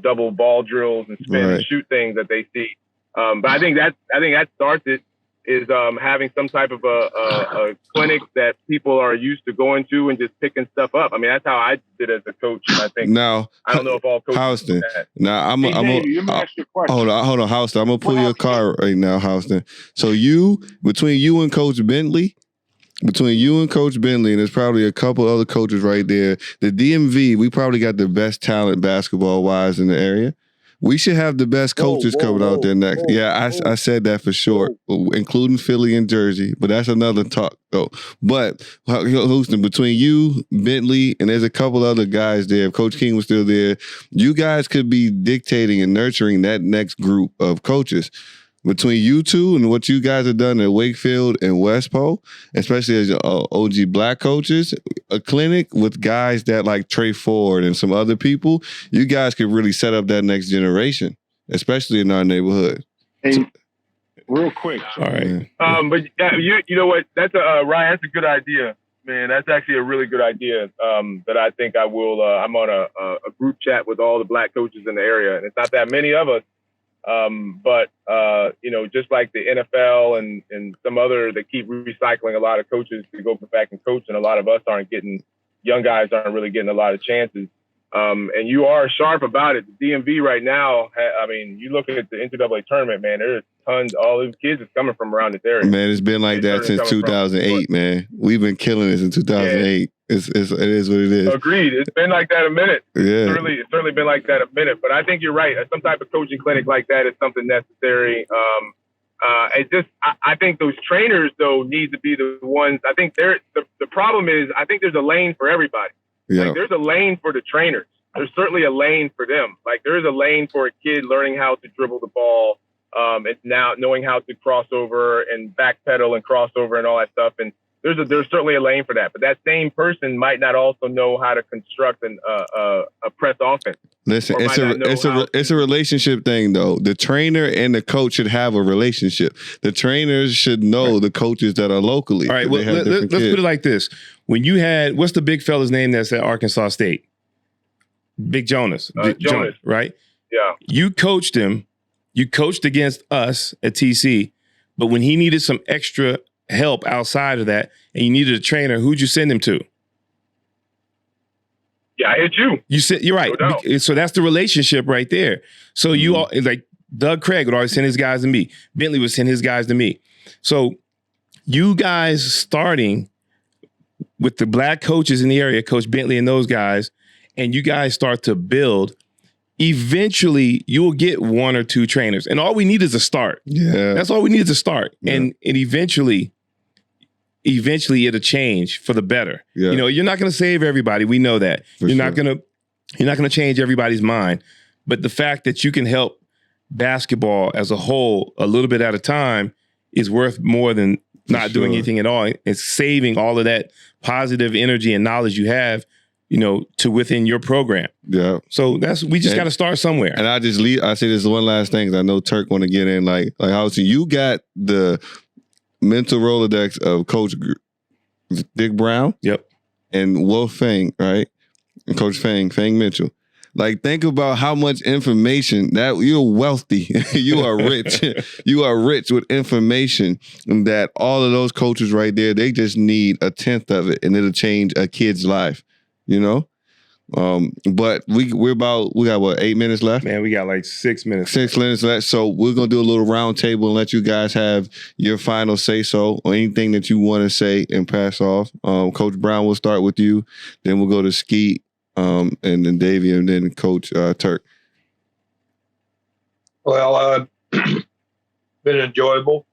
double ball drills and spin and shoot things that they see. But I think that starts it. is having some type of a clinic that people are used to going to and just picking stuff up. I mean, that's how I did as a coach. And I think Now, I don't know if all coaches Houston. do that. Now, Hey, Davey, let me ask you a question. hold on, Houston. I'm gonna pull What your happened? card right now, Houston. So between you and Coach Bentley, and there's probably a couple other coaches right there. The DMV, we probably got the best talent basketball wise in the area. We should have the best coaches coming out there next. I said that for sure, including Philly and Jersey, but that's another talk though. But Houston, between you, Bentley, and there's a couple other guys there. If Coach King was still there, you guys could be dictating and nurturing that next group of coaches. Between you two and what you guys have done at Wakefield and Westpo, especially as OG black coaches, a clinic with guys that like Trey Ford and some other people, you guys could really set up that next generation, especially in our neighborhood. Hey, real quick. All right. But you know what? That's Ryan. That's a good idea, man. That's actually a really good idea. That I think I will. I'm on a group chat with all the black coaches in the area, and it's not that many of us. But just like the NFL and some other that keep recycling a lot of coaches to go back and coach, and a lot of us young guys aren't really getting a lot of chances. And you are sharp about it. The DMV right now, I mean, you look at the NCAA tournament, man, there's tons, all these kids is coming from around this area. Man, it's been like that since 2008, man. We've been killing this in 2008. Yeah. It is what it is. Agreed. It's been like that a minute. Yeah. It's certainly been like that a minute. But I think you're right. Some type of coaching clinic like that is something necessary. I think those trainers, though, need to be the ones. I think the problem is, I think there's a lane for everybody. Yeah. Like, there's a lane for the trainers. There's certainly a lane for them. Like, there's a lane for a kid learning how to dribble the ball, and now knowing how to cross over and backpedal and cross over and all that stuff. And there's certainly a lane for that. But that same person might not also know how to construct a press offense. Listen, it's a relationship thing though. The trainer and the coach should have a relationship. The trainers should know the coaches that are locally. All right, well, let's put it like this. When you had, what's the big fella's name that's at Arkansas State? Big Jonas. Jonas, right? Yeah. You coached him. You coached against us at TC, but when he needed some extra help outside of that and you needed a trainer, who'd you send him to? Yeah, it's you. You said you're right. No. So that's the relationship right there. So you all, like Doug Craig would always send his guys to me. Bentley would send his guys to me. So you guys starting with the black coaches in the area, Coach Bentley and those guys, and you guys start to build, eventually you'll get one or two trainers. And all we need is a start. Yeah. That's all we need is a start. Yeah. And eventually it'll change for the better. Yeah. You know, you're not going to save everybody. We know that. You're not going to change everybody's mind. But the fact that you can help basketball as a whole a little bit at a time is worth more than not doing anything at all. It's saving all of that positive energy and knowledge you have, you know, to within your program. Yeah. So we just got to start somewhere. And I say this one last thing, because I know Turk want to get in. Like obviously you got the mental Rolodex of Coach Dick Brown. Yep. And Wolf Fang, right? And Coach Fang Mitchell. Like, think about how much information that you're wealthy. You are rich. You are rich with information, and that all of those coaches right there, they just need a tenth of it, and it'll change a kid's life. You know? But we got what, 8 minutes left? Man, we got like 6 minutes. 6 minutes left. So we're gonna do a little round table and let you guys have your final say so or anything that you want to say and pass off. Coach Brown, we'll start with you. Then we'll go to Skeet, and then Davey, and then Coach Turk. Well, been enjoyable.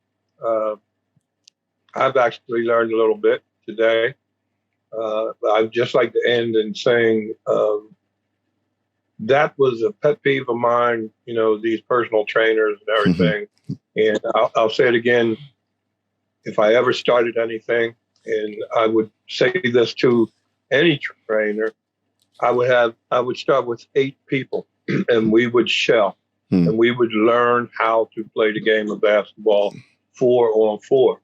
I've actually learned a little bit today. I'd just like to end in saying that was a pet peeve of mine, you know, these personal trainers and everything. And I'll say it again, if I ever started anything, and I would say this to any trainer, I would start with 8 people and we would shell and we would learn how to play the game of basketball 4-on-4.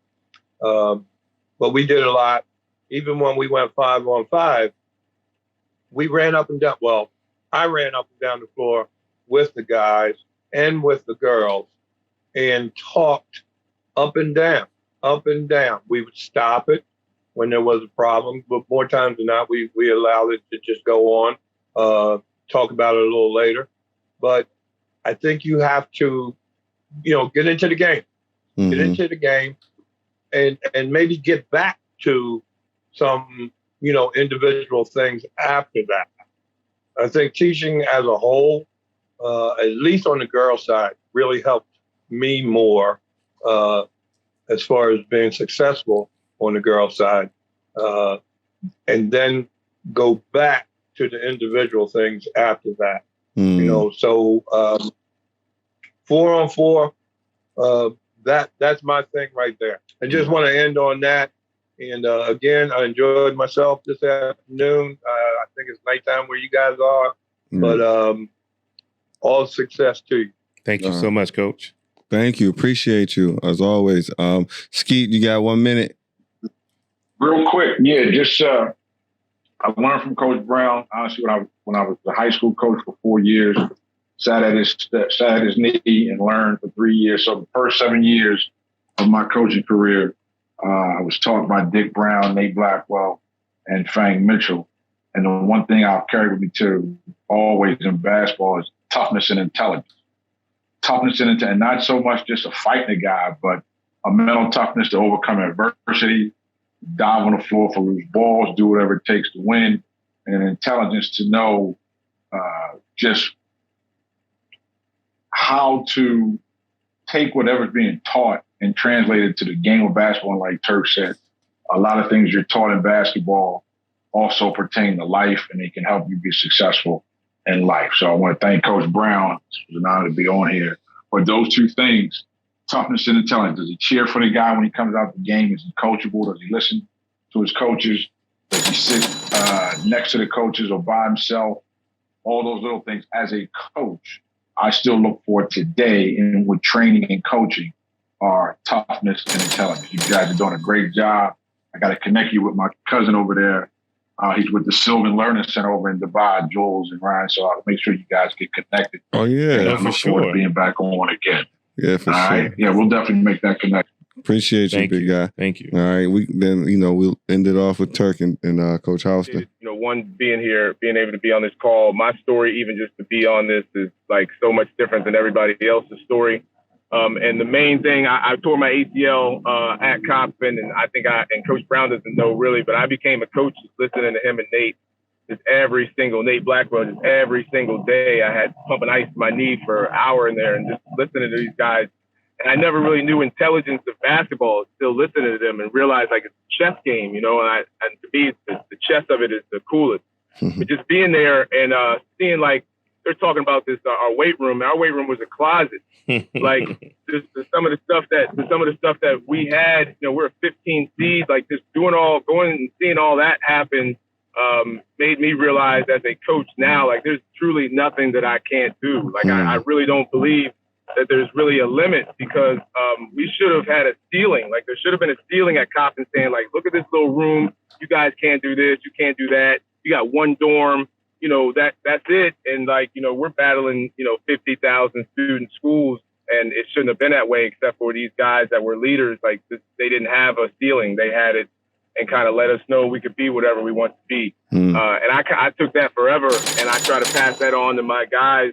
But we did a lot. Even when we went 5-on-5, we ran up and down. Well, I ran up and down the floor with the guys and with the girls and talked up and down, up and down. We would stop it when there was a problem, but more times than not, we allowed it to just go on. Talk about it a little later. But I think you have to, get into the game. Mm-hmm. Get into the game and maybe get back to some, individual things after that. I think teaching as a whole, at least on the girl side, really helped me more as far as being successful on the girl side. And then go back to the individual things after that. So 4-on-4, that's my thing right there. I just want to end on that. And again, I enjoyed myself this afternoon. I think it's nighttime where you guys are, but all success to you. Thank you so much, Coach. Thank you. Appreciate you as always. Skeet, you got 1 minute? Real quick, yeah. Just I learned from Coach Brown. Honestly, when I was a high school coach for 4 years, sat at his knee and learned for 3 years. So the first 7 years of my coaching career, I was taught by Dick Brown, Nate Blackwell, and Fang Mitchell. And the one thing I've carried with me too, always in basketball, is toughness and intelligence. Toughness and intelligence, not so much just a fighting a guy, but a mental toughness to overcome adversity, dive on the floor for loose balls, do whatever it takes to win, and an intelligence to know just how to take whatever's being taught and translate it to the game of basketball. And like Turk said, a lot of things you're taught in basketball also pertain to life, and they can help you be successful in life. So I want to thank Coach Brown. It was an honor to be on here. But those two things, toughness and intelligence. Does he cheer for the guy when he comes out the game? Is he coachable? Does he listen to his coaches? Does he sit next to the coaches or by himself? All those little things. As a coach, I still look for today, and with training and coaching, are toughness and intelligence. You guys are doing a great job. I got to connect you with my cousin over there. He's with the Sylvan Learning Center over in Dubai, Jules and Ryan. So I'll make sure you guys get connected. Oh, yeah. And I look forward to being back on again. Yeah, for All sure. right? Yeah, we'll definitely make that connection. Appreciate you, big guy. Thank you. All right. We'll end it off with Turk and Coach Houston. One, being here, being able to be on this call, my story, even just to be on this, is like so much different than everybody else's story. And the main thing, I tore my ACL at Coppin, and I think and Coach Brown doesn't know really, but I became a coach just listening to him and Nate. Nate Blackwell, just every single day, I had pumping ice to my knee for an hour in there and just listening to these guys. And I never really knew intelligence of basketball, still listening to them and realized like it's a chess game, and to me, the chess of it is the coolest. But just being there and seeing like, they're talking about this, our weight room. Our weight room was a closet. Like just some of the stuff that we had, we're a 15 seed, like just going and seeing all that happen, made me realize as a coach now, like there's truly nothing that I can't do. Like I really don't believe that there's really a limit, because we should have had a ceiling. Like there should have been a ceiling at Coppin saying like, look at this little room. You guys can't do this. You can't do that. You got one dorm. That's it. And like, we're battling, 50,000 student schools, and it shouldn't have been that way, except for these guys that were leaders. Like they didn't have a ceiling. They had it and kind of let us know we could be whatever we want to be. And I took that forever, and I try to pass that on to my guys,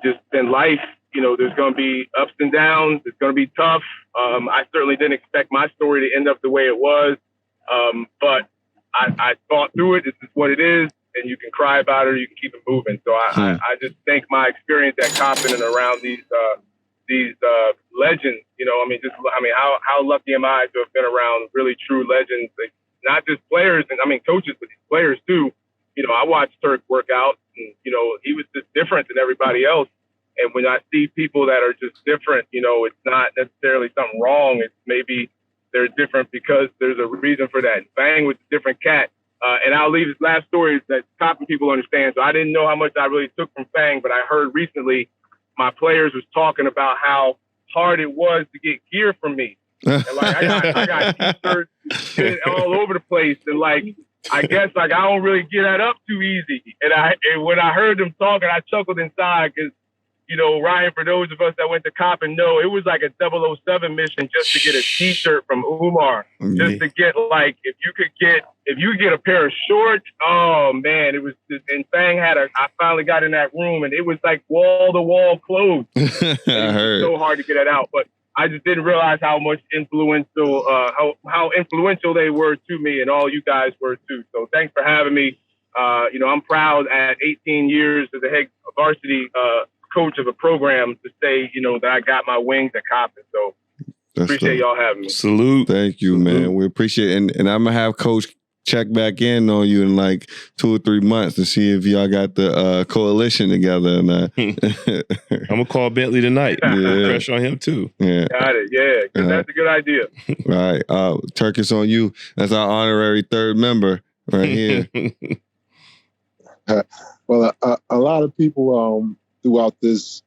just in life, there's going to be ups and downs. It's going to be tough. I certainly didn't expect my story to end up the way it was. But I thought through it. This is what it is, and you can cry about it or you can keep it moving. So I just think my experience at Coppin and around these legends, how lucky am I to have been around really true legends, like, not just players and coaches, but these players too. I watched Turk work out, and he was just different than everybody else. And when I see people that are just different, it's not necessarily something wrong. It's maybe they're different because there's a reason for that. Fang was a different cat. And I'll leave this last story that Coppin people understand. So I didn't know how much I really took from Fang, but I heard recently my players was talking about how hard it was to get gear from me. And like I got t-shirts all over the place, and like I guess like I don't really get that up too easy. And when I heard them talking, I chuckled inside because you know, Ryan, for those of us that went to Coppin, know it was like a 007 mission just to get a T-shirt from Umar, just to get like if you could get a pair of shorts. Oh man, it was just, and Fang I finally got in that room and it was like wall to wall clothes. I heard. So hard to get it out, but I just didn't realize how much influential, how influential they were to me, and all you guys were too. So thanks for having me. You know, I'm proud at 18 years as a head varsity coach of a program to say, you know, that I got my wings at Coppin. So appreciate y'all having me. Salute. Thank you, man. We appreciate it. And I'm going to have Coach check back in on you in like 2 or 3 months to see if y'all got the coalition together. And, I'm going to call Bentley tonight. Yeah. Pressure on him too. Yeah. Got it. Yeah, because that's a good idea. Right. Turk, it's on you. That's our honorary third member right here. Well, a lot of people throughout this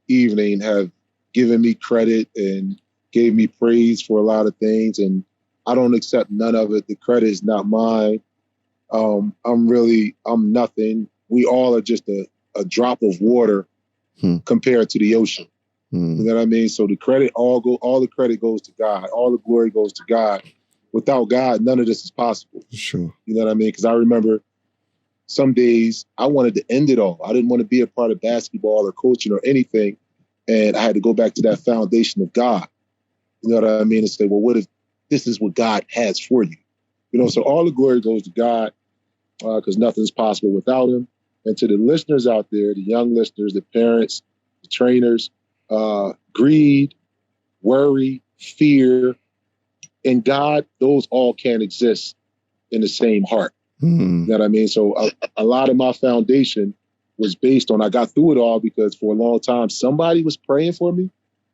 evening have given me credit and gave me praise for a lot of things, and I don't accept none of it. The credit is not mine. I'm nothing. We all are just a drop of water compared to the ocean. You know what I mean? So the credit all the credit goes to God. All the glory goes to God. Without God, none of this is possible. Sure. You know what I mean? Because I remember some days I wanted to end it all. I didn't want to be a part of basketball or coaching or anything. And I had to go back to that foundation of God. You know what I mean? And say, well, what if this is what God has for you? You know, so all the glory goes to God because nothing's possible without him. And to the listeners out there, the young listeners, the parents, the trainers, greed, worry, fear, and God, those all can't exist in the same heart. You know what I mean? So a lot of my foundation was based on, I got through it all because for a long time, somebody was praying for me.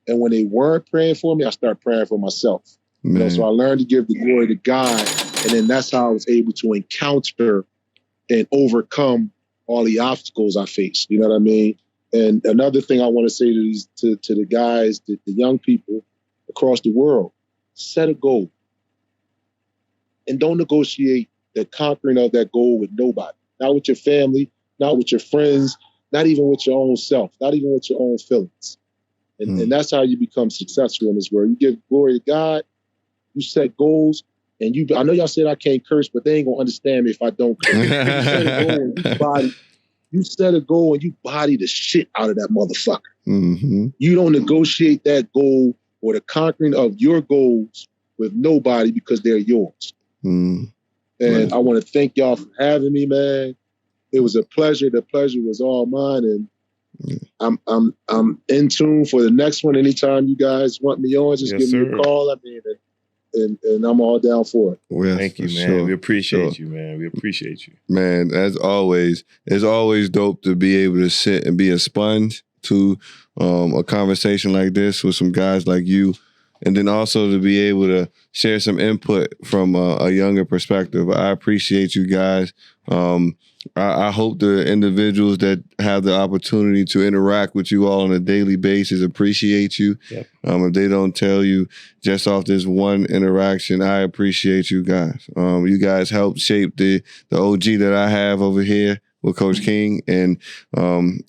And when they weren't praying for me, I started praying for myself. You know, so I learned to give the glory to God. And then that's how I was able to encounter and overcome all the obstacles I faced. You know what I mean? And another thing I want to say to the guys, the young people across the world, set a goal. And don't negotiate the conquering of that goal with nobody. Not with your family, not with your friends, not even with your own self, not even with your own feelings. And that's how you become successful in this world. You give glory to God, you set goals, and I know y'all said I can't curse, but they ain't gonna understand me if I don't curse. You set a goal and you body the shit out of that motherfucker. You don't negotiate that goal or the conquering of your goals with nobody because they're yours. And I want to thank y'all for having me, man. It was a pleasure. The pleasure was all mine, and I'm in tune for the next one. Anytime you guys want me on, just give me a call. I mean, and I'm all down for it. Well, thank you, man. Sure. We appreciate you, man. We appreciate you, man. As always, it's always dope to be able to sit and be a sponge to a conversation like this with some guys like you. And then also to be able to share some input from a younger perspective. I appreciate you guys. I hope the individuals that have the opportunity to interact with you all on a daily basis appreciate you. Yep. If they don't tell you just off this one interaction, I appreciate you guys. You guys helped shape the OG that I have over here with Coach King, and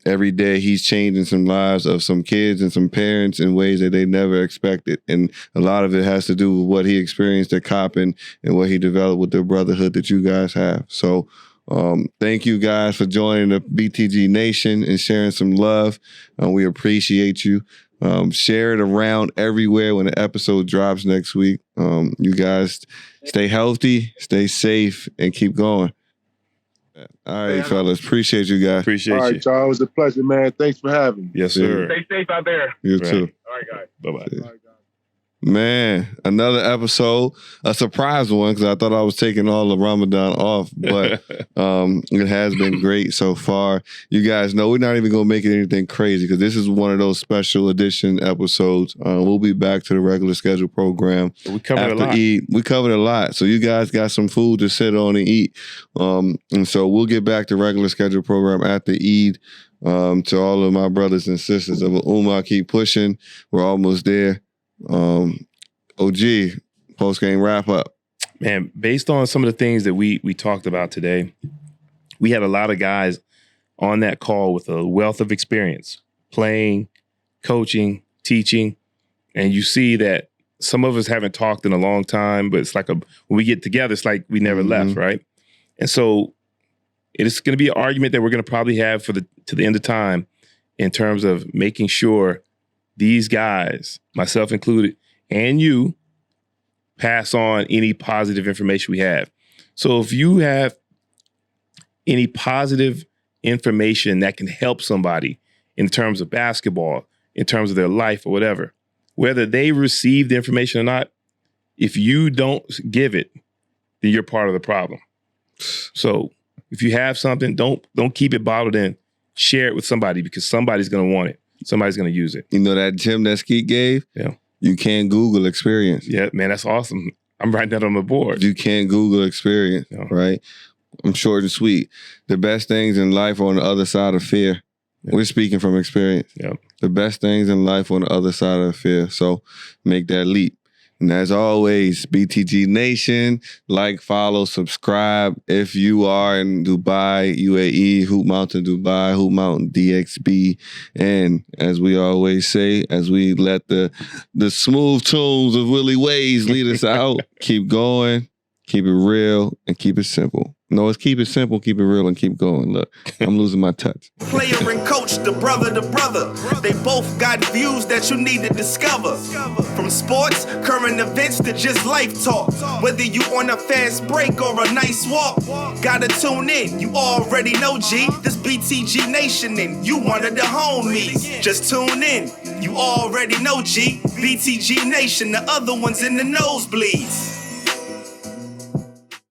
every day he's changing some lives of some kids and some parents in ways that they never expected. And a lot of it has to do with what he experienced at Coppin and what he developed with the brotherhood that you guys have. So thank you guys for joining the BTG Nation and sharing some love. We appreciate you. Share it around everywhere when the episode drops next week. You guys stay healthy, stay safe, and keep going. All right, fellas. Appreciate you guys. Appreciate you. All right, y'all. It was a pleasure, man. Thanks for having me. Yes, sir. Stay safe out there. You too. All right, guys. Bye-bye. Man, another episode, a surprise one because I thought I was taking all of Ramadan off, but it has been great so far. You guys know we're not even going to make it anything crazy because this is one of those special edition episodes. We'll be back to the regular schedule program. We covered a lot. Eid. We covered a lot. So you guys got some food to sit on and eat. And so we'll get back to regular schedule program after Eid. To all of my brothers and sisters of Ummah, keep pushing. We're almost there. OG, post-game wrap-up. Man, based on some of the things that we talked about today, we had a lot of guys on that call with a wealth of experience. playing, coaching, teaching, and you see that some of us haven't talked in a long time, but it's like when we get together, it's like we never left, right? And so it's going to be an argument that we're going to probably have to the end of time in terms of making sure these guys, myself included, and you, pass on any positive information we have. So if you have any positive information that can help somebody in terms of basketball, in terms of their life or whatever, whether they receive the information or not, if you don't give it, then you're part of the problem. So if you have something, don't keep it bottled in. Share it with somebody because somebody's going to want it. Somebody's going to use it. You know that gym that Skeet gave? Yeah. You can't Google experience. Yeah, man, that's awesome. I'm writing that on the board. You can't Google experience, right? I'm short and sweet. The best things in life are on the other side of fear. Yeah. We're speaking from experience. Yeah. The best things in life are on the other side of fear. So make that leap. And as always, BTG Nation, like, follow, subscribe. If you are in Dubai, UAE, Hoop Mountain Dubai, Hoop Mountain DXB. And as we always say, as we let the smooth tunes of Willie Ways lead us out, keep going, keep it real, and keep it simple. No, it's keep it simple, keep it real, and keep going. Look, I'm losing my touch. Player and coach, the brother to brother. They both got views that you need to discover. From sports, current events to just life talk. Whether you on a fast break or a nice walk, gotta tune in. You already know, G. This BTG Nation and you one of the homies. Just tune in. You already know, G. BTG Nation, the other ones in the nosebleeds.